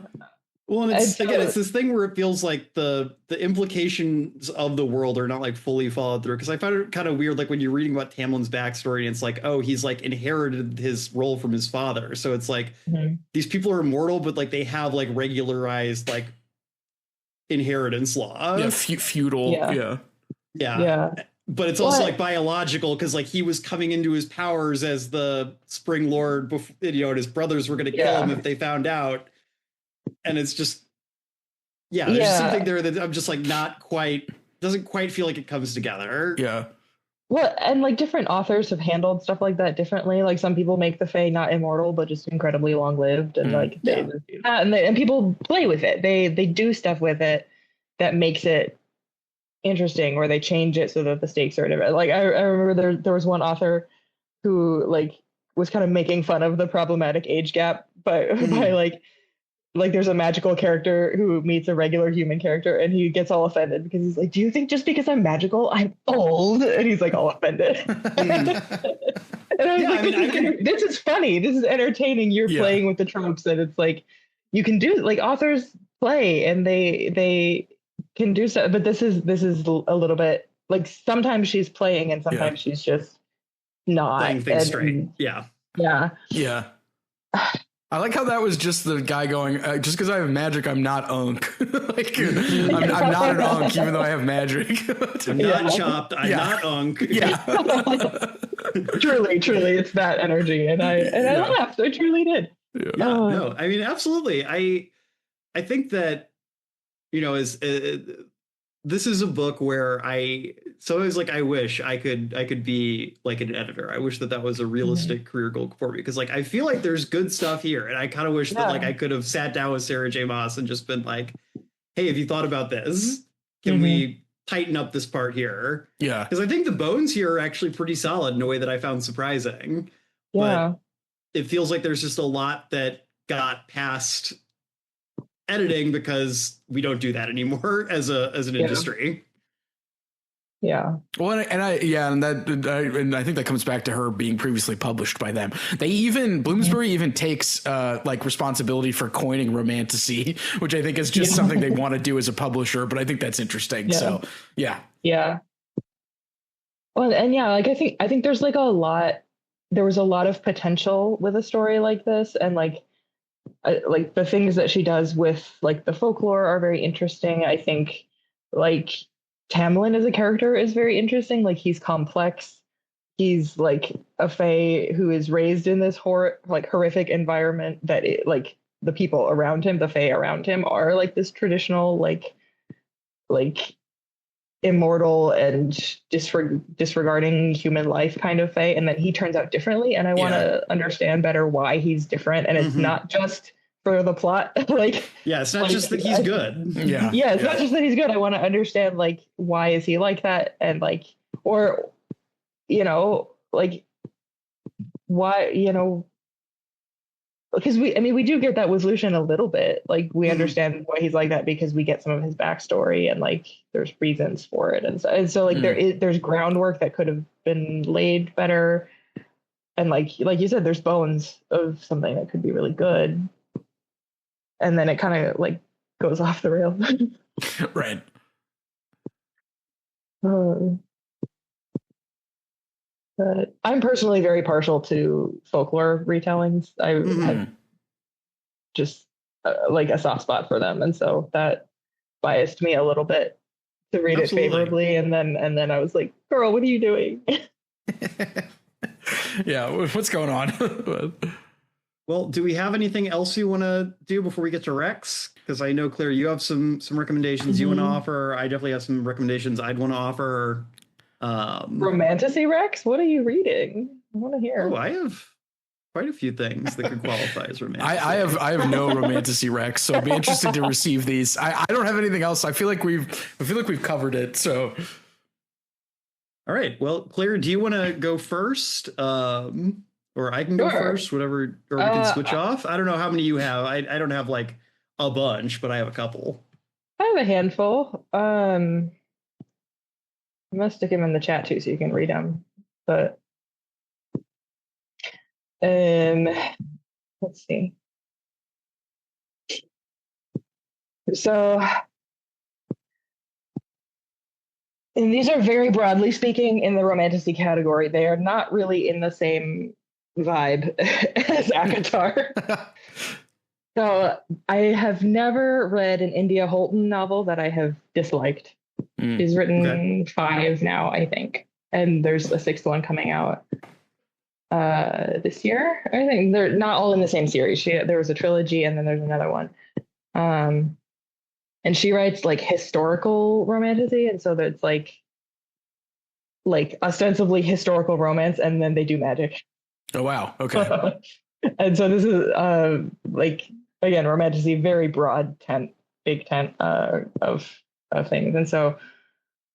Well, and it's this thing where it feels like the implications of the world are not like fully followed through. Because I found it kind of weird, like when you're reading about Tamlin's backstory, and it's like, oh, he's like inherited his role from his father. So it's like these people are immortal, but like they have like regularized like inheritance law. Yeah, feudal. Yeah. But it's also like biological, because like he was coming into his powers as the Spring Lord before, and his brothers were going to kill him if they found out. And it's just, there's something there that I'm just like doesn't quite feel like it comes together. Yeah. Well, and like different authors have handled stuff like that differently. Like some people make the Fae not immortal, but just incredibly long lived, and like and people play with it. They do stuff with it that makes it interesting, or they change it so that the stakes are different. Like I remember there was one author who like was kind of making fun of the problematic age gap, by like there's a magical character who meets a regular human character, and he gets all offended because he's like, do you think just because I'm magical, I'm old? And he's like all offended. And I was like, this is funny. This is entertaining. You're playing with the tropes, and it's like, you can do, like, authors play and they can do so, but this is a little bit like, sometimes she's playing and sometimes she's just not playing things straight. Yeah. I like how that was just the guy going, just because I have magic, I'm not Unk. Like, I'm not an Unk, even though I have magic. I'm not chopped. I'm not Unk. Yeah. Truly, it's that energy. And I laughed. I truly did. No, I mean, absolutely. I think that, this is a book where I wish I could be like an editor. I wish that was a realistic career goal for me, because like I feel like there's good stuff here, and I kind of wish that like I could have sat down with Sarah J. Maas and just been like, hey, have you thought about this? Can we tighten up this part here? Yeah, because I think the bones here are actually pretty solid in a way that I found surprising. But it feels like there's just a lot that got past editing, because we don't do that anymore as an industry. Yeah. Well, and I think that comes back to her being previously published by them. Bloomsbury even takes like responsibility for coining Romantasy, which I think is just something they want to do as a publisher. But I think that's interesting. So yeah. Well, and like I think there's like there was a lot of potential with a story like this, and like the things that she does with like the folklore are very interesting. I think like Tamlin as a character is very interesting. Like, he's complex. He's like a Fae who is raised in this horrific environment that like the people around him, the Fae around him, are like this traditional like immortal and disregarding human life kind of Fae, and then he turns out differently, and I want to understand better why he's different, and it's not just for the plot. It's not just that he's good. It's not just that he's good. I want to understand like, why is he like that, and like, or like, why, because we do get that with Lucian a little bit. Like we understand why he's like that because we get some of his backstory and like there's reasons for it. And so like there's groundwork that could have been laid better. And like you said, there's bones of something that could be really good. And then it kind of like goes off the rails. Right. But I'm personally very partial to folklore retellings. I have just like a soft spot for them, and so that biased me a little bit to read it favorably. And then I was like, "Girl, what are you doing?" Yeah, what's going on? Well, do we have anything else you want to do before we get to Rex? Because I know, Claire, you have some recommendations you want to offer. I definitely have some recommendations I'd want to offer. Romantasy, Rex? What are you reading? I want to hear. Oh, I have quite a few things that could qualify as romantasy. I have no Romantasy, Rex, so I'd be interested to receive these. I don't have anything else. I feel like we've covered it. So, all right. Well, Claire, do you want to go first? Or I can go first, whatever, or we can switch off. I don't know how many you have. I don't have like a bunch, but I have a couple. I have a handful. I'm gonna stick him in the chat too, so you can read them. But let's see. So, and these are very broadly speaking in the Romantasy category. They are not really in the same vibe as ACOTAR. So I have never read an India Holton novel that I have disliked. She's written 5 now, I think. And there's a 6th one coming out this year. I think they're not all in the same series. There was a trilogy and then there's another one. And she writes like historical romantasy. And so that's like ostensibly historical romance, and then they do magic. Oh, wow. Okay. And so this is like, again, romantasy, very broad big tent of things. And so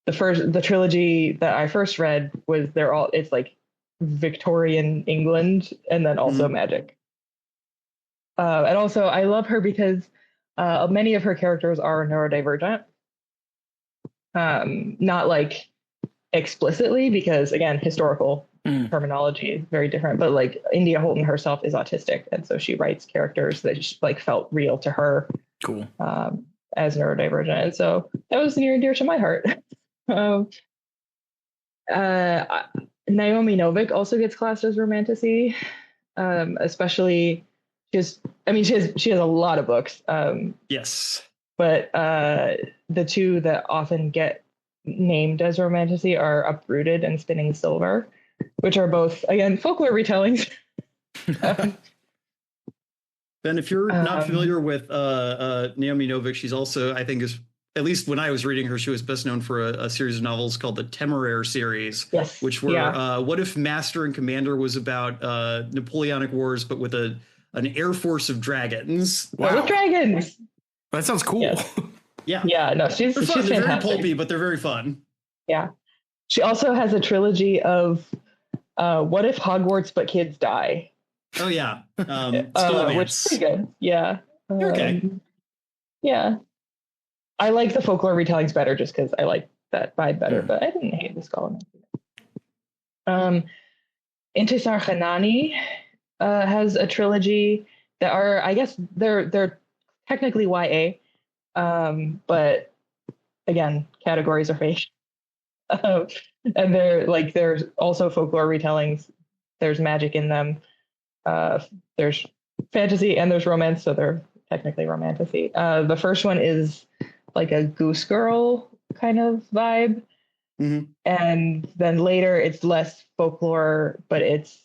the trilogy that I first read was it's like Victorian England and then also magic. And also I love her because many of her characters are neurodivergent. Not like explicitly, because again, historical terminology is very different, but like India Holton herself is autistic, and so she writes characters that like felt real to her. Cool. As neurodivergent, and so that was near and dear to my heart. Naomi Novik also gets classed as romantasy, especially she has a lot of books. Yes, but the two that often get named as romantasy are Uprooted and Spinning Silver, which are both, again, folklore retellings. Ben, if you're not familiar with Naomi Novik, she's also, I think, at least when I was reading her, she was best known for a series of novels called the Temeraire series, which were What If Master and Commander was about Napoleonic Wars, but with an air force of dragons. Wow. With dragons. That sounds cool. Yes. Yeah. Yeah, no, she's fantastic. They're very pulpy, but they're very fun. Yeah. She also has a trilogy of What If Hogwarts But Kids Die? Oh, yeah. Which is pretty good. Yeah. Okay. Yeah. I like the folklore retellings better just because I like that vibe better, but I didn't hate this column. Intisar Khanani has a trilogy that are, I guess, they're technically YA, but again, categories are fake. And there's also folklore retellings. There's magic in them. There's fantasy and there's romance, so they're technically romantasy. The first one is like a Goose Girl kind of vibe. And then later it's less folklore, but it's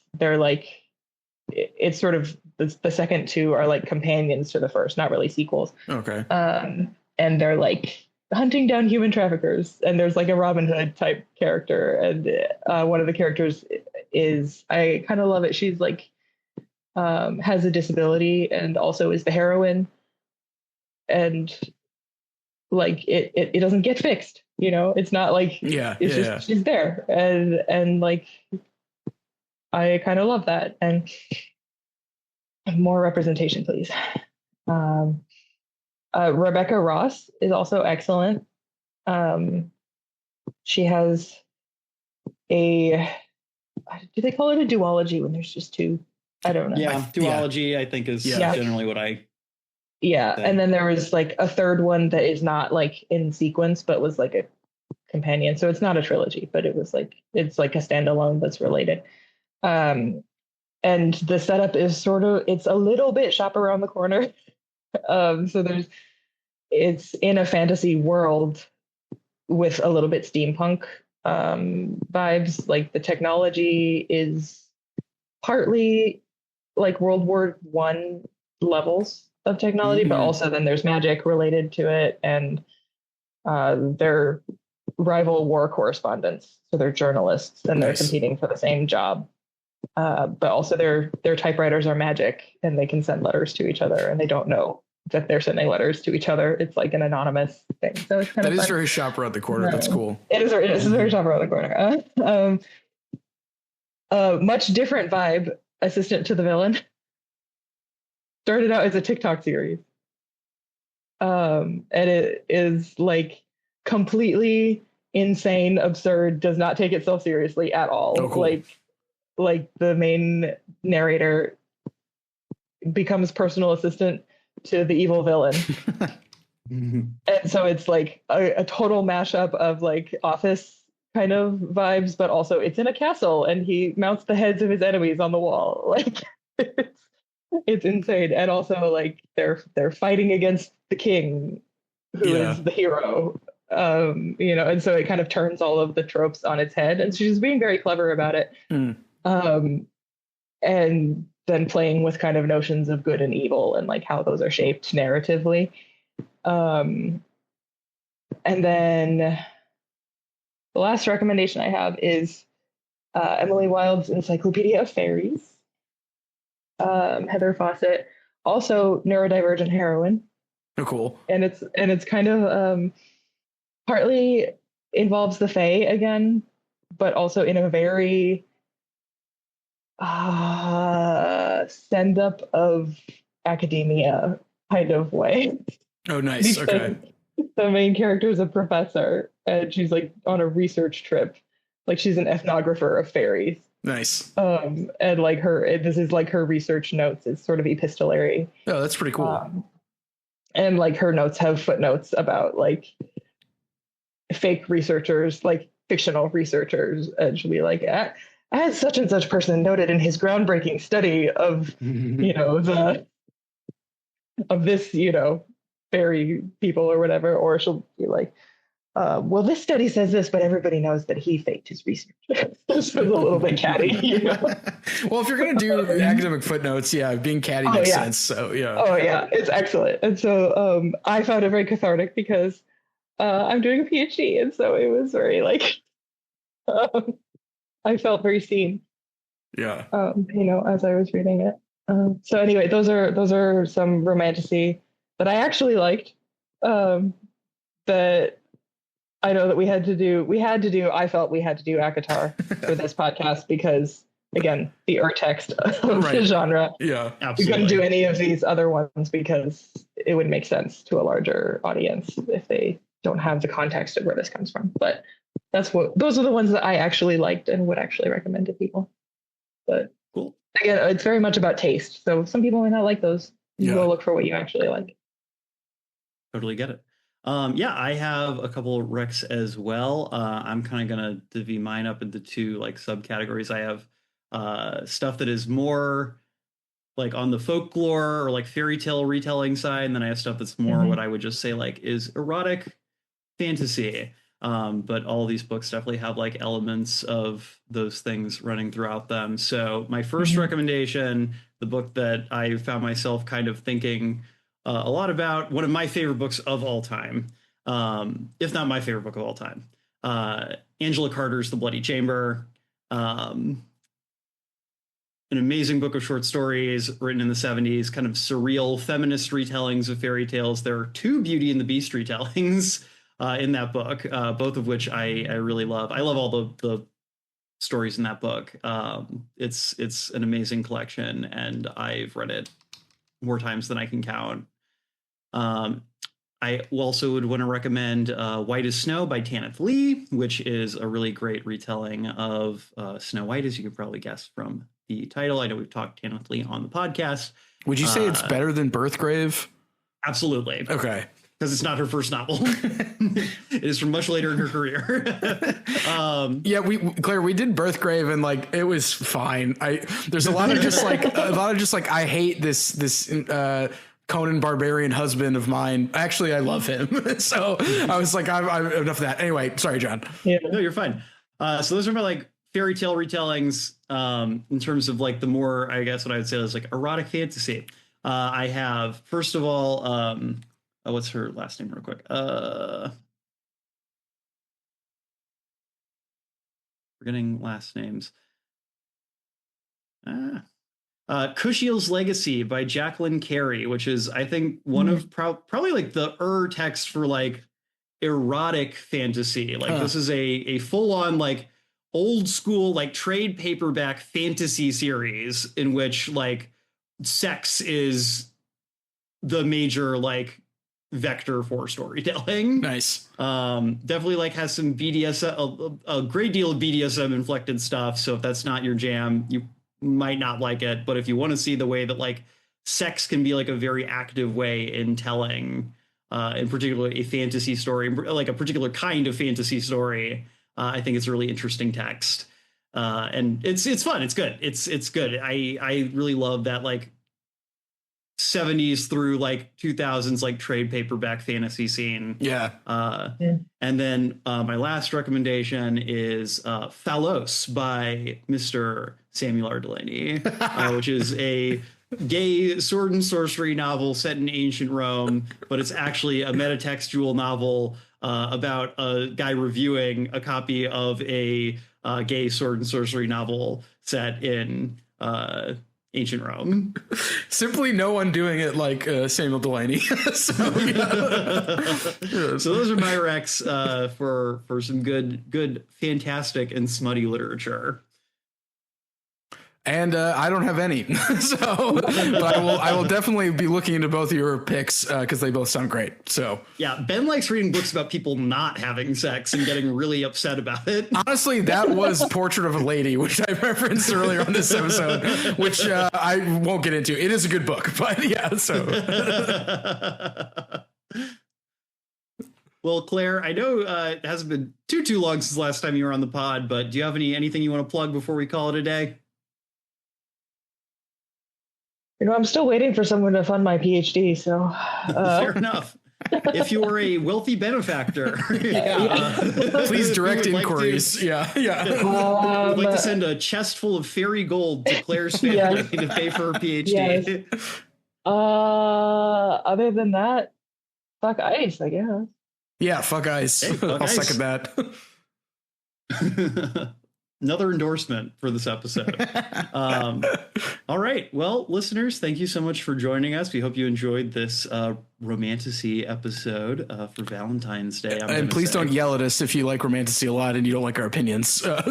sort of the second two are like companions to the first, not really sequels. Okay. And they're like hunting down human traffickers, and there's like a Robin Hood type character, and one of the characters is, I kind of love it, she's like has a disability and also is the heroine, and like it doesn't get fixed, it's not like she's there, and like I kind of love that. And more representation, please. Rebecca Ross is also excellent. She has do they call it a duology when there's just two? I don't know. Yeah, duology, I think, is generally what I. Yeah, and then there was like a third one that is not like in sequence, but was like a companion. So it's not a trilogy, but it's like a standalone that's related. And the setup is it's a little bit shop around the corner. So it's in a fantasy world with a little bit steampunk vibes. Like the technology is partly like World War I levels of technology, but also then there's magic related to it, and they're rival war correspondents, so they're journalists and they're competing for the same job. But also their typewriters are magic, and they can send letters to each other, and they don't know that they're sending letters to each other. It's like an anonymous thing. So it's kind of fun. Very shop around the corner. That's cool. It is very shop around the corner. Much different vibe. Assistant to the Villain started out as a TikTok series. And it is like completely insane, absurd, does not take itself seriously at all. Oh, cool. Like the main narrator becomes personal assistant to the evil villain. And so it's like a total mashup of like Office kind of vibes, but also it's in a castle and he mounts the heads of his enemies on the wall. Like it's insane. And also like they're fighting against the king, who is the hero. And so it kind of turns all of the tropes on its head, and she's being very clever about it. And then playing with kind of notions of good and evil and like how those are shaped narratively. And then the last recommendation I have is Emily Wilde's Encyclopedia of Fairies. Heather Fawcett, also neurodivergent heroine. Oh, cool. And it's kind of partly involves the Fae again, but also in a very send up of academia kind of way. Oh, nice. Okay. The main character is a professor, and she's like on a research trip. Like she's an ethnographer of fairies. Nice. And like this is like her research notes. It's sort of epistolary. Oh, that's pretty cool. And like her notes have footnotes about like fake researchers, like fictional researchers, and she'll be like, as such and such person noted in his groundbreaking study of, of this, fairy people or whatever. Or she'll be like, well, this study says this, but everybody knows that he faked his research. This was a little bit catty, Well, if you're going to do academic footnotes, being catty makes sense. So, yeah. Oh, yeah, it's excellent. And so I found it very cathartic because I'm doing a PhD. And so it was very like, I felt very seen. Yeah. As I was reading it. So anyway, those are some romantasy that I actually liked. That I know that I felt we had to do ACOTAR for this podcast because, again, the urtext of the genre. Yeah, absolutely. We couldn't do any of these other ones because it would make sense to a larger audience if they don't have the context of where this comes from. But those are the ones that I actually liked and would actually recommend to people. But cool. Again, it's very much about taste. So some people might not like those. You go look for what you actually like. Totally get it. I have a couple of recs as well. I'm kind of going to divvy mine up into two like subcategories. I have stuff that is more like on the folklore or like fairy tale retelling side, and then I have stuff that's more what I would just say like is erotic fantasy. But all these books definitely have like elements of those things running throughout them. So my first recommendation, the book that I found myself kind of thinking a lot about, one of my favorite books of all time, if not my favorite book of all time, Angela Carter's The Bloody Chamber. An amazing book of short stories written in the 70s, kind of surreal feminist retellings of fairy tales. There are two Beauty and the Beast retellings in that book, both of which I really love. I love all the stories in that book. It's an amazing collection, and I've read it more times than I can count. I also would want to recommend White as Snow by Tanith Lee, which is a really great retelling of Snow White, as you could probably guess from the title. I know we've talked Tanith Lee on the podcast. Would you say it's better than Birthgrave? Absolutely. Okay. Because it's not her first novel. It is from much later in her career. Yeah, Claire, we did Birthgrave, and like it was fine. There's a lot of just like I hate this Conan Barbarian husband of mine. Actually, I love him. So I was like, I'm enough of that. Anyway, sorry, John. Yeah, no, you're fine. So those are my like fairy tale retellings in terms of like the more, I guess what I would say is like erotic fantasy. I have, first of all, what's her last name real quick? Forgetting last names. Kushiel's Legacy by Jacqueline Carey, which is, I think, one of probably like the text for like erotic fantasy. Like this is a full-on like old school like trade paperback fantasy series in which like sex is the major like vector for storytelling. Nice. Definitely like has some BDSM, a great deal of BDSM inflected stuff. So if that's not your jam, you might not like it. But if you want to see the way that like sex can be like a very active way in telling, in particular a fantasy story, like a particular kind of fantasy story, I think it's a really interesting text. And it's fun. It's good. It's good. I really love that like 70s through like 2000s like trade paperback fantasy scene. Yeah. And then my last recommendation is Phallos by Mr. Samuel R. Delaney, which is a gay sword and sorcery novel set in ancient Rome, but it's actually a metatextual novel about a guy reviewing a copy of a gay sword and sorcery novel set in ancient Rome. Simply no one doing it like Samuel Delaney. So those are my recs for some good, fantastic and smutty literature. And I don't have any, so but I will definitely be looking into both of your picks because they both sound great. So yeah, Ben likes reading books about people not having sex and getting really upset about it. Honestly, that was Portrait of a Lady, which I referenced earlier on this episode, which I won't get into. It is a good book, but yeah. So, well, Claire, I know it hasn't been too long since the last time you were on the pod, but do you have anything you want to plug before we call it a day? You know, I'm still waiting for someone to fund my PhD, so... Fair enough. If you are a wealthy benefactor, please direct inquiries. Like I'd like to send a chest full of fairy gold to Claire's family to pay for her PhD. Yes. Other than that, fuck ICE, I guess. Yeah, fuck ICE. Hey, fuck I'll ICE. second that. Another endorsement for this episode. All right. Well, listeners, thank you so much for joining us. We hope you enjoyed this Romantasy episode for Valentine's Day. And please don't yell at us if you like Romantasy a lot and you don't like our opinions. I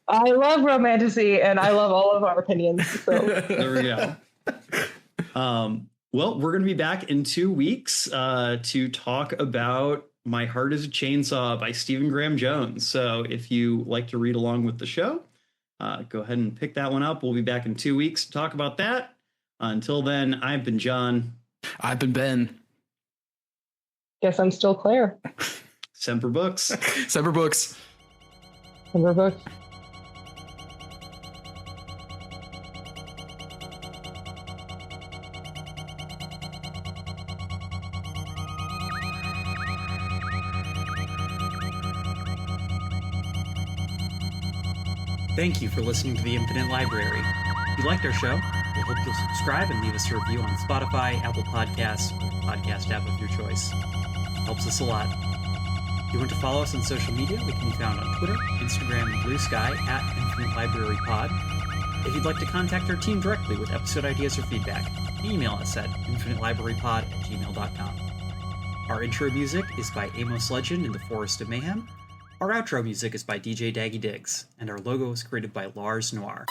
love Romantasy and I love all of our opinions. So. There we go. Well, we're going to be back in 2 weeks to talk about My Heart is a Chainsaw by Stephen Graham Jones. So if you like to read along with the show, go ahead and pick that one up. We'll be back in 2 weeks to talk about that. Until then, I've been John. I've been Ben. Guess I'm still Claire. Semper Books. Semper Books. Semper Books. Thank you for listening to The Infinite Library. If you liked our show, we hope you'll subscribe and leave us a review on Spotify, Apple Podcasts, or podcast app of your choice. It helps us a lot. If you want to follow us on social media, we can be found on Twitter, Instagram, and Blue Sky at Infinite Library Pod. If you'd like to contact our team directly with episode ideas or feedback, email us at infinitelibrarypod@gmail.com. Our intro music is by Amos Legend in the Forest of Mayhem. Our outro music is by DJ Daggy Diggs, and our logo was created by Lars Noir.